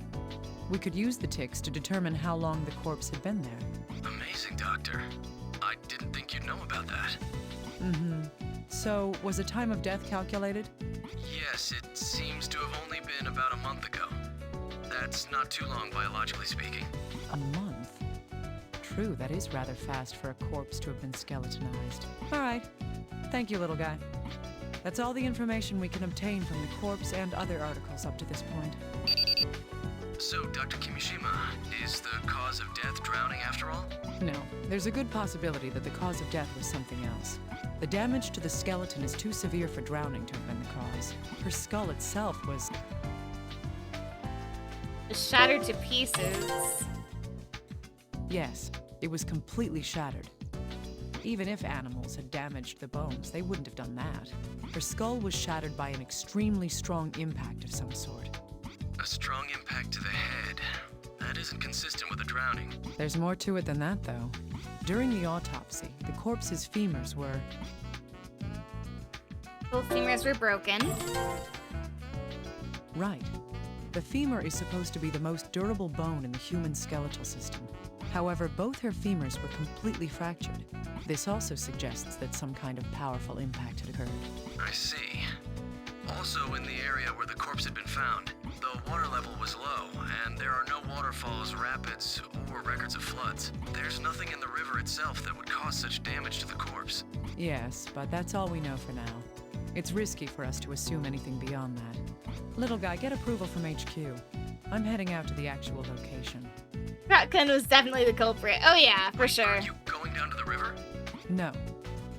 We could use the ticks to determine how long the corpse had been there. Amazing, Doctor. I didn't think you'd know about that. Mm-hmm. So, was a time of death calculated? Yes, it seems to have only been about a month ago. That's not too long, biologically speaking. A month? True, that is rather fast for a corpse to have been skeletonized. All right. Thank you, little guy. That's all the information we can obtain from the corpse and other articles up to this point. So, Dr. Kimishima, is the cause of death drowning after all? No, there's a good possibility that the cause of death was something else. The damage to the skeleton is too severe for drowning to have been the cause. Her skull itself was shattered to pieces. Yes, it was completely shattered. Even if animals had damaged the bones, they wouldn't have done that. Her skull was shattered by an extremely strong impact of some sort. A strong impact to the head. That isn't consistent with a drowning. There's more to it than that, though. During the autopsy, the corpse's femurs were... Both femurs were broken. Right. The femur is supposed to be the most durable bone in the human skeletal system. However, both her femurs were completely fractured. This also suggests that some kind of powerful impact had occurred. I see. Also, in the area where the corpse had been found, the water level was low, and there are no waterfalls, rapids, or records of floods. There's nothing in the river itself that would cause such damage to the corpse. Yes, but that's all we know for now. It's risky for us to assume anything beyond that. Little guy, get approval from HQ. I'm heading out to the actual location. Raccoon was definitely the culprit. Oh yeah, for sure. Are you going down to the river? No.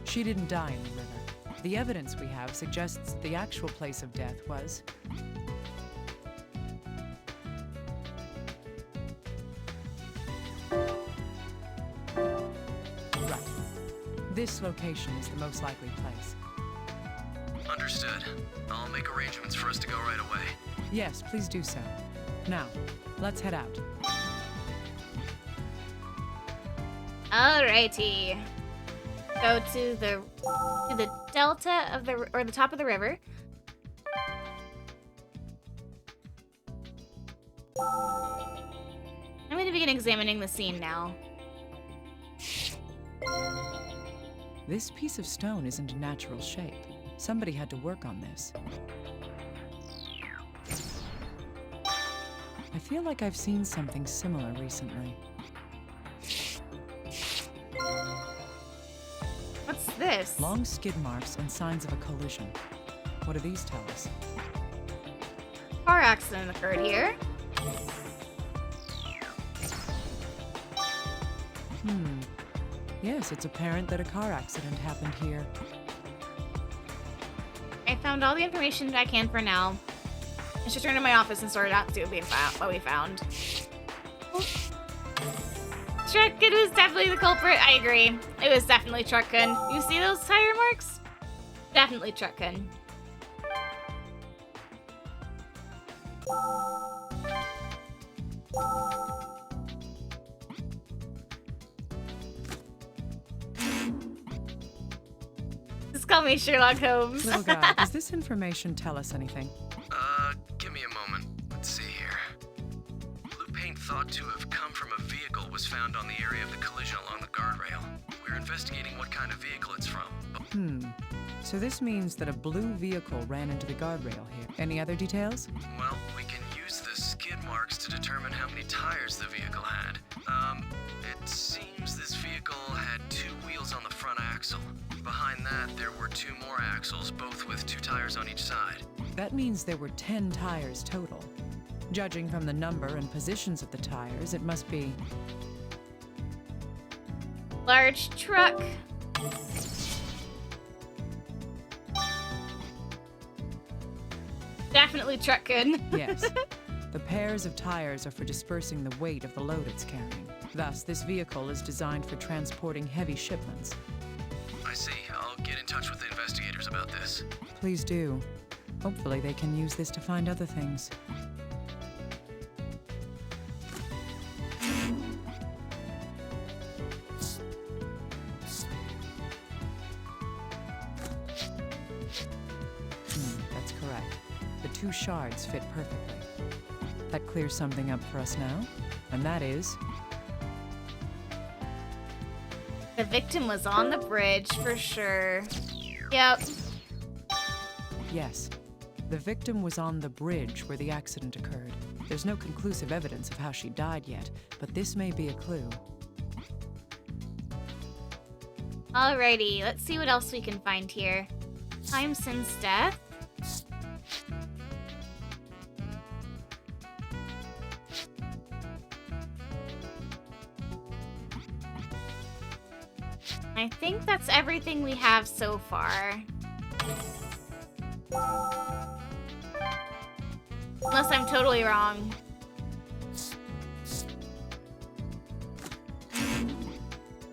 She didn't die in the river. The evidence we have suggests the actual place of death was... Right. This location is the most likely place. Understood. I'll make arrangements for us to go right away. Yes, please do so. Now, let's head out. Alrighty. Go to the delta of the or the top of the river. I'm going to begin examining the scene now. This piece of stone isn't a natural shape. Somebody had to work on this. I feel like I've seen something similar recently. What's this? Long skid marks and signs of a collision. What do these tell us? Car accident occurred here. Yes, it's apparent that a car accident happened here. I found all the information that I can for now. I should return to my office and sort it out and see what we found. Truckun was definitely the culprit. I agree. It was definitely Truckun. You see those tire marks? Definitely Truckun. Just call me Sherlock Holmes. Little guy, does this information tell us anything? Give me a moment. Let's see here. Blue paint thought to have come from a vehicle was found on the area of the collision along the guardrail. We're investigating what kind of vehicle it's from. So this means that a blue vehicle ran into the guardrail here. Any other details? Well, we can use the skid marks to determine how many tires the vehicle had. It seems this vehicle had 2 wheels on the front axle. Behind that, there were 2 more axles, both with 2 tires on each side. That means there were 10 tires total. Judging from the number and positions of the tires, it must be... Large truck. Definitely Truckun. Yes. The pairs of tires are for dispersing the weight of the load it's carrying. Thus, this vehicle is designed for transporting heavy shipments. I see. I'll get in touch with the investigators about this. Please do. Hopefully they can use this to find other things. two shards fit perfectly. That clears something up for us now, and that is... The victim was on the bridge for sure. Yep. Yes. The victim was on the bridge where the accident occurred. There's no conclusive evidence of how she died yet, but this may be a clue. Alrighty, let's see what else we can find here. Time since death. I think that's everything we have so far. Unless I'm totally wrong.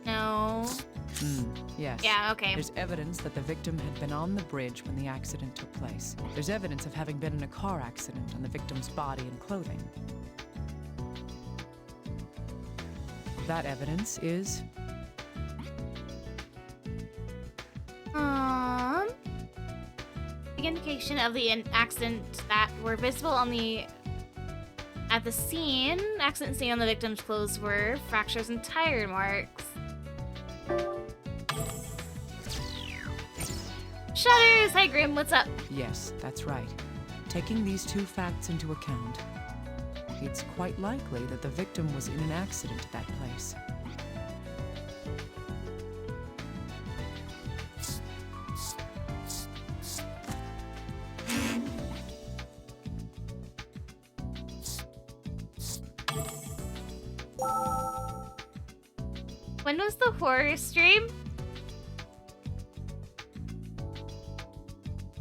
No. Yes. Yeah, okay. There's evidence that the victim had been on the bridge when the accident took place. There's evidence of having been in a car accident on the victim's body and clothing. That evidence is... The indication of the accident that were visible on at the scene. Accident scene on the victim's clothes were fractures and tire marks. Shutters! Hi Grim, what's up? Yes, that's right. Taking these two facts into account, it's quite likely that the victim was in an accident at that place. When was the horror stream?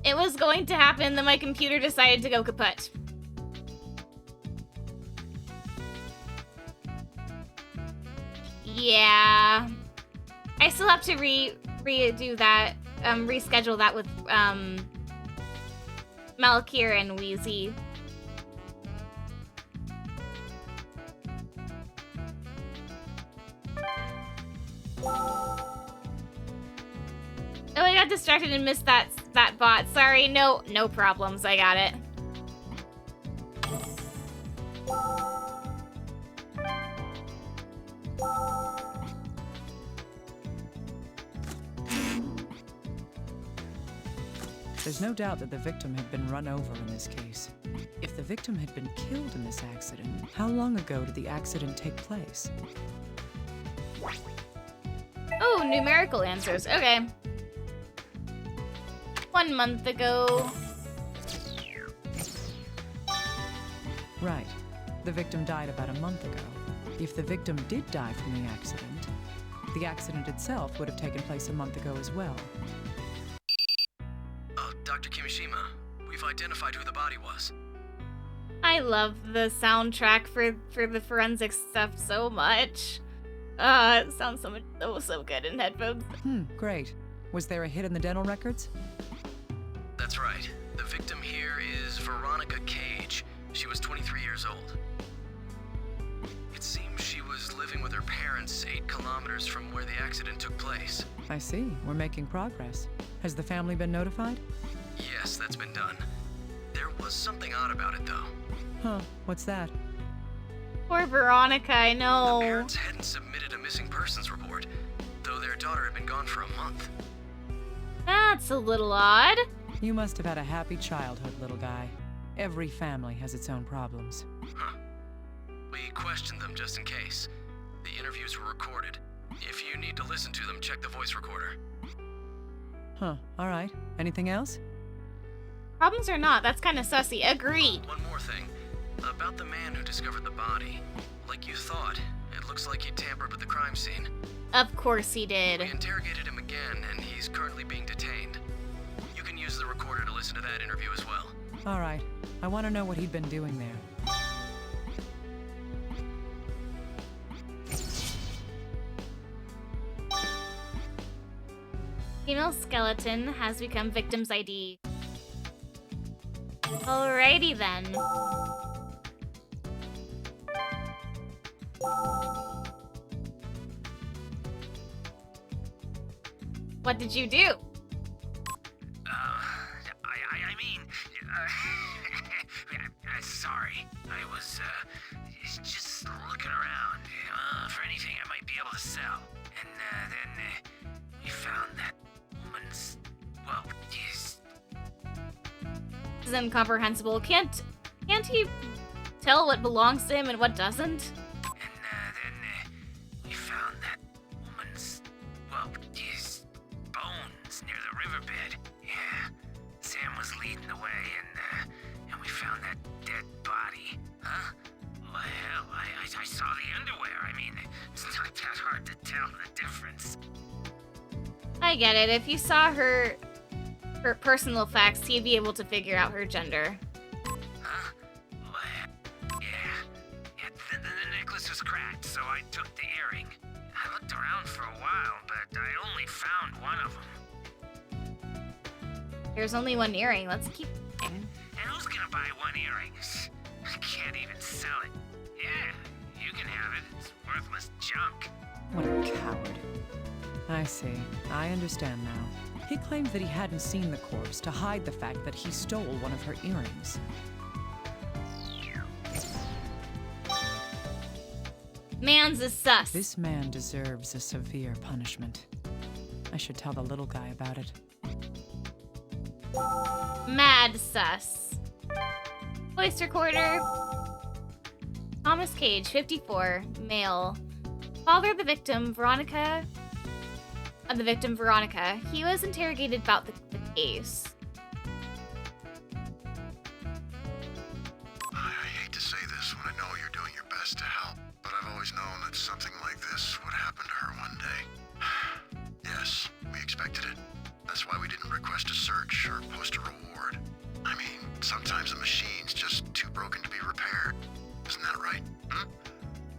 It was going to happen, then my computer decided to go kaput. Yeah. I still have to redo that, reschedule that with, Malakir and Wheezy. Oh, I got distracted and missed that bot. Sorry, no problems. I got it. There's no doubt that the victim had been run over in this case. If the victim had been killed in this accident, how long ago did the accident take place? Oh, numerical answers. Okay. 1 month ago. Right. The victim died about a month ago. If the victim did die from the accident itself would have taken place a month ago as well. Dr. Kimishima, we've identified who the body was. I love the soundtrack for the forensic stuff so much. It sounds so good in headphones. Great. Was there a hit in the dental records? That's right. The victim here is Veronica Cage. She was 23 years old. It seems she was living with her parents 8 kilometers from where the accident took place. I see. We're making progress. Has the family been notified? Yes, that's been done. There was something odd about it, though. Huh. What's that? Poor Veronica, I know. The parents hadn't submitted a missing persons report, though their daughter had been gone for a month. That's a little odd. You must have had a happy childhood, little guy. Every family has its own problems. Huh. We questioned them just in case. The interviews were recorded. If you need to listen to them, check the voice recorder. Huh. All right. Anything else? Problems or not, that's kind of sussy. Agreed. One more thing. About the man who discovered the body. Like you thought, it looks like he tampered with the crime scene. Of course he did. We interrogated him again, and he's currently being detained. You can use the recorder to listen to that interview as well. All right. I want to know what he'd been doing there. Female skeleton has become victim's ID. Alrighty then. What did you do? I mean, Sorry. I was, just looking around for anything I might be able to sell. And, then, we found that woman's, well, This is incomprehensible. Can't he tell what belongs to him and what doesn't? we found that woman's, well, his bones near the riverbed. Yeah, Sam was leading the way, and we found that dead body. Huh? Well, hell, I saw the underwear. I mean, it's not that hard to tell the difference. I get it. If you saw her personal facts, he'd be able to figure out her gender. Huh? Well, yeah, the necklace was cracked, so I took the earring. I looked around for a while, but I only found one of them. There's only one earring. Let's keep. And who's gonna buy one earring? I can't even sell it. Yeah, you can have it. It's worthless junk. What a coward. I see. I understand now. He claimed that he hadn't seen the corpse to hide the fact that he stole one of her earrings. Man's is sus. This man deserves a severe punishment. I should tell the little guy about it. Mad sus. Voice recorder. Thomas Cage, 54, male. Father of the victim, Veronica. He was interrogated about the case. I hate to say this when I know you're doing your best to help, but I've always known that something like this would happen to her one day. Yes, we expected it. That's why we didn't request a search or post a reward. I mean, sometimes a machine's just too broken to be repaired. Isn't that right?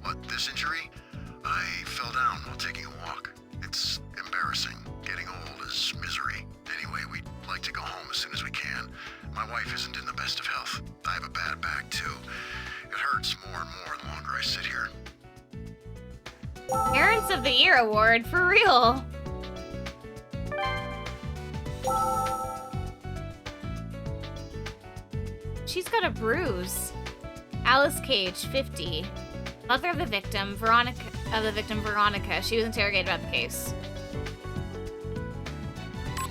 What, this injury? I fell down while taking a walk. It's embarrassing. Getting old is misery. Anyway, we'd like to go home as soon as we can. My wife isn't in the best of health. I have a bad back, too. It hurts more and more the longer I sit here. Parents of the Year award, for real. She's got a bruise. Alice Cage, 50. Mother of the victim, Veronica. She was interrogated about the case.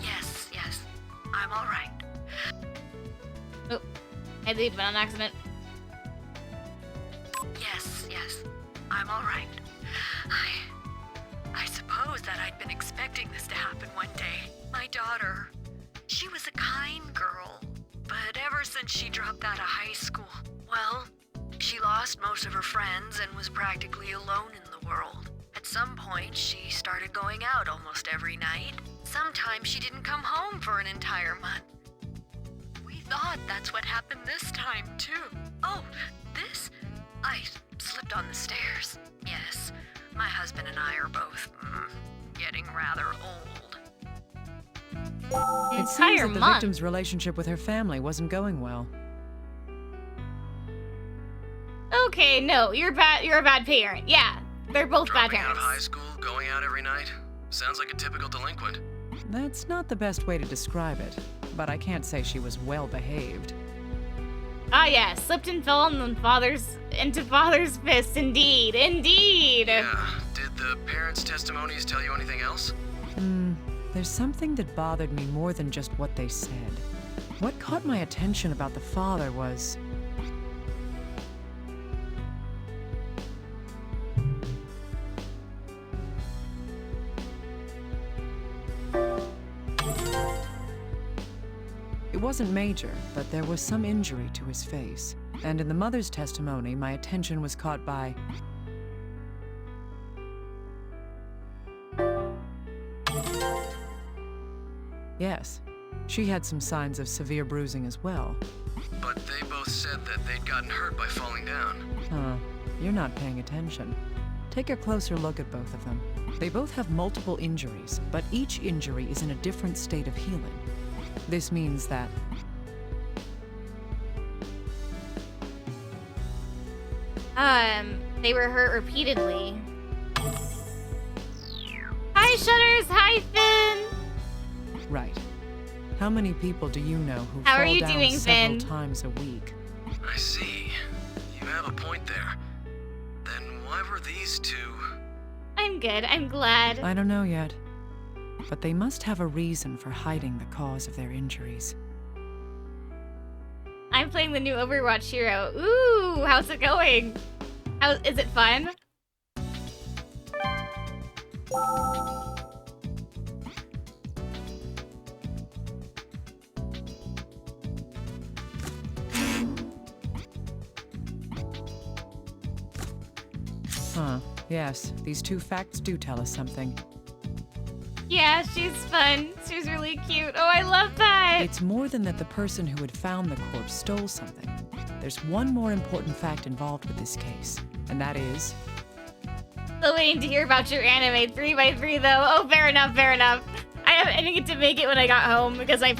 Yes. I'm all right. Oh, I leave on accident. Yes. I'm all right. I suppose that I'd been expecting this to happen one day. My daughter, she was a kind girl, but ever since she dropped out of high school, well, she lost most of her friends and was practically alone in the world. At some point, she started going out almost every night. Sometimes she didn't come home for an entire month. We thought that's what happened this time, too. Oh, this? I slipped on the stairs. Yes, my husband and I are both getting rather old. It seems that the victim's relationship with her family wasn't going well. Okay, no, you're bad. You're a bad parent. Yeah, they're both bad Dropping out parents. of high school, going out every night. Sounds like a typical delinquent. That's not the best way to describe it, but I can't say she was well behaved. Ah, yeah, slipped and fell into father's fist. Indeed. Yeah. Did the parents' testimonies tell you anything else? There's something that bothered me more than just what they said. What caught my attention about the father was... It wasn't major, but there was some injury to his face. And in the mother's testimony, my attention was caught by... Yes, she had some signs of severe bruising as well. But they both said that they'd gotten hurt by falling down. Huh, you're not paying attention. Take a closer look at both of them. They both have multiple injuries, but each injury is in a different state of healing. This means that... They were hurt repeatedly. Hi, Shutters! Hi, Finn! Right. How many people do you know who How are fall you down doing, several Finn? times a week? I see. You have a point there. Then why were these two... I'm good. I'm glad. I don't know yet. But they must have a reason for hiding the cause of their injuries. I'm playing the new Overwatch hero. Ooh, how's it going? Is it fun? Huh. Yes, these two facts do tell us something. Yeah, she's fun. She's really cute. Oh, I love that. It's more than that the person who had found the corpse stole something. There's one more important fact involved with this case, and that is... Still waiting to hear about your anime 3x3 though. Oh, fair enough, fair enough. I didn't get to make it when I got home because my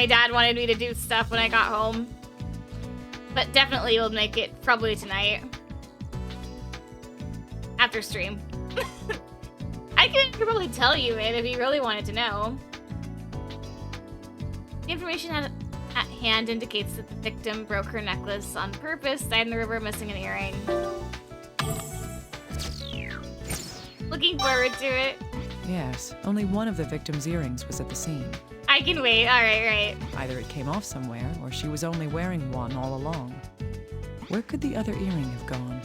dad wanted me to do stuff when I got home. But definitely will make it probably tonight. After stream. I could probably tell you it if you really wanted to know. The information at hand indicates that the victim broke her necklace on purpose, died in the river missing an earring. Looking forward to it. Yes, only one of the victim's earrings was at the scene. I can wait, alright, right. Either it came off somewhere, or she was only wearing one all along. Where could the other earring have gone?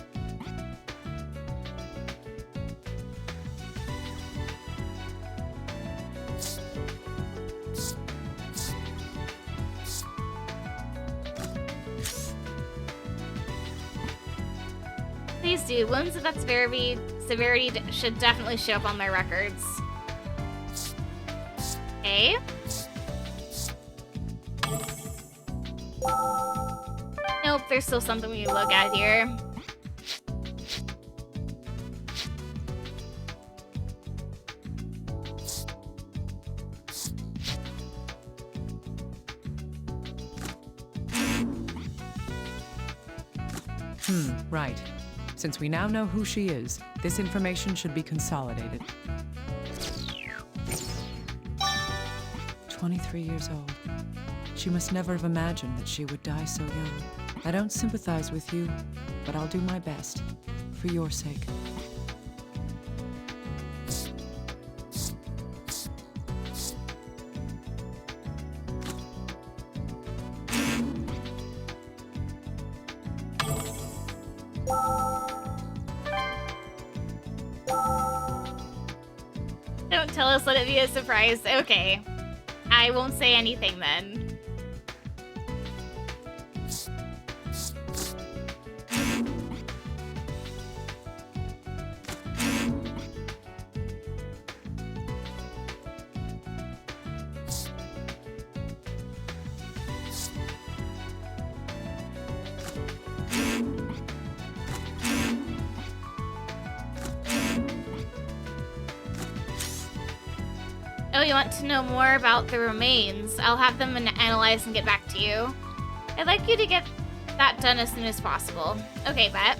Please do. Wounds of that severity should definitely show up on my records. Okay. Nope, there's still something we need to look at here. Right. Since we now know who she is, this information should be consolidated. 23 years old. She must never have imagined that she would die so young. I don't sympathize with you, but I'll do my best. For your sake. Don't tell us, let it be a surprise. Okay. I won't say anything then. Oh, you want to know more about the remains? I'll have them analyzed and get back to you. I'd like you to get that done as soon as possible. Okay, bet.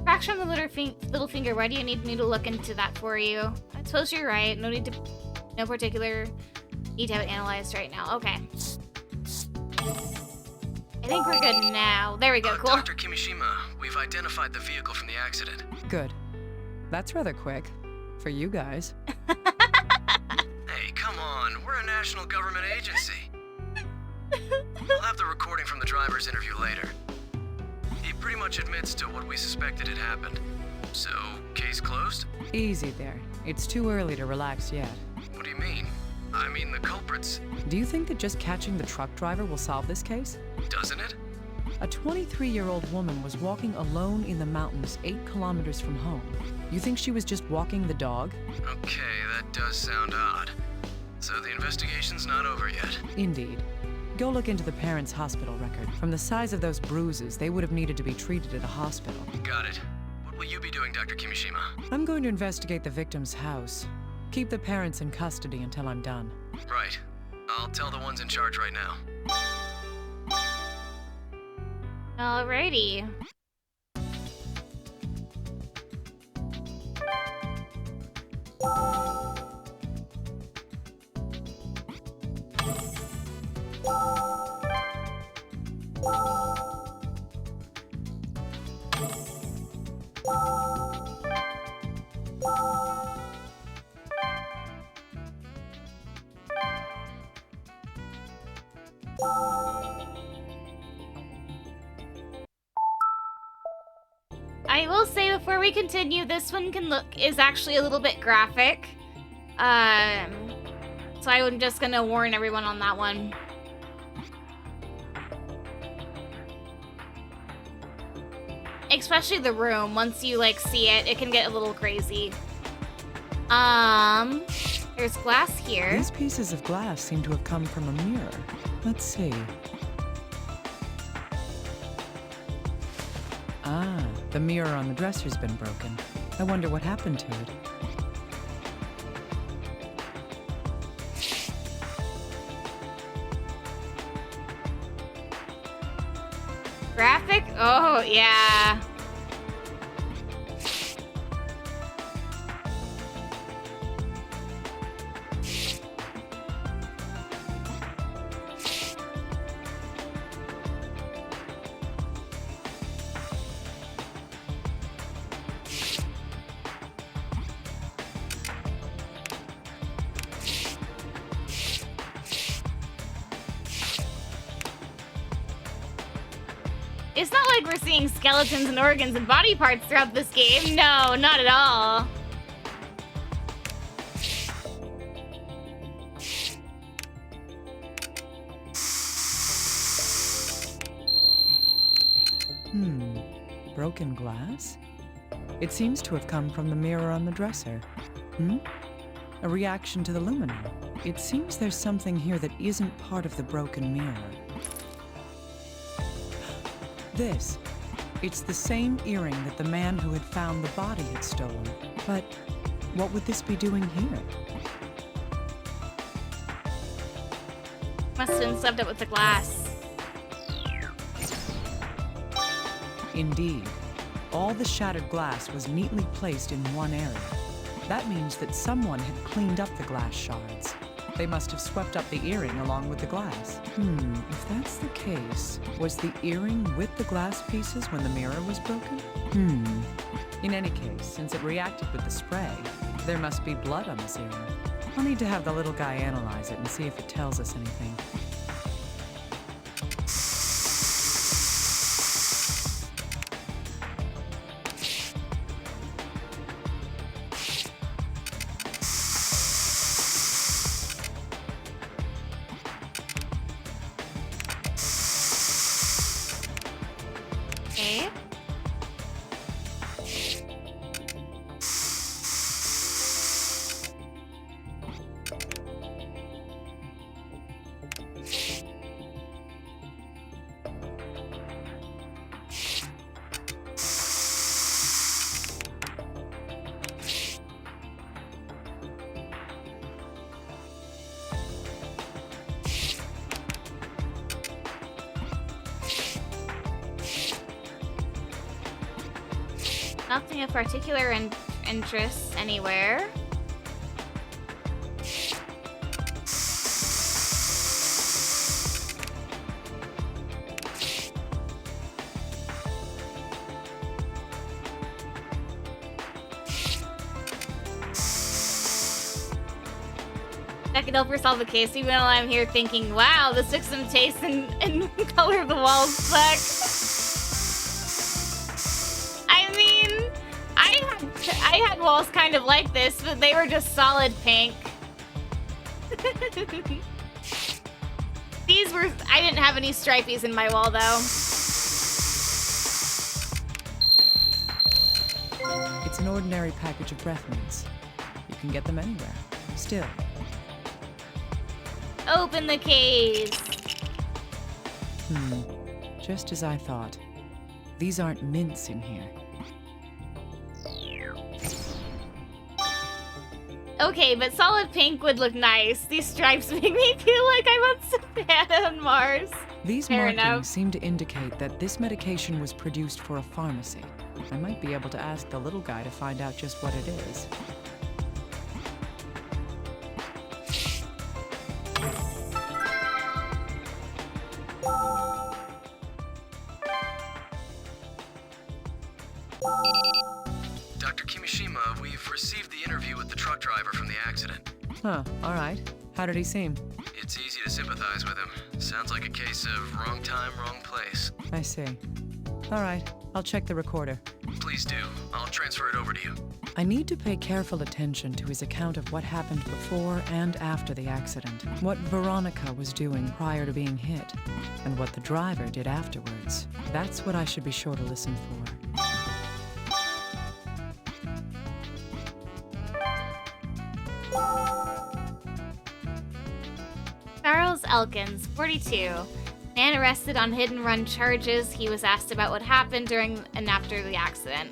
Fracture on the little finger. Why do you need me to look into that for you? I suppose you're right. No particular need to have it analyzed right now. Okay. I think we're good now. There we go, cool. Dr. Kimishima, we've identified the vehicle from the accident. Good. That's rather quick. For you guys. Hey, come on. We're a national government agency. We'll have the recording from the driver's interview later. He pretty much admits to what we suspected had happened. So, case closed? Easy there. It's too early to relax yet. What do you mean? I mean, the culprits... Do you think that just catching the truck driver will solve this case? Doesn't it? A 23-year-old woman was walking alone in the mountains 8 kilometers from home. You think she was just walking the dog? Okay, that does sound odd. So the investigation's not over yet. Indeed. Go look into the parents' hospital record. From the size of those bruises, they would have needed to be treated at a hospital. Got it. What will you be doing, Dr. Kimishima? I'm going to investigate the victim's house. Keep the parents in custody until I'm done. Right. I'll tell the ones in charge right now. Alrighty. will say before we continue, this one is actually a little bit graphic. So I'm just gonna warn everyone on that one. Especially the room. Once you like see it, it can get a little crazy. There's glass here. These pieces of glass seem to have come from a mirror. Let's see. Ah, the mirror on the dresser's been broken. I wonder what happened to it. Graphic? Oh, yeah. It's not like we're seeing skeletons and organs and body parts throughout this game. No, not at all. Broken glass? It seems to have come from the mirror on the dresser. A reaction to the luminol. It seems there's something here that isn't part of the broken mirror. This. It's the same earring that the man who had found the body had stolen. But what would this be doing here? Must have been stuffed up with the glass. Indeed. All the shattered glass was neatly placed in one area. That means that someone had cleaned up the glass shards. They must have swept up the earring along with the glass. If that's the case, was the earring with the glass pieces when the mirror was broken? In any case, since it reacted with the spray, there must be blood on this earring. I'll need to have the little guy analyze it and see if it tells us anything. Nothing of particular interest anywhere. That could help her solve the case, even though I'm here thinking, wow, this took some taste in color of the walls back. I had walls kind of like this, but they were just solid pink. These were... I didn't have any stripies in my wall, though. It's an ordinary package of breath mints. You can get them anywhere. Still. Open the case. Just as I thought. These aren't mints in here. Okay, but solid pink would look nice. These stripes make me feel like I'm on Savannah on Mars. These Fair markings enough. seem to indicate that this medication was produced for a pharmacy. I might be able to ask the little guy to find out just what it is. Dr. Kimishima, we've received the interview with the truck driver from the accident. Huh, alright. How did he seem? It's easy to sympathize with him. Sounds like a case of wrong time, wrong place. I see. All right, I'll check the recorder. Please do. I'll transfer it over to you. I need to pay careful attention to his account of what happened before and after the accident, what Veronica was doing prior to being hit, and what the driver did afterwards. That's what I should be sure to listen for. Charles Elkins, 42. Man arrested on hit-and-run charges. He was asked about what happened during and after the accident.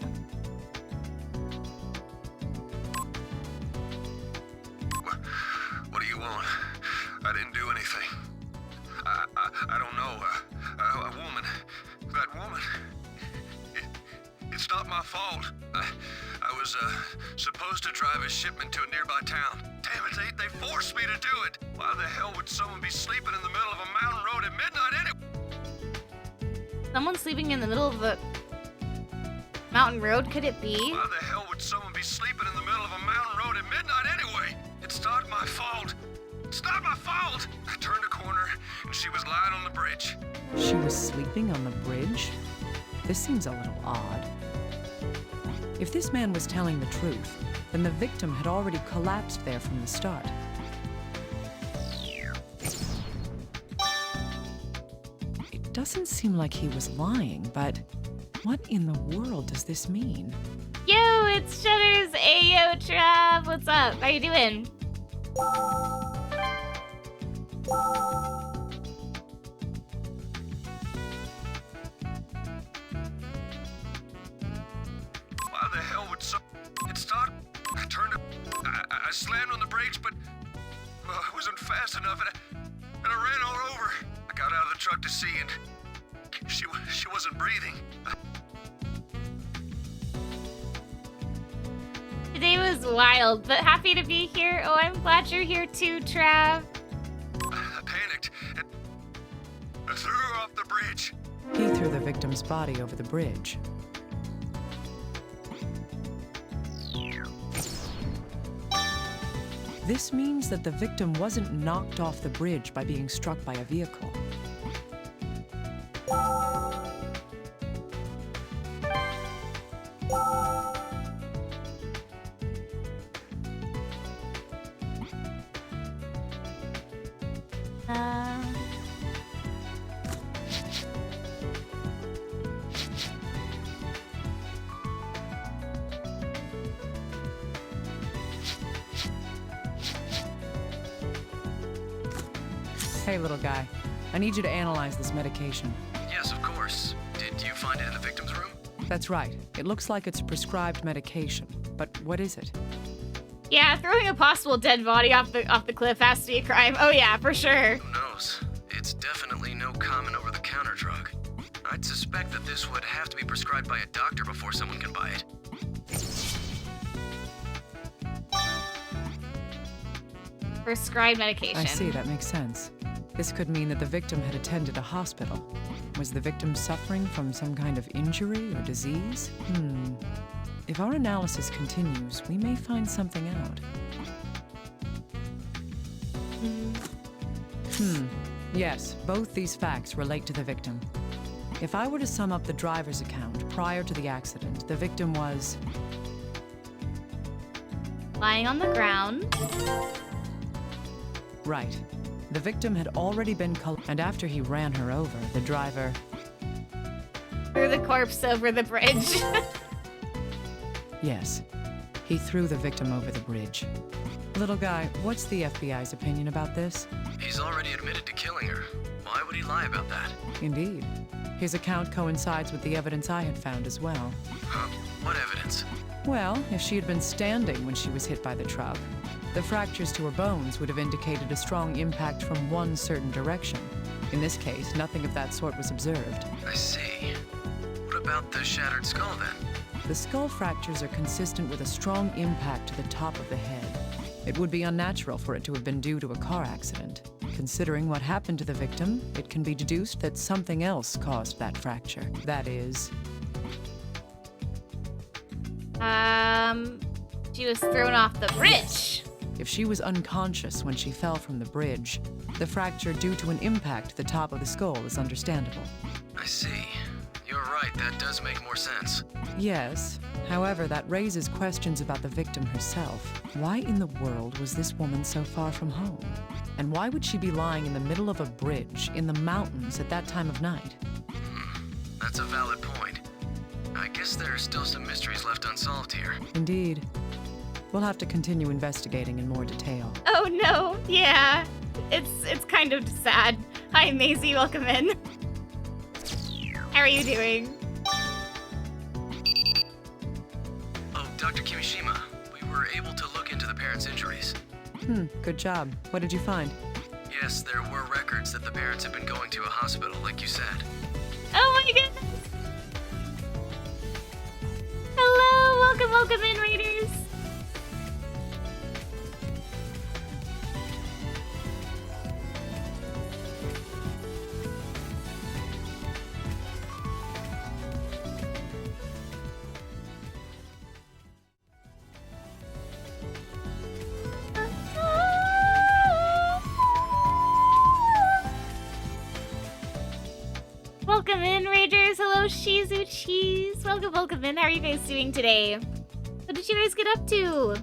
What do you want? I didn't do anything. I don't know. A woman. That woman. It's not my fault. I was supposed to drive a shipment to a nearby town. Damn it, they forced me to do it. Why the hell would someone be sleeping in the middle of a mountain road at midnight anyway? Someone sleeping in the middle of a mountain road, could it be? Why the hell would someone be sleeping in the middle of a mountain road at midnight anyway? It's not my fault. It's not my fault. I turned a corner and she was lying on the bridge. She was sleeping on the bridge? This seems a little odd. If this man was telling the truth, then the victim had already collapsed there from the start. It doesn't seem like he was lying, but what in the world does this mean? Yo, it's Shutters. Ayo, Trav. What's up? How you doing? Why the hell would it start? I turned I slammed on the brakes, but I wasn't fast enough, and I ran all over. I got out of the truck to see, and she wasn't breathing. Today was wild, but happy to be here. Oh, I'm glad you're here too, Trav. I panicked and I threw her off the bridge. He threw the victim's body over the bridge. This means that the victim wasn't knocked off the bridge by being struck by a vehicle. Hey, little guy. I need you to analyze this medication. Yes, of course. Did you find it in the victim's room? That's right. It looks like it's prescribed medication. But what is it? Yeah, throwing a possible dead body off the cliff has to be a crime. Oh yeah, for sure. Who knows? It's definitely no common over-the-counter drug. I'd suspect that this would have to be prescribed by a doctor before someone can buy it. Prescribed medication. I see, that makes sense. This could mean that the victim had attended a hospital. Was the victim suffering from some kind of injury or disease? If our analysis continues, we may find something out. Yes, both these facts relate to the victim. If I were to sum up the driver's account prior to the accident, the victim was... lying on the ground. Right. The victim had already been and after he ran her over, the driver... threw the corpse over the bridge. Yes. He threw the victim over the bridge. Little guy, what's the FBI's opinion about this? He's already admitted to killing her. Why would he lie about that? Indeed. His account coincides with the evidence I had found as well. Huh? What evidence? Well, if she had been standing when she was hit by the truck, the fractures to her bones would have indicated a strong impact from one certain direction. In this case, nothing of that sort was observed. I see. What about the shattered skull, then? The skull fractures are consistent with a strong impact to the top of the head. It would be unnatural for it to have been due to a car accident. Considering what happened to the victim, it can be deduced that something else caused that fracture. That is... she was thrown off the bridge. If she was unconscious when she fell from the bridge, the fracture due to an impact to the top of the skull is understandable. I see. You're You're right, that does make more sense. Yes. However, that raises questions about the victim herself. Why in the world was this woman so far from home? And why would she be lying in the middle of a bridge in the mountains at that time of night? That's a valid point. I guess there are still some mysteries left unsolved here. Indeed. We'll have to continue investigating in more detail. Oh no, yeah. It's kind of sad. Hi Maisie, welcome in. How are you doing? Oh, Dr. Kimishima, we were able to look into the parents' injuries. Good job. What did you find? Yes, there were records that the parents had been going to a hospital, like you said. Oh my goodness! Hello, welcome in, Raiders! Welcome in, Ragers. Hello, Shizu Cheese. Welcome in. How are you guys doing today? What did you guys get up to?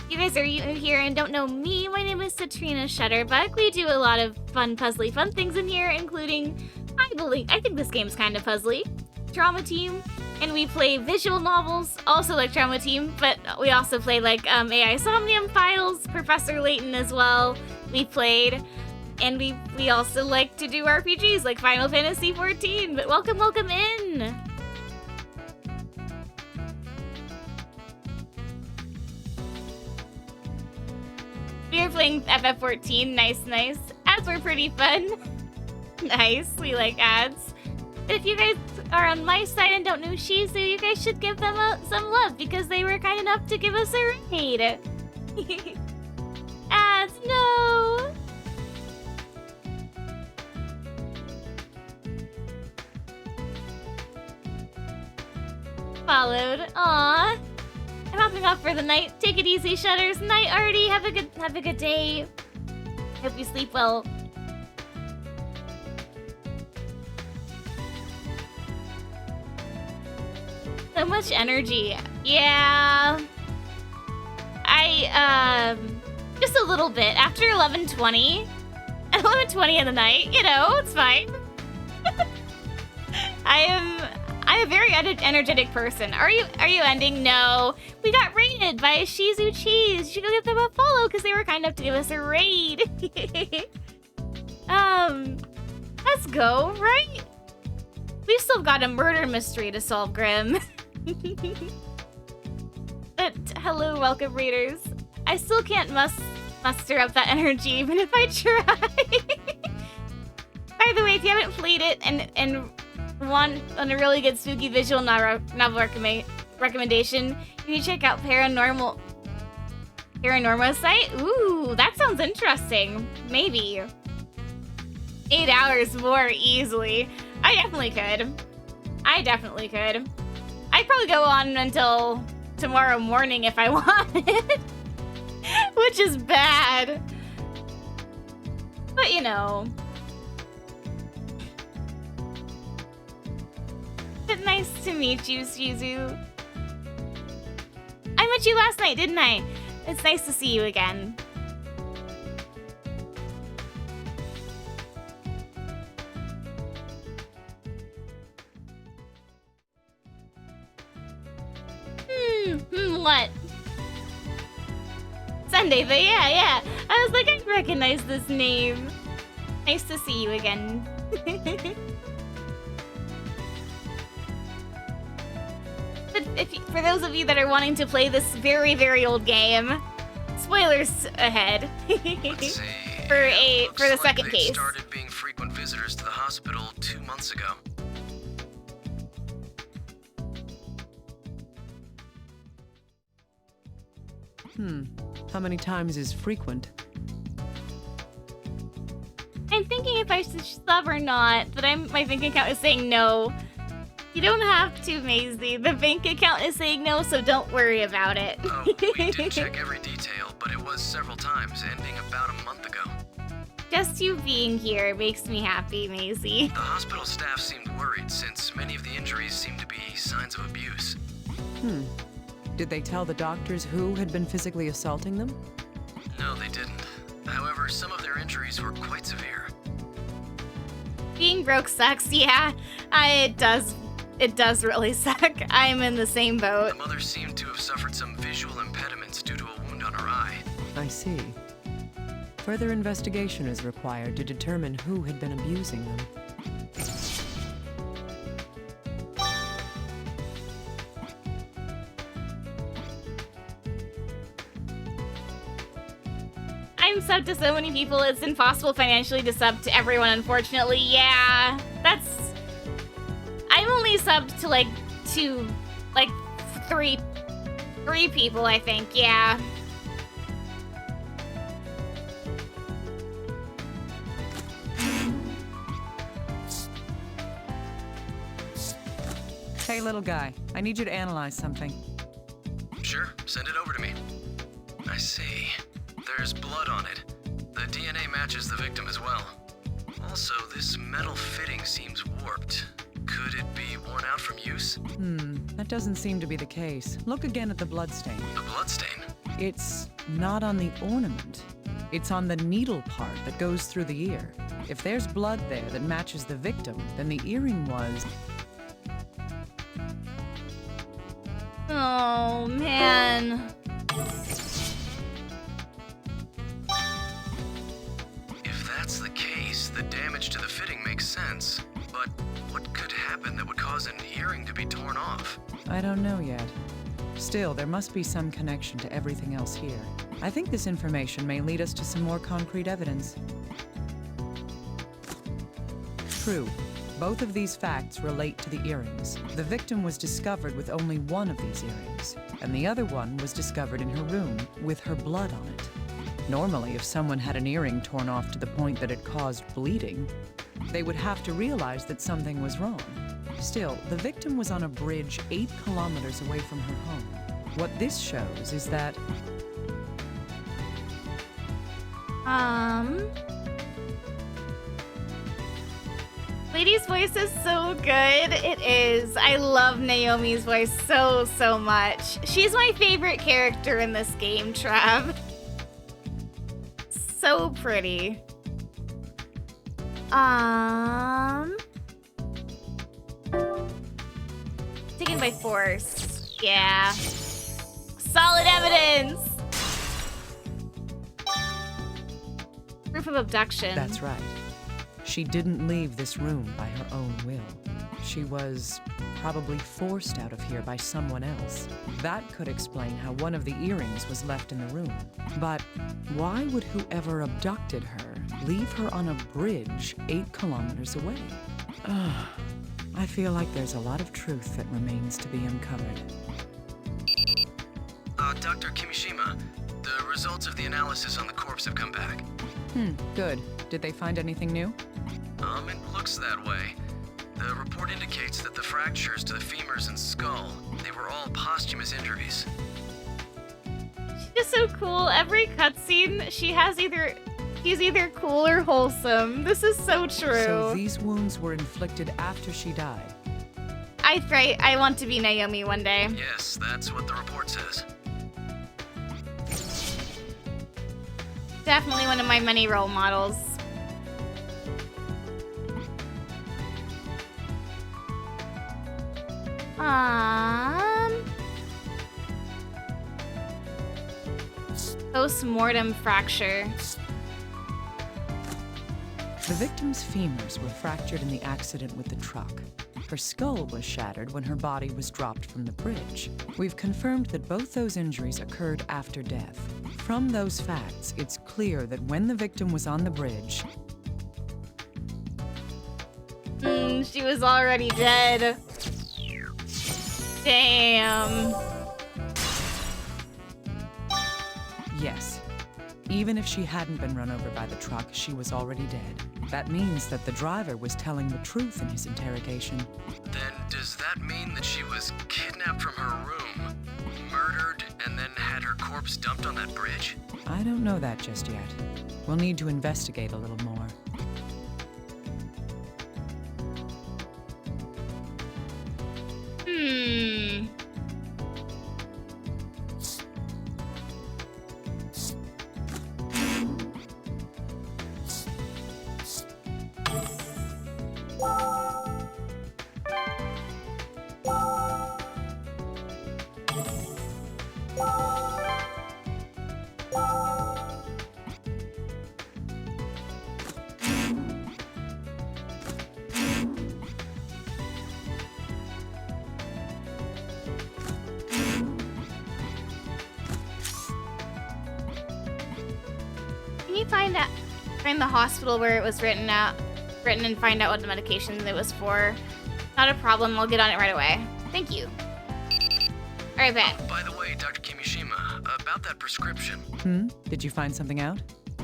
You guys are here and don't know me. My name is Satrina Shutterbuck. We do a lot of fun, puzzly, fun things in here, including, I think this game's kind of puzzly, Trauma Team, and we play visual novels, also like Trauma Team, but we also play like AI Somnium Files, Professor Layton as well. We played. And we also like to do RPGs like Final Fantasy XIV, but welcome in! We are playing FF14, nice. Ads were pretty fun. Nice, we like ads. If you guys are on my side and don't know Shizu, you guys should give them some love because they were kind enough to give us a raid. Ads, no! Followed. Aww. I'm hopping off for the night. Take it easy, Shutters. Night, Artie. Have a good day. Hope you sleep well. So much energy. Yeah. Just a little bit. After 11:20. At 11:20 in the night, you know, it's fine. I'm a very energetic person. Are you ending? No. We got raided by Shizu Cheese. You should go give them a follow because they were kind enough to give us a raid. Let's go, right? We've still got a murder mystery to solve, Grim. But hello, welcome raiders. I still can't muster up that energy even if I try. By the way, if you haven't played it and want a really good spooky visual novel recommendation, you can check out Paranormal Site. Ooh, that sounds interesting. Maybe 8 hours more easily. I definitely could. I'd probably go on until tomorrow morning if I wanted, which is bad. But you know. But nice to meet you, Shizu. I met you last night, didn't I? It's nice to see you again. What? Sunday, but yeah. I was like, I recognize this name. Nice to see you again. But for those of you that are wanting to play this very, very old game, spoilers ahead. Let's see. for the second case. They started being frequent visitors to the hospital 2 months ago. How many times is frequent? I'm thinking if I should sub or not, but my bank account is saying no. You don't have to, Maisie. The bank account is saying no, so don't worry about it. Oh, we did check every detail, but it was several times, ending about a month ago. Just you being here makes me happy, Maisie. The hospital staff seemed worried since many of the injuries seemed to be signs of abuse. Did they tell the doctors who had been physically assaulting them? No, they didn't. However, some of their injuries were quite severe. Being broke sucks, yeah. It does really suck. I'm in the same boat. The mother seemed to have suffered some visual impediments due to a wound on her eye. I see. Further investigation is required to determine who had been abusing them. I'm subbed to so many people, it's impossible financially to sub to everyone, unfortunately. Yeah, I'm only subbed to three people, I think, yeah. Hey, little guy, I need you to analyze something. Sure, send it over to me. I see. There's blood on it. The DNA matches the victim as well. Also, this metal fitting seems warped. Could it be worn out from use? That doesn't seem to be the case. Look again at the bloodstain. The bloodstain? It's not on the ornament. It's on the needle part that goes through the ear. If there's blood there that matches the victim, then the earring was... Oh, man. If that's the case, the damage to the fitting makes sense. But what could happen that would cause an earring to be torn off? I don't know yet. Still, there must be some connection to everything else here. I think this information may lead us to some more concrete evidence. True. Both of these facts relate to the earrings. The victim was discovered with only one of these earrings, and the other one was discovered in her room with her blood on it. Normally, if someone had an earring torn off to the point that it caused bleeding, they would have to realize that something was wrong. Still, the victim was on a bridge 8 kilometers away from her home. What this shows is that... Lady's voice is so good. It is. I love Naomi's voice so, so much. She's my favorite character in this game, Trav. So pretty. Taken by force. Yeah. Solid evidence. Proof of abduction. That's right. She didn't leave this room by her own will. She was probably forced out of here by someone else. That could explain how one of the earrings was left in the room. But why would whoever abducted her leave her on a bridge 8 kilometers away? I feel like there's a lot of truth that remains to be uncovered. Dr. Kimishima, the results of the analysis on the corpse have come back. Good. Did they find anything new? It looks that way. The report indicates that the fractures to the femurs and skull, they were all posthumous injuries. She's so cool. Every cutscene, she's either cool or wholesome. This is so true. So these wounds were inflicted after she died. I want to be Naomi one day. Yes, that's what the report says. Definitely one of my many role models. Post-mortem fracture. The victim's femurs were fractured in the accident with the truck. Her skull was shattered when her body was dropped from the bridge. We've confirmed that both those injuries occurred after death. From those facts, it's clear that when the victim was on the bridge... She was already dead. Damn. Yes. Even if she hadn't been run over by the truck, she was already dead. That means that the driver was telling the truth in his interrogation. Then does that mean that she was kidnapped from her room, murdered, and then had her corpse dumped on that bridge? I don't know that just yet. We'll need to investigate a little more. Find the hospital where it was written and find out what the medication it was for. Not a problem. I'll get on it right away. Thank you. All right, bet. By the way, Dr. Kimishima, about that prescription. Did you find something out?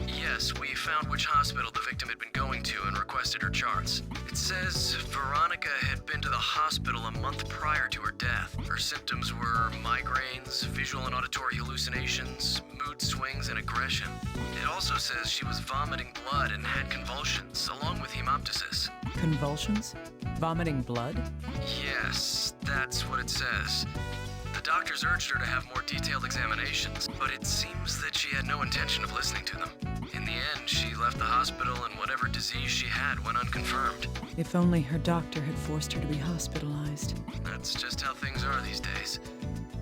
Yes, we found which hospital the victim had been going to and requested her charts. It says Veronica had been to the hospital a month prior to her death. Her symptoms were migraines, visual and auditory hallucinations, mood swings, and aggression. It also says she was vomiting blood and had convulsions, along with hemoptysis. Convulsions? Vomiting blood? Yes, that's what it says. The doctors urged her to have more detailed examinations, but it seems that she had no intention of listening to them. In the end, she left the hospital and whatever disease she had went unconfirmed. If only her doctor had forced her to be hospitalized. That's just how things are these days.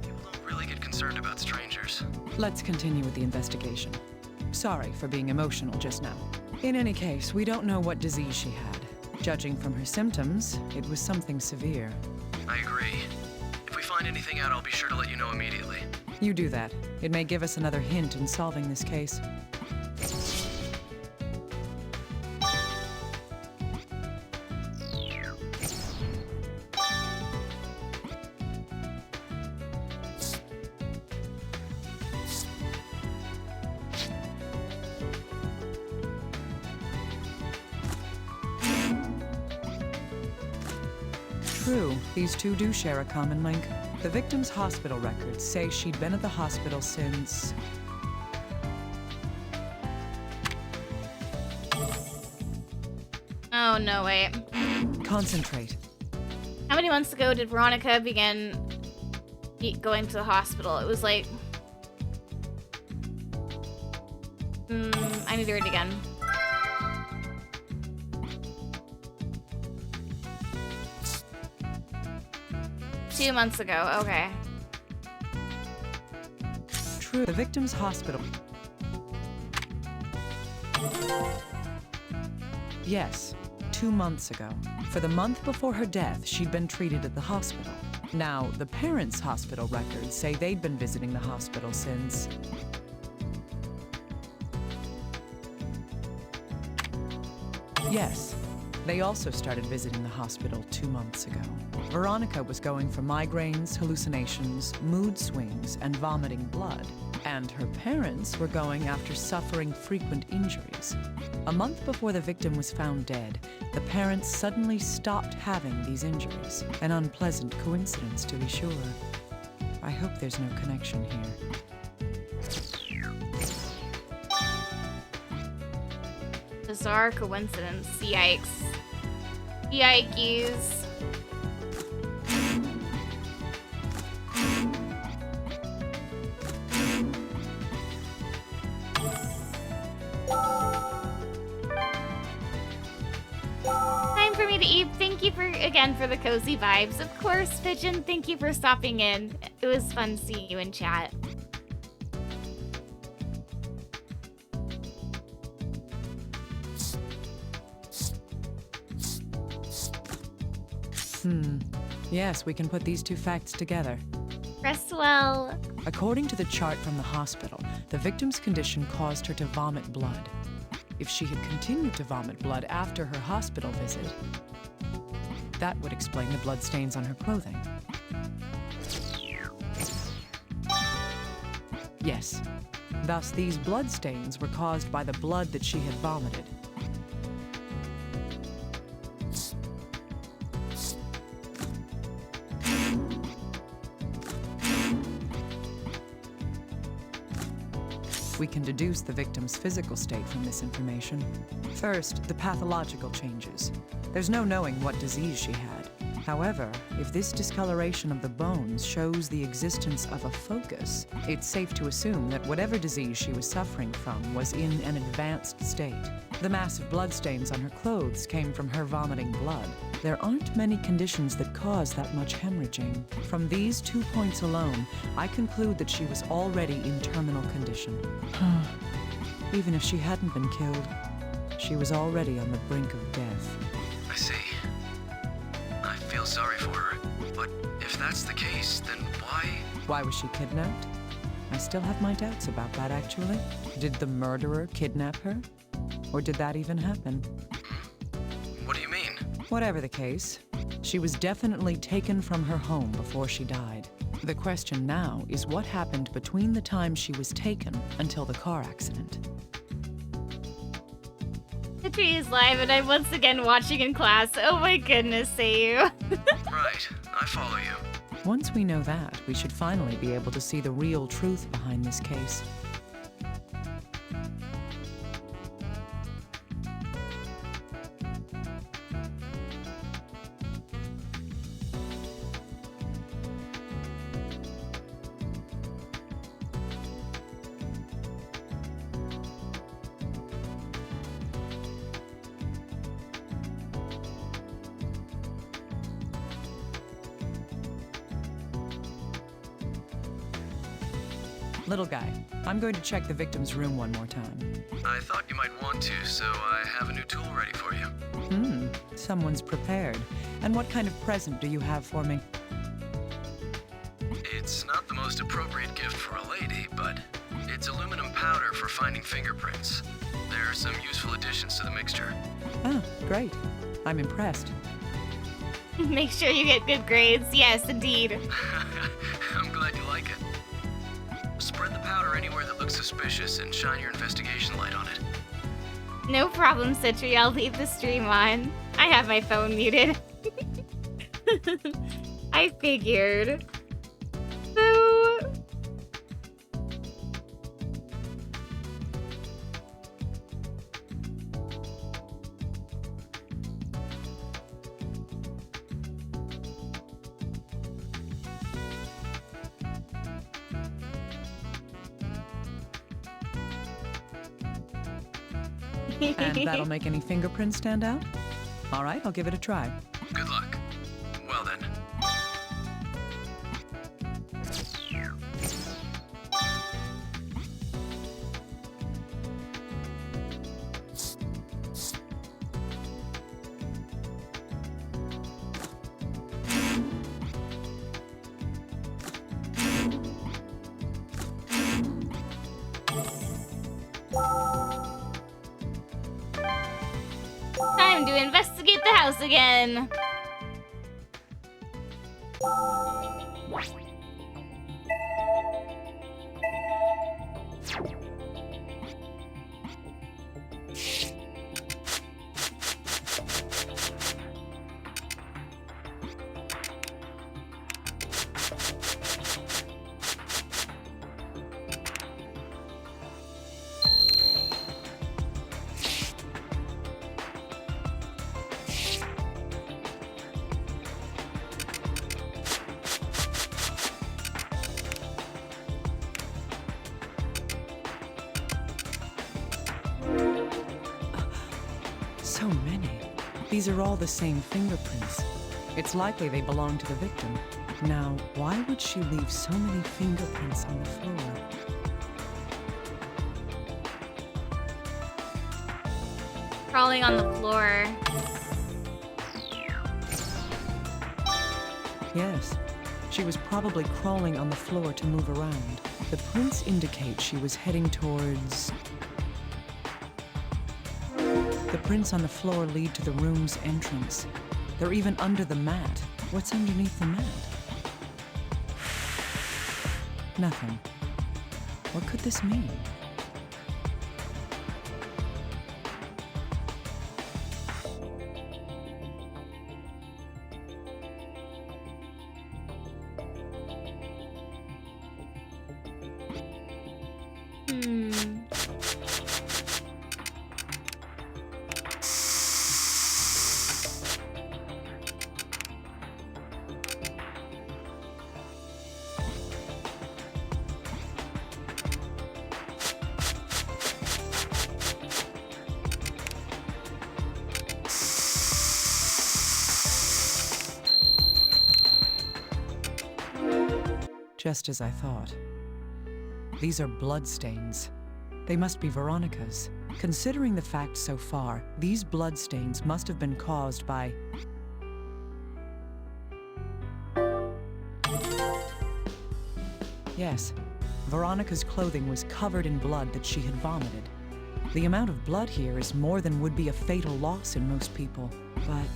People don't really get concerned about strangers. Let's continue with the investigation. Sorry for being emotional just now. In any case, we don't know what disease she had. Judging from her symptoms, it was something severe. I agree. If we find anything out, I'll be sure to let you know immediately. You do that. It may give us another hint in solving this case. True, these two do share a common link. The victim's hospital records say she'd been at the hospital since... Oh, no, wait. Concentrate. How many months ago did Veronica begin going to the hospital? It was like... I need to read it again. Two months ago, okay. True, the victim's hospital. Yes, 2 months ago. For the month before her death, she'd been treated at the hospital. Now, the parents' hospital records say they'd been visiting the hospital since... Yes, they also started visiting the hospital 2 months ago. Veronica was going for migraines, hallucinations, mood swings, and vomiting blood. And her parents were going after suffering frequent injuries. A month before the victim was found dead, the parents suddenly stopped having these injuries. An unpleasant coincidence, to be sure. I hope there's no connection here. Bizarre coincidence. Yikes. Yikes. Time for me to eat. Thank you again for the cozy vibes. Of course, Pigeon, thank you for stopping in. It was fun seeing you in chat. Yes, we can put these two facts together. Rest well. According to the chart from the hospital, the victim's condition caused her to vomit blood. If she had continued to vomit blood after her hospital visit, that would explain the blood stains on her clothing. Yes. Thus, these blood stains were caused by the blood that she had vomited. We can deduce the victim's physical state from this information. First, the pathological changes. There's no knowing what disease she had. However, if this discoloration of the bones shows the existence of a focus, it's safe to assume that whatever disease she was suffering from was in an advanced state. The massive bloodstains on her clothes came from her vomiting blood. There aren't many conditions that cause that much hemorrhaging. From these 2 points alone, I conclude that she was already in terminal condition. Even if she hadn't been killed, she was already on the brink of death. I see. I feel sorry for her, but if that's the case, then why? Why was she kidnapped? I still have my doubts about that, actually. Did the murderer kidnap her? Or did that even happen? What do you mean? Whatever the case, she was definitely taken from her home before she died. The question now is what happened between the time she was taken until the car accident. The tree is live and I'm once again watching in class. Oh my goodness, Seiyu. Right, I follow you. Once we know that, we should finally be able to see the real truth behind this case. Little guy, I'm going to check the victim's room one more time. I thought you might want to, so I have a new tool ready for you. Someone's prepared. And what kind of present do you have for me? It's not the most appropriate gift for a lady, but it's aluminum powder for finding fingerprints. There are some useful additions to the mixture. Ah, great. I'm impressed. Make sure you get good grades. Yes, indeed. I'm glad you like it. Spread the powder anywhere that looks suspicious and shine your investigation light on it. No problem, Citri. I'll leave the stream on. I have my phone muted. I figured. So... And that'll make any fingerprints stand out? All right, I'll give it a try. Good luck. Well then. Time to investigate the house again. So many. These are all the same fingerprints. It's likely they belong to the victim. Now, why would she leave so many fingerprints on the floor? Crawling on the floor. Yes. She was probably crawling on the floor to move around. The prints indicate she was heading towards... The prints on the floor lead to the room's entrance. They're even under the mat. What's underneath the mat? Nothing. What could this mean? Just as I thought. These are bloodstains. They must be Veronica's. Considering the facts so far, these bloodstains must have been caused by... Yes, Veronica's clothing was covered in blood that she had vomited. The amount of blood here is more than would be a fatal loss in most people. But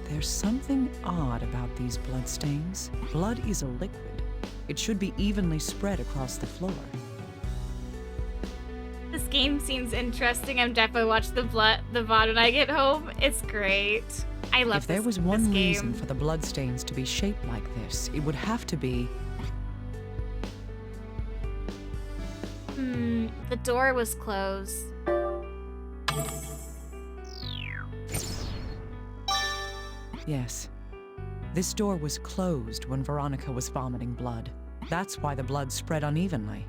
there's something odd about these bloodstains. Blood is a liquid. It should be evenly spread across the floor. This game seems interesting. I'm definitely watch the VOD when I get home. It's great. I love If there was one reason for the bloodstains to be shaped like this, it would have to be... The door was closed. Yes. This door was closed when Veronica was vomiting blood. That's why the blood spread unevenly.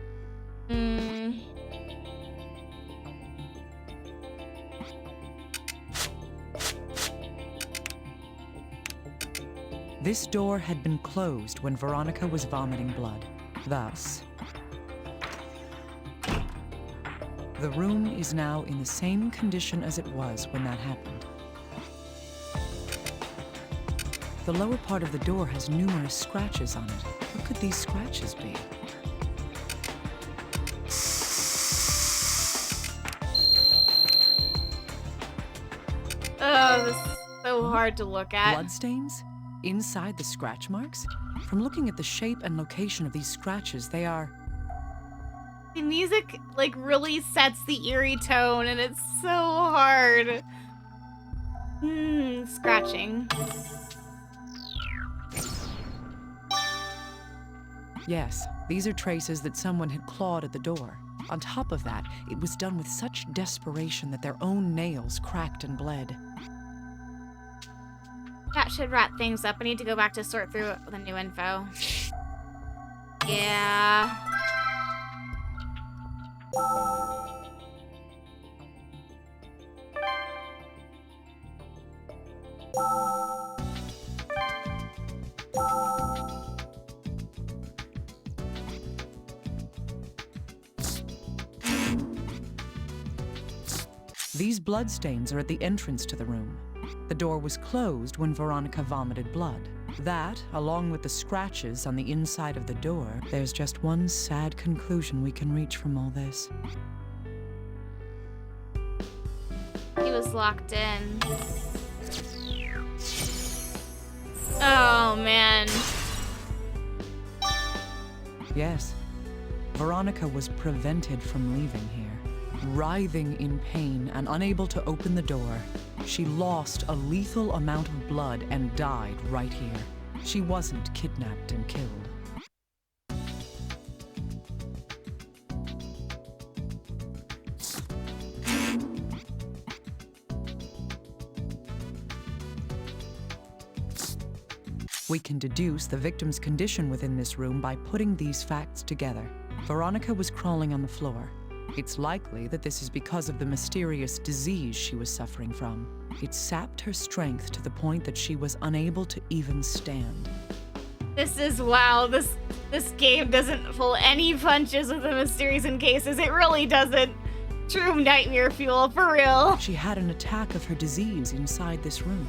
This door had been closed when Veronica was vomiting blood. Thus, the room is now in the same condition as it was when that happened. The lower part of the door has numerous scratches on it. What could these scratches be? Oh, this is so hard to look at. Bloodstains? Inside the scratch marks? From looking at the shape and location of these scratches, they are... The music, like, really sets the eerie tone, and it's so hard. Scratching. Yes, these are traces that someone had clawed at the door. On top of that, it was done with such desperation that their own nails cracked and bled. That should wrap things up. I need to go back to sort through the new info. Yeah. These bloodstains are at the entrance to the room. The door was closed when Veronica vomited blood. That, along with the scratches on the inside of the door, there's just one sad conclusion we can reach from all this. He was locked in. Oh, man. Yes. Veronica was prevented from leaving here. Writhing in pain and unable to open the door, she lost a lethal amount of blood and died right here. She wasn't kidnapped and killed. We can deduce the victim's condition within this room by putting these facts together. Veronica was crawling on the floor. It's likely that this is because of the mysterious disease she was suffering from. It sapped her strength to the point that she was unable to even stand. This is, wow, this game doesn't pull any punches with the mysteries and cases. It really doesn't. True nightmare fuel, for real. She had an attack of her disease inside this room.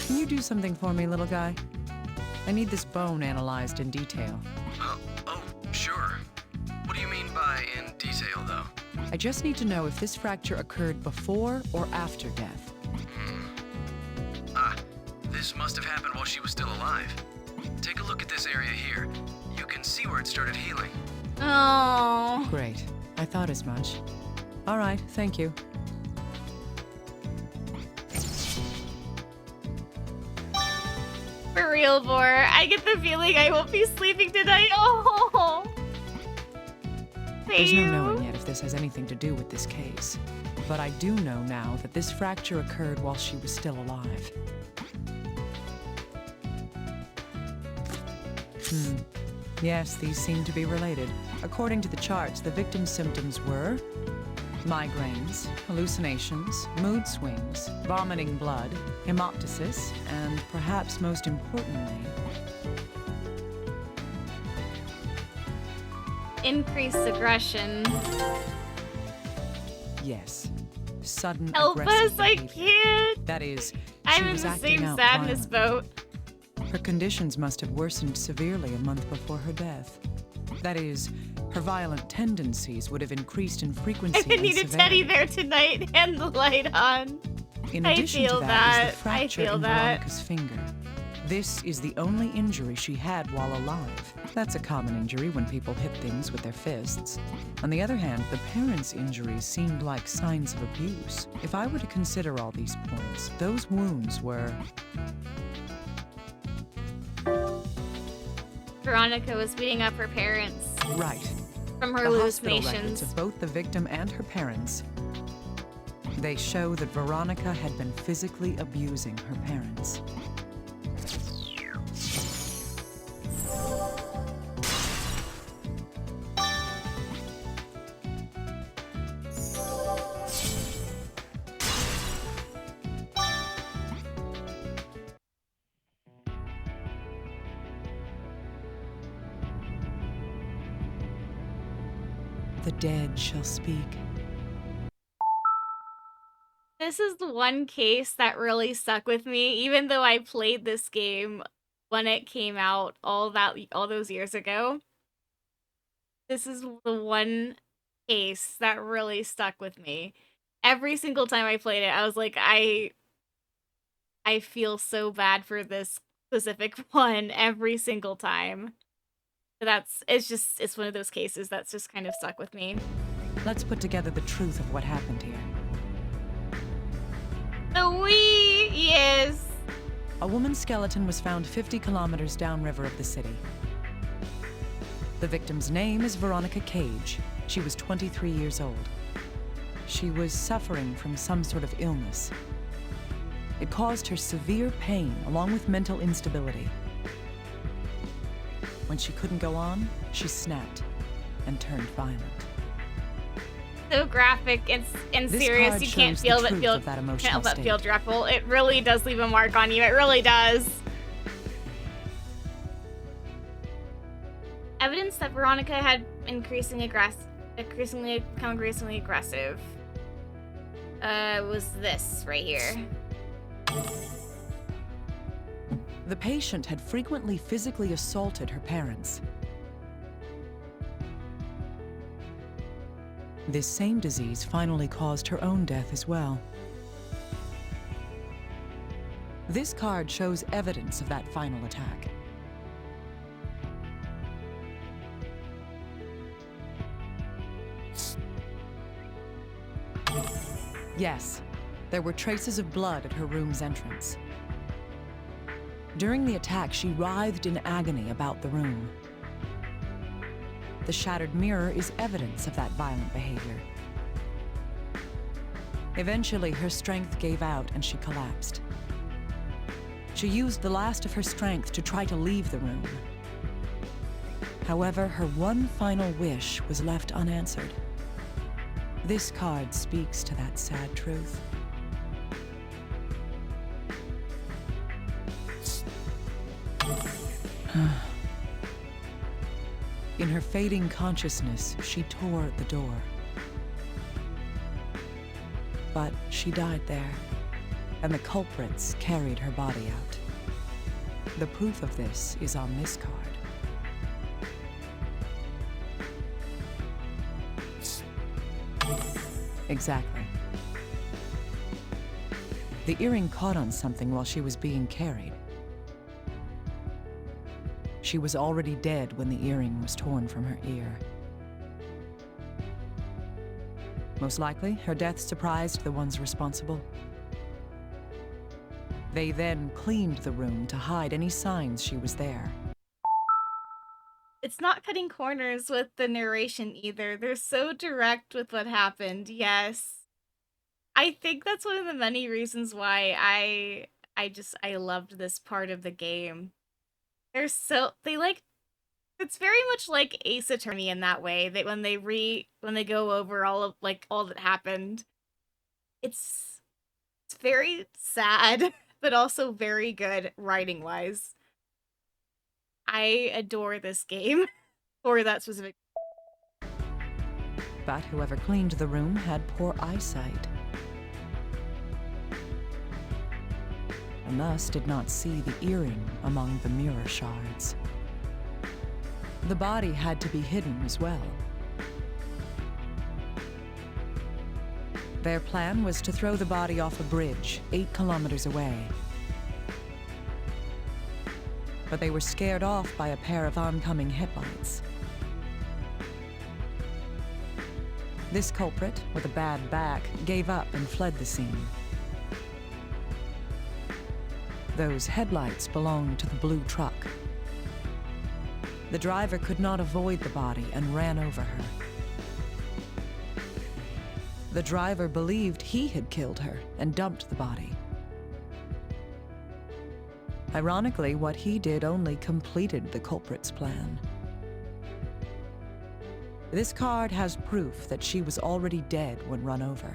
Can you do something for me, little guy? I need this bone analyzed in detail. Oh, sure. What do you mean by in detail, though? I just need to know if this fracture occurred before or after death. This must have happened while she was still alive. Take a look at this area here. You can see where it started healing. Oh. Great. I thought as much. All right, thank you. For real, Vor. I get the feeling I won't be sleeping tonight. Oh. There's no knowing yet if this has anything to do with this case. But I do know now that this fracture occurred while she was still alive. Yes, these seem to be related. According to the charts, the victim's symptoms were migraines, hallucinations, mood swings, vomiting blood, hemoptysis, and perhaps most importantly, increased aggression. yes, sudden Help aggressive us, I behavior. can't. That is, I'm she in was the acting same out sadness violently. boat. Her conditions must have worsened severely a month before her death. That is, her violent tendencies would have increased in frequency I need a and teddy severity. bear tonight and the light on. In I addition feel to that is that. the fracture I feel in that. Veronica's finger. This is the only injury she had while alive. That's a common injury when people hit things with their fists. On the other hand, the parents' injuries seemed like signs of abuse. If I were to consider all these points, those wounds were... Veronica was beating up her parents right. from her The hospital records hallucinations. of both the victim and her parents, they show that Veronica had been physically abusing her parents. The dead shall speak. This is the one case that really stuck with me, even though I played this game when it came out all those years ago. This is the one case that really stuck with me. Every single time I played it, I was like, I feel so bad for this specific one every single time. It's one of those cases that's just kind of stuck with me. Let's put together the truth of what happened here. Yes. A woman's skeleton was found 50 kilometers downriver of the city. The victim's name is Veronica Cage. She was 23 years old. She was suffering from some sort of illness. It caused her severe pain along with mental instability. When she couldn't go on, she snapped and turned violent. So graphic and This serious, card you can't shows the feel but truth feel of that can't emotional help but feel state. dreadful. It really does leave a mark on you. It really does. Evidence that Veronica had increasingly become increasingly aggressive. Was this right here. The patient had frequently physically assaulted her parents. This same disease finally caused her own death as well. This card shows evidence of that final attack. Yes, there were traces of blood at her room's entrance. During the attack, she writhed in agony about the room. The shattered mirror is evidence of that violent behavior. Eventually, her strength gave out and she collapsed. She used the last of her strength to try to leave the room. However, her one final wish was left unanswered. This card speaks to that sad truth. In her fading consciousness, she tore at the door. But she died there, and the culprits carried her body out. The proof of this is on this card. Exactly. The earring caught on something while she was being carried. She was already dead when the earring was torn from her ear. Most likely, her death surprised the ones responsible. They then cleaned the room to hide any signs she was there. It's not cutting corners with the narration either. They're so direct with what happened. Yes. I think that's one of the many reasons why I loved this part of the game. It's very much like Ace Attorney in that way, that when they go over all that happened, it's very sad, but also very good writing wise. I adore this game for that specific. But whoever cleaned the room had poor eyesight, and thus did not see the earring among the mirror shards. The body had to be hidden as well. Their plan was to throw the body off a bridge 8 kilometers away. But they were scared off by a pair of oncoming headlights. This culprit, with a bad back, gave up and fled the scene. Those headlights belonged to the blue truck. The driver could not avoid the body and ran over her. The driver believed he had killed her and dumped the body. Ironically, what he did only completed the culprit's plan. This card has proof that she was already dead when run over.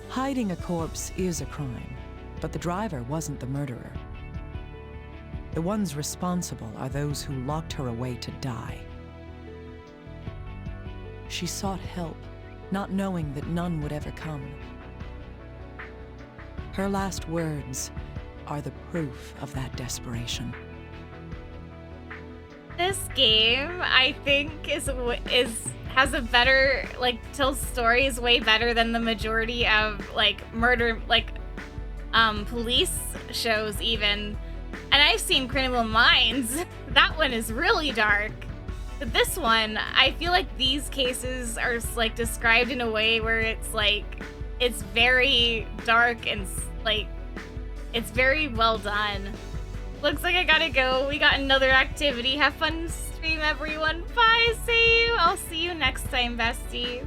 Hiding a corpse is a crime, but the driver wasn't the murderer. The ones responsible are those who locked her away to die. She sought help, not knowing that none would ever come. Her last words are the proof of that desperation. This game, I think, has a better, tells stories way better than the majority of murder, police shows even. And I've seen Criminal Minds. That one is really dark. But this one, I feel like these cases are described in a way where it's very dark and it's very well done. Looks like I gotta go. We got another activity. Have fun stream, everyone. Bye, see you. I'll see you next time, bestie.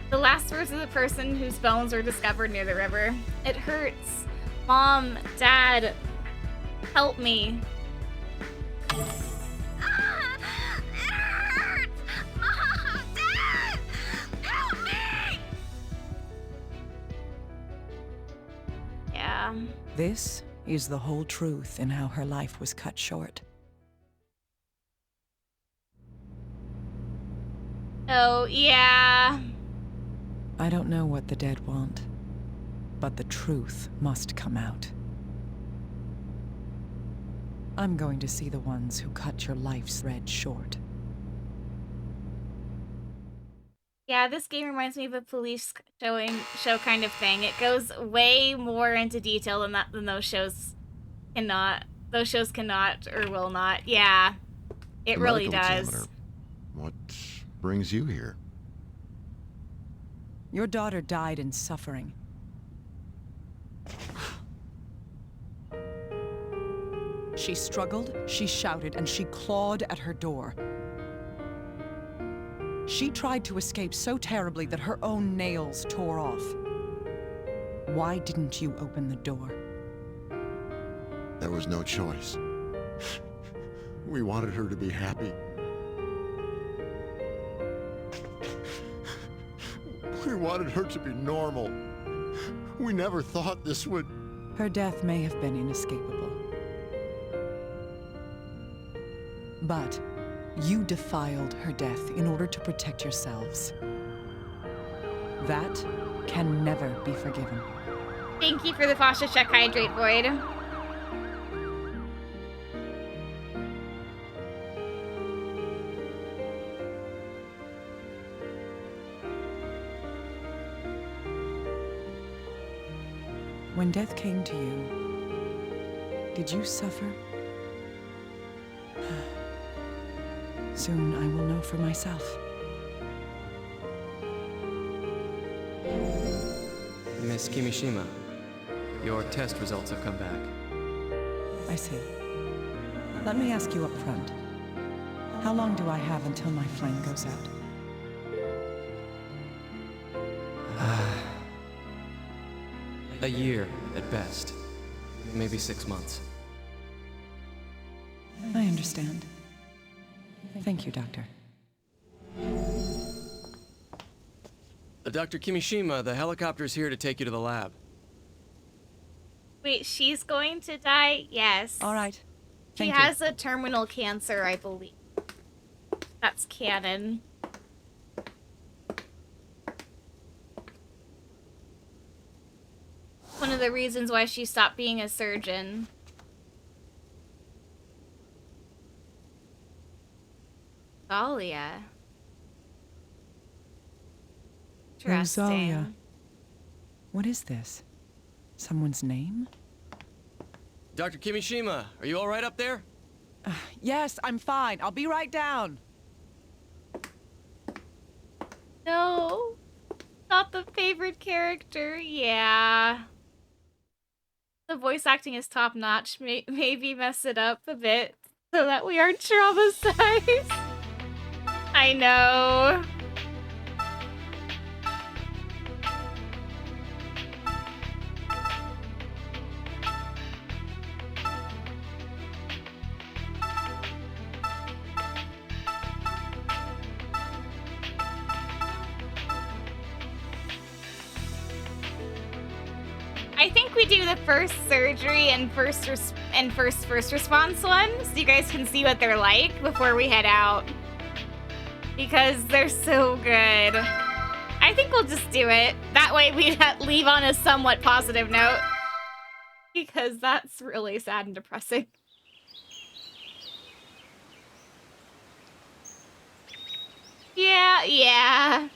The last words of the person whose bones were discovered near the river. It hurts. Mom, Dad, help me. Yeah. This is the whole truth in how her life was cut short. Oh, yeah. I don't know what the dead want, but the truth must come out. I'm going to see the ones who cut your life's thread short. Yeah, this game reminds me of a police show kind of thing. It goes way more into detail than those shows cannot. Those shows cannot or will not. Yeah, it really does. Examiner, what brings you here? Your daughter died in suffering. She struggled, she shouted, and she clawed at her door. She tried to escape so terribly that her own nails tore off. Why didn't you open the door? There was no choice. We wanted her to be happy. We wanted her to be normal. We never thought this would... Her death may have been inescapable. But you defiled her death in order to protect yourselves. That can never be forgiven. Thank you for the Fasha check hydrate, Void. When death came to you, did you suffer? Soon I will know for myself. Miss Kimishima, your test results have come back. I see. Let me ask you up front. How long do I have until my flame goes out? A year, at best. Maybe 6 months. I understand. Thank you, Doctor. Dr. Kimishima, the helicopter's here to take you to the lab. Wait, she's going to die? Yes. All right. She Thank has a terminal cancer, I believe. That's canon. One of the reasons why she stopped being a surgeon. Thalia. Interesting. Rosalia. What is this? Someone's name? Dr. Kimishima, are you all right up there? Yes, I'm fine. I'll be right down. No. Not the favorite character. Yeah. The voice acting is top notch. Maybe mess it up a bit so that we aren't traumatized. I know. I think we do the first surgery and first response one, so you guys can see what they're like before we head out. Because they're so good. I think we'll just do it. That way we leave on a somewhat positive note. Because that's really sad and depressing. Yeah.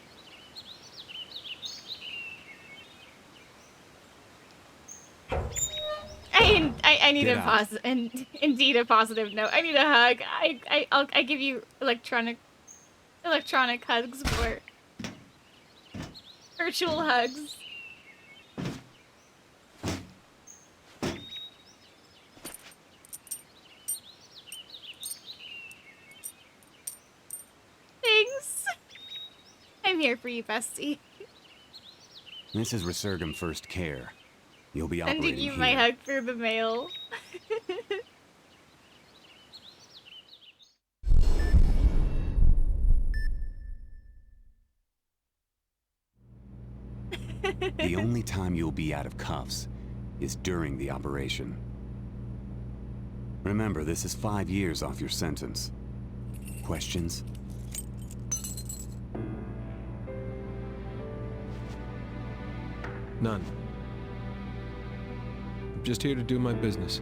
I need a pause and indeed a positive note. I need a hug. I give you electronic hugs for virtual hugs. Thanks. I'm here for you, bestie. This is Resurgam First Care. You'll be operating Sending you here. my hug through the mail. The only time you'll be out of cuffs is during the operation. Remember, this is 5 years off your sentence. Questions? None. I'm just here to do my business.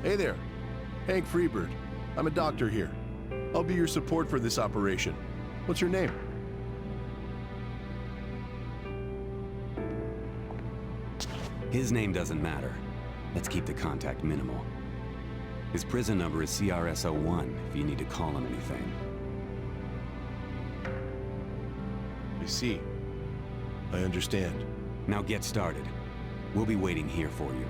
Hey there. Hank Freebird. I'm a doctor here. I'll be your support for this operation. What's your name? His name doesn't matter. Let's keep the contact minimal. His prison number is CRS-01 if you need to call him anything. I see. I understand. Now get started. We'll be waiting here for you.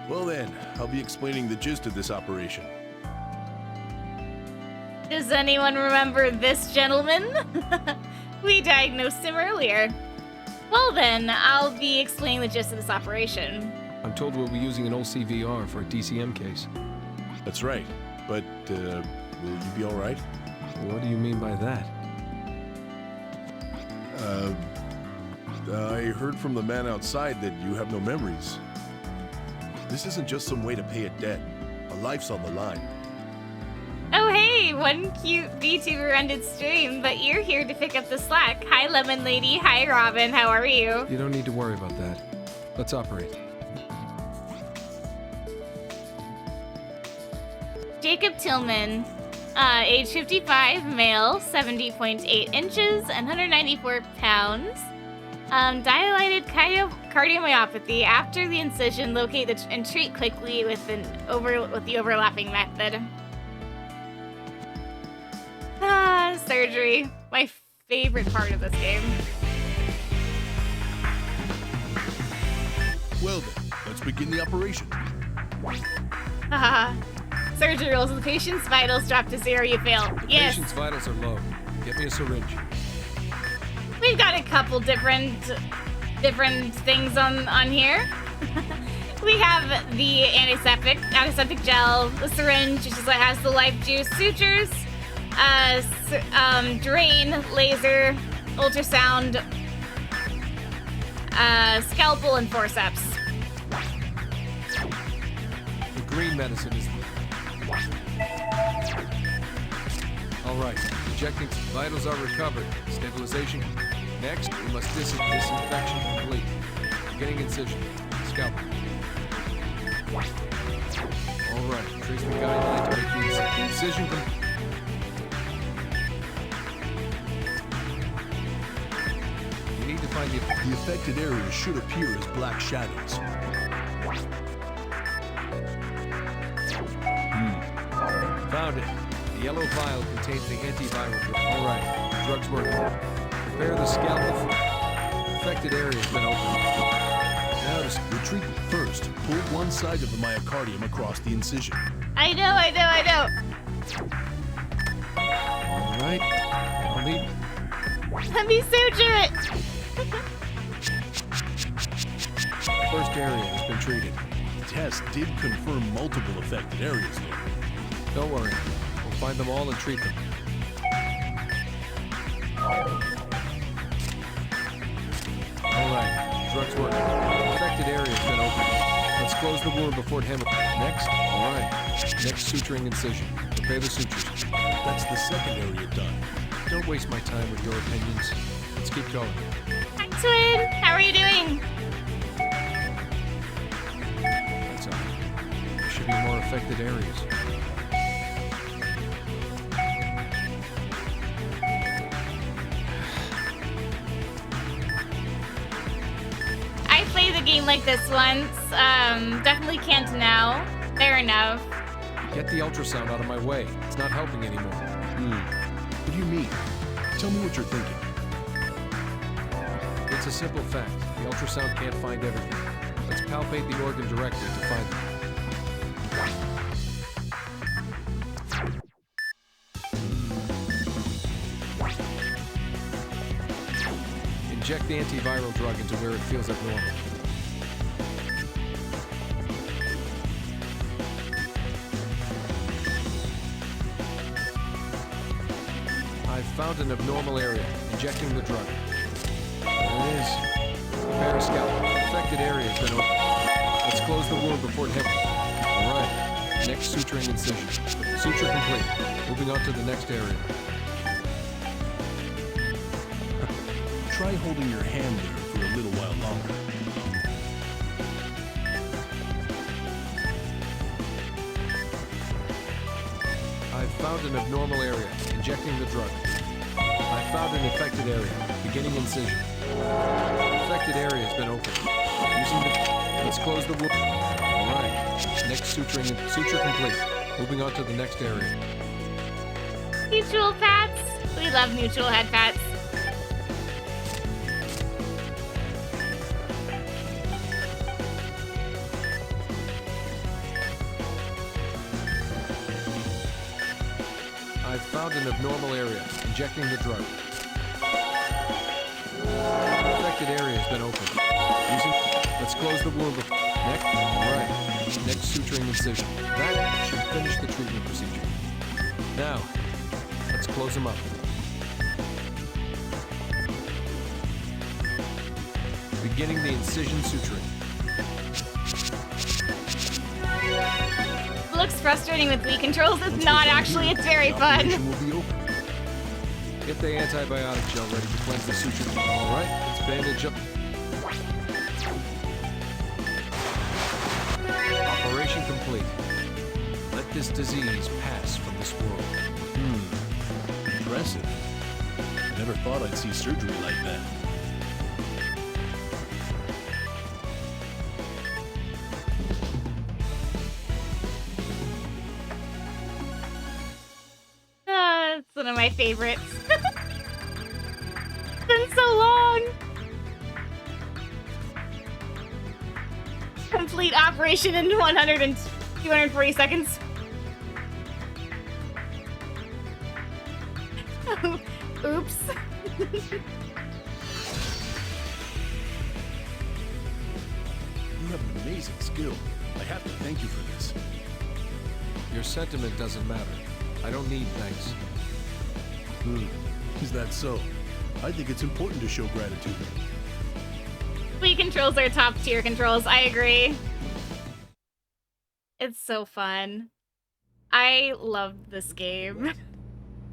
Well then, I'll be explaining the gist of this operation. Does anyone remember this gentleman? We diagnosed him earlier. Well then, I'll be explaining the gist of this operation. I'm told we'll be using an OCVR for a DCM case. That's right. But, will you be alright? What do you mean by that? I heard from the man outside that you have no memories. This isn't just some way to pay a debt. A life's on the line. Oh hey, one cute VTuber ended stream, but you're here to pick up the slack. Hi Lemon Lady, hi Robin, how are you? You don't need to worry about that. Let's operate. Jacob Tillman, age 55, male, 70.8 inches and 194 pounds. Dilated cardiomyopathy. After the incision, locate and treat quickly with the overlapping method. Surgery. My favorite part of this game. Well then, let's begin the operation. Surgery rolls. The patient's vitals drop to 0. You fail. The Yes. patient's vitals are low. Get me a syringe. We've got a couple different things on here. We have the antiseptic gel, the syringe, which is what has the life juice, sutures, drain, laser, ultrasound, scalpel, and forceps. The green medicine is... All right. Injecting. Vitals are recovered. Stabilization. Next, we must disinfection complete. Beginning incision. Scalpel. All right. Treatment guideline to make the incision complete. We need to find the affected areas should appear as black shadows. Found it. The yellow vial contains the antiviral drug. All right. Drug's working. Prepare the scalpel. Affected area has been opened. Now to retreat. First, pull one side of the myocardium across the incision. I know. All right. I'll need... Let me suture it. First area has been treated. Tests did confirm multiple affected areas, though. Don't worry. We'll find them all and treat them. All right. Drug's working. Affected area has been opened. Let's close the wound before it hemorrhages. Next. All right. Next suturing incision. Prepare the sutures. That's the second area done. Don't waste my time with your opinions. Let's keep going. Hi, Twin. How are you doing? That's all right. There should be more affected areas. I played the game like this once. Definitely can't now. Fair enough. Get the ultrasound out of my way. It's not helping anymore. What do you mean? Tell me what you're thinking. It's a simple fact. The ultrasound can't find everything. Let's palpate the organ directly to find it. Inject the antiviral drug into where it feels abnormal. I've found an abnormal area. Injecting the drug. There it is. Prepare a scalpel. Affected area has been opened. Let's close the wound before it hemorrhages. All right. Next suturing incision. Suture complete. Moving on to the next area. Try holding your hand there for a little while longer. I've found an abnormal area. Injecting the drug. I found an affected area. Beginning incision. Affected area has been opened. Using the... Let's close the wound. All right. Next suturing. Suture complete. Moving on to the next area. Mutual pats. We love mutual head pats. I've found an abnormal area. Injecting the drug. Affected area has been opened. Using... Let's close the wound. Next. All right. Next suturing incision. That should finish the treatment procedure. Now, let's close him up. Beginning the incision suturing. Looks frustrating with Wii controls. It's not actually. It's very fun. Get the antibiotic gel ready to cleanse the suture. All right, let's bandage up. Operation complete. Let this disease pass from this world. Impressive. I never thought I'd see surgery like that. one of my favorites. It's been so long. Complete operation in 240 seconds. Oops. You have an amazing skill. I have to thank you for this. Your sentiment doesn't matter. I don't need thanks. Is that so? I think it's important to show gratitude. Wii controls are top tier controls. I agree. It's so fun. I love this game.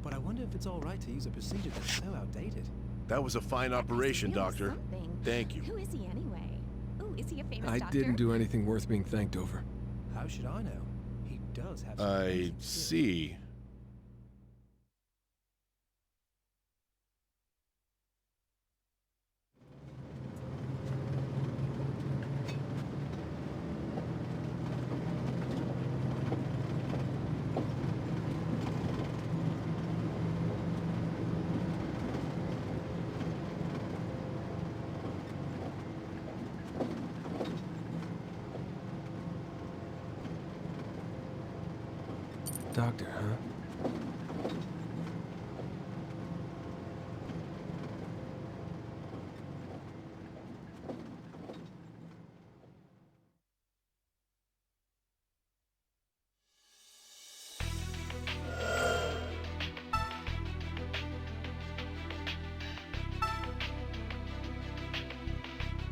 But I wonder if it's all right to use a procedure that's so outdated. That was a fine operation, Doctor. Thank you. Who is he anyway? Ooh, is he a famous I doctor? didn't do anything worth being thanked over. How should I know? He does have some I amazing see. Doctor, huh?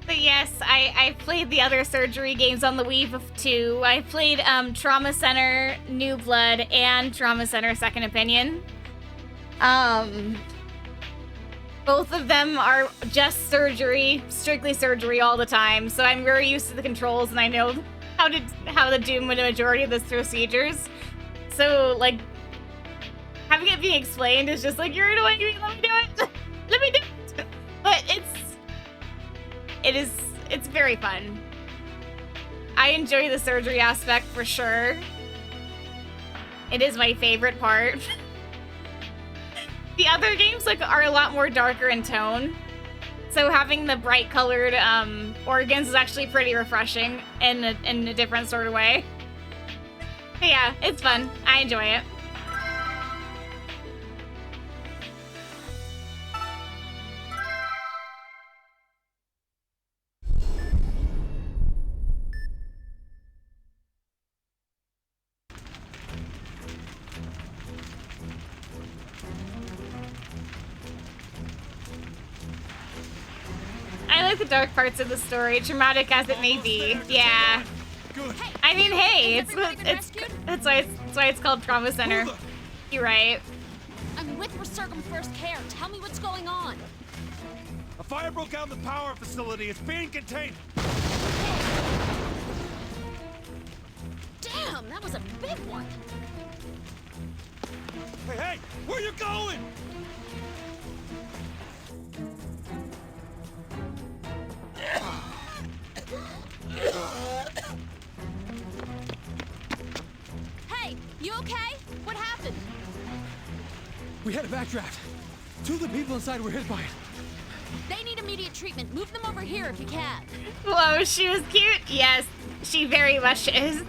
But yes, I played the other surgery games on the Wii too. I played Trauma Center New Blood and Trauma Center Second Opinion. Both of them are just surgery, strictly surgery all the time. So I'm very used to the controls and I know how to do the majority of the procedures. So like having it being explained is just like, you're annoying me, let me do it. Let me do it. But it's very fun. I enjoy the surgery aspect for sure. It is my favorite part. The other games are a lot more darker in tone. So having the bright colored organs is actually pretty refreshing in a different sort of way. But yeah, it's fun. I enjoy it. I like the dark parts of the story, traumatic as it may be. Yeah. I mean, hey, that's why it's called Trauma Center. You're right. I'm with Resurgam First Care. Tell me what's going on. A fire broke out in the power facility. It's being contained. Damn, that was a big one. Hey, where you going? Hey, you okay? What happened? We had a backdraft. Two of the people inside were hit by it. They need immediate treatment. Move them over here if you can. Whoa, she was cute. Yes, she very much is.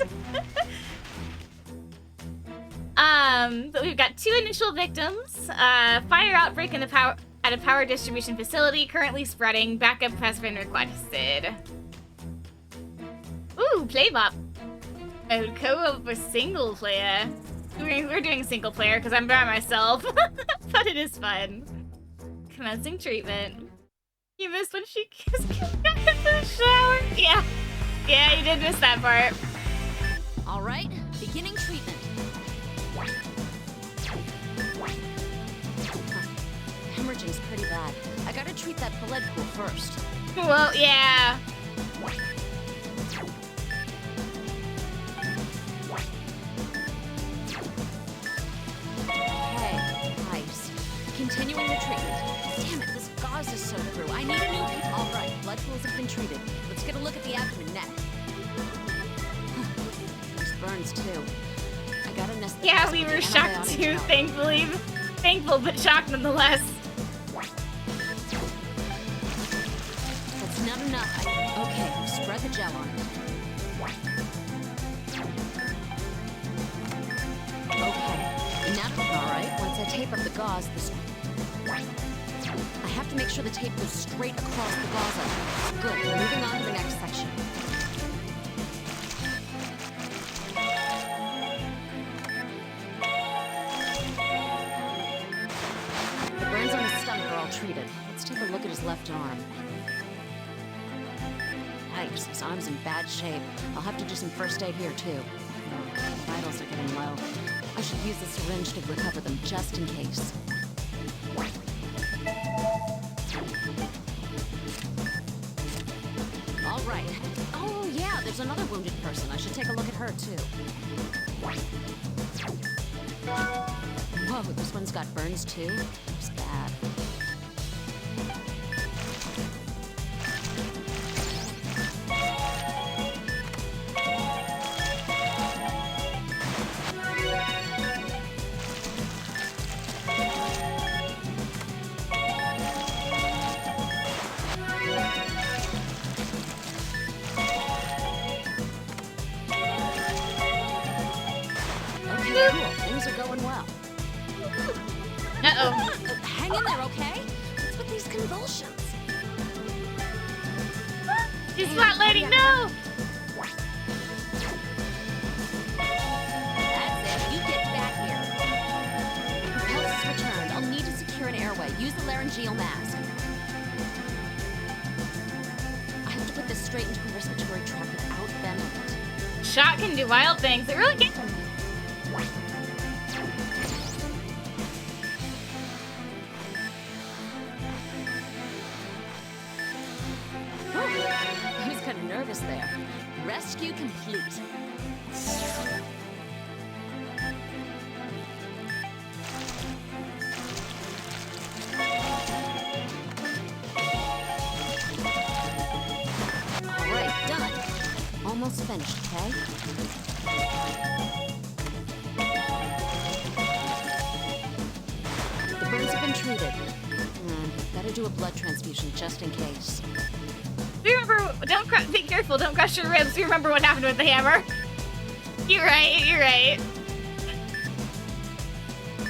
But we've got 2 initial victims. Fire outbreak in the at a power distribution facility, currently spreading. Backup has been requested. Ooh, Playbop. Mode co-op for single player. We're doing single player because I'm by myself, but it is fun. Commencing treatment. You missed when she kissed Kika in the shower. Yeah, you did miss that part. All right, beginning treatment. Hemorrhaging's pretty bad. I gotta treat that blood pool first. Well, yeah. Okay, nice. Continuing the treatment. Damn it, this gauze is so through. I need a new piece. All right, blood pools have been treated. Let's get a look at the abdomen next. There's burns too. I got anesthetic. Yeah, we were shocked too, thankfully. Thankful but shocked nonetheless. That's not enough. Okay, spread the gel on it. Okay, now, alright, once I tape up the gauze, I have to make sure the tape goes straight across the gauze. Good, moving on to the next section. The burns on his stomach are all treated. Let's take a look at his left arm. Yikes, his arm's in bad shape. I'll have to do some first aid here, too. The vitals are getting low. I should use the syringe to recover them just in case. All right. Oh, yeah, there's another wounded person. I should take a look at her, too. Whoa, this one's got burns, too? Looks bad. Hang in there, okay? What's with these convulsions? She's not letting go! That's it. You get back here. Pulse is returned. I'll need to secure an airway. Use the laryngeal mask. I have to put this straight into a respiratory tract without bending it. Shot can do wild things. It really can. I was kind of nervous there. Rescue complete. All right, done. Almost finished, okay? The burns have been treated. Better do a blood transfusion just in case. Remember, be careful, don't crush your ribs. You remember what happened with the hammer. You're right, you're right.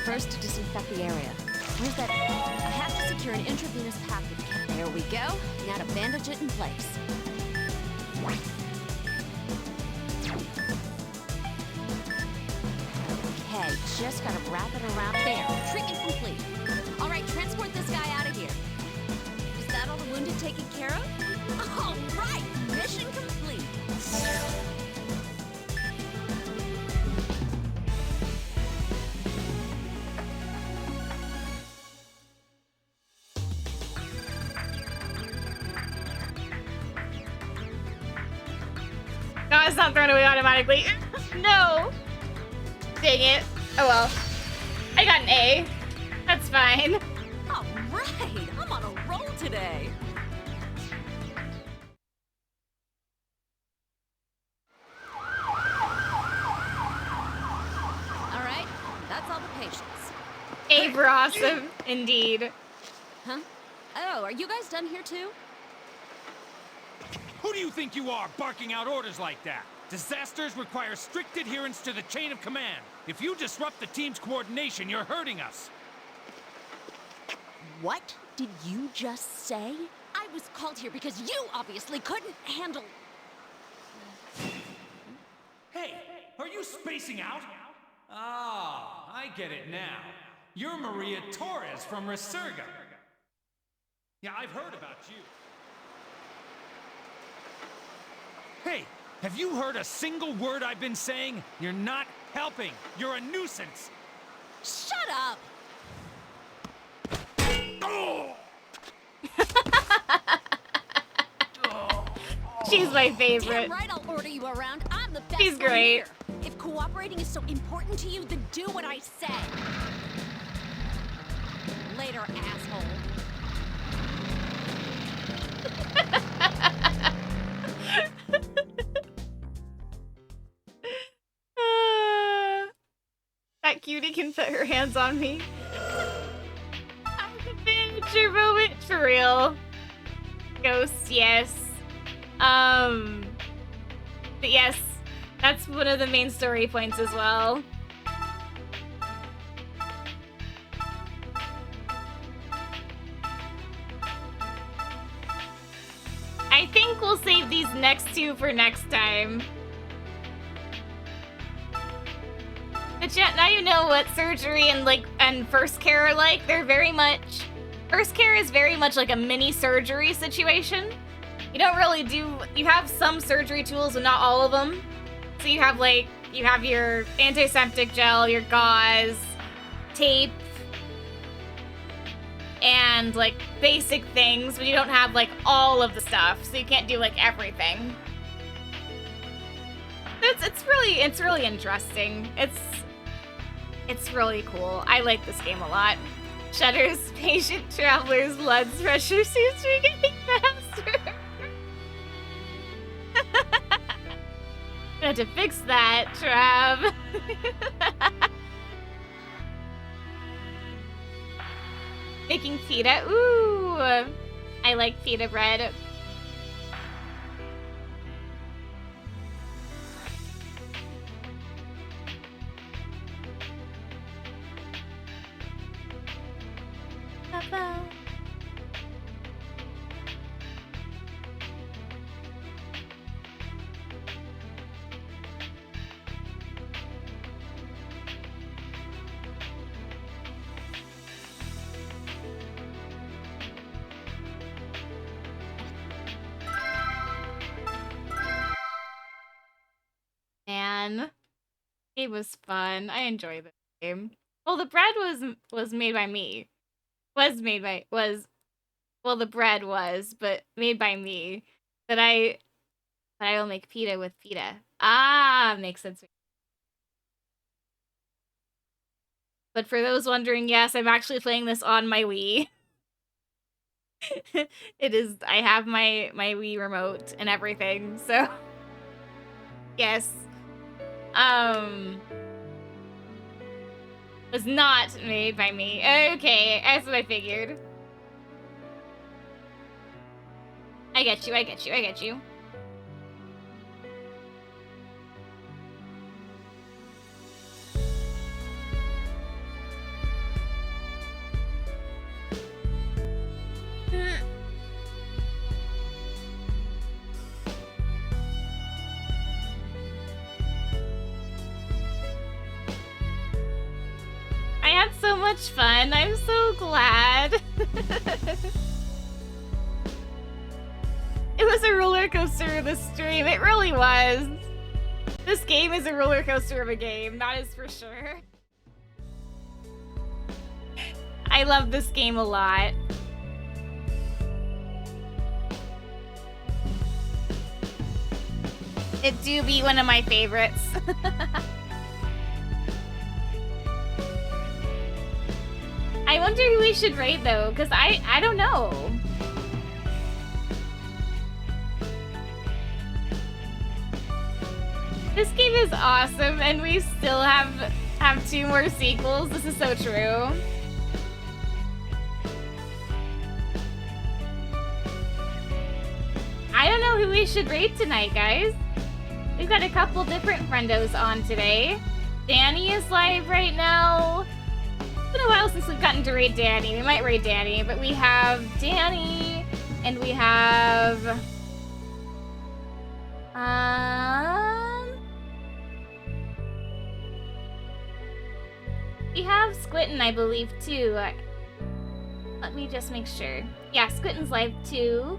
First, to disinfect the area. Where's that? I have to secure an intravenous package. There we go. Now to bandage it in place. Okay, just gotta wrap it around there. Treatment complete. All right, transport this guy out of here. Is that all the wounded taken care of? All right, mission complete. No, it's not thrown away automatically. No! Dang it. Oh well. I got an A. That's fine. All right, I'm on a roll today. All right, that's all the patients. A for awesome, indeed. Huh? Oh, are you guys done here too? Who do you think you are, barking out orders like that? Disasters require strict adherence to the chain of command. If you disrupt the team's coordination, you're hurting us. What did you just say? I was called here because you obviously couldn't handle... Hey, are you spacing out? Ah, I get it now. You're Maria Torres from Resurga. Yeah, I've heard about you. Hey, have you heard a single word I've been saying? You're not helping. You're a nuisance. Shut up! She's my favorite. Damn right I'll order you around. I'm the best. She's great. Here. If cooperating is so important to you, then do what I say. Later, asshole. That cutie can put her hands on me. Adventure moment for real. Ghosts, yes. But yes, that's one of the main story points as well. I think we'll save these next two for next time. But yeah, now you know what surgery and first care are like. They're very much... First care is very much like a mini surgery situation. You don't really do... You have some surgery tools, but not all of them. So you have your antiseptic gel, your gauze, tape, and basic things, but you don't have all of the stuff, so you can't do everything. It's really interesting. It's really cool. I like this game a lot. Shutters, patient travelers, blood pressure seems to be getting faster. Gonna have to fix that, Trav. Making pita. Ooh, I like pita bread. Papa. Man, it was fun. I enjoy this game. Well, the bread was made by me. Well, the bread was, but made by me. But I will make pita with pita. Ah, makes sense. But for those wondering, yes, I'm actually playing this on my Wii. It is. I have my Wii remote and everything, so yes. Was not made by me. Okay, that's what I figured. I get you, I get you, I get you. I had so much fun. I'm so glad. It was a roller coaster of the stream. It really was. This game is a roller coaster of a game. That is for sure. I love this game a lot. It do be one of my favorites. I wonder who we should raid though, because I don't know. This game is awesome, and we still have 2 more sequels. This is so true. I don't know who we should raid tonight, guys. We've got a couple different friendos on today. Danny is live right now. It's been a while since we've gotten to raid Danny. We might raid Danny, but we have Danny, and we have... we have Squinton, I believe, too. Let me just make sure. Yeah, Squinton's live, too.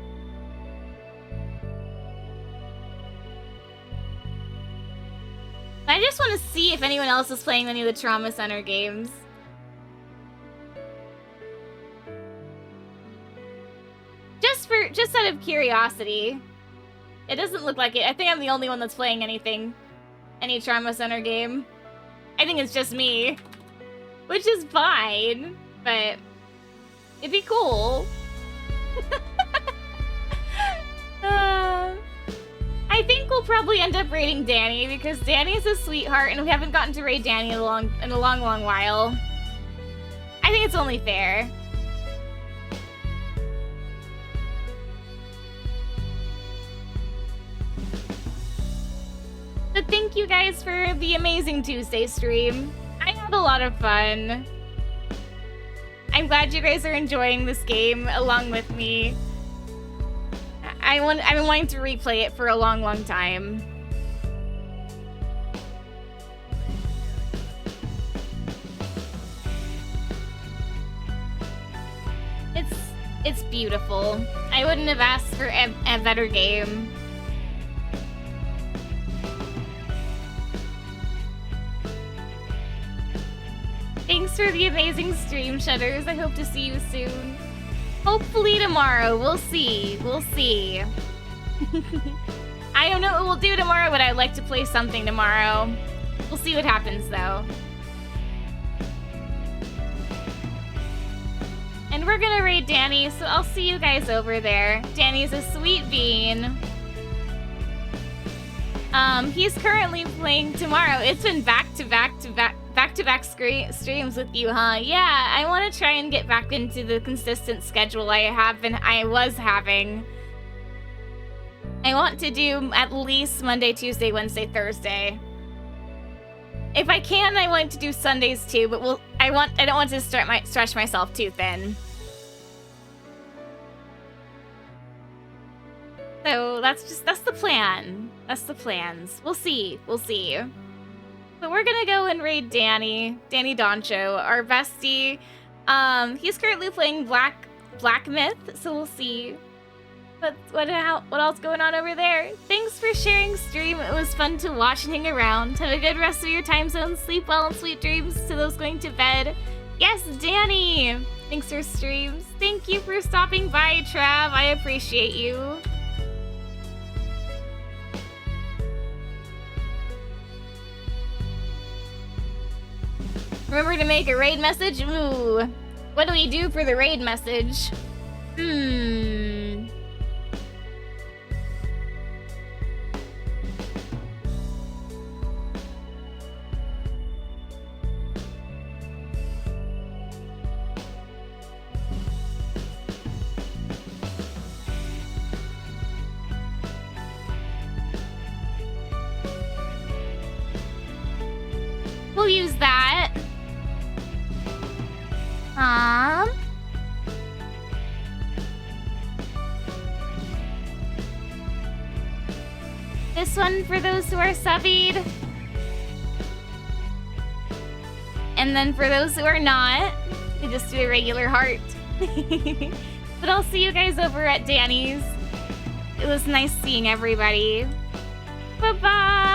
I just want to see if anyone else is playing any of the Trauma Center games. Just out of curiosity. It doesn't look like it. I think I'm the only one that's playing any Trauma Center game. I think it's just me. Which is fine, but it'd be cool. I think we'll probably end up raiding Danny because Danny's a sweetheart and we haven't gotten to raid Danny in a long while. I think it's only fair. thank you guys for the amazing Tuesday stream. I had a lot of fun. I'm glad you guys are enjoying this game along with me. I've been wanting to replay it for a long, long time. It's beautiful. I wouldn't have asked for a better game. Thanks for the amazing stream, Shutters. I hope to see you soon. Hopefully tomorrow. We'll see. We'll see. I don't know what we'll do tomorrow, but I'd like to play something tomorrow. We'll see what happens, though. And we're gonna raid Danny, so I'll see you guys over there. Danny's a sweet bean. He's currently playing tomorrow. It's been back-to-back streams with you, huh? Yeah, I want to try and get back into the consistent schedule I was having. I want to do at least Monday, Tuesday, Wednesday, Thursday. If I can, I want to do Sundays too, but I don't want to stretch myself too thin. So that's the plan. That's the plans. We'll see. We'll see. So we're gonna go and raid Danny Doncho, our bestie. He's currently playing Black Myth, so we'll see. What else going on over there? Thanks for sharing stream. It was fun to watch and hang around. Have a good rest of your time zone. Sleep well and sweet dreams to those going to bed. Yes, Danny! Thanks for streams. Thank you for stopping by, Trav. I appreciate you. Remember to make a raid message? Ooh. What do we do for the raid message? We'll use that. This one for those who are subbied. And then for those who are not, you just do a regular heart. But I'll see you guys over at Danny's. It was nice seeing everybody. Bye-bye!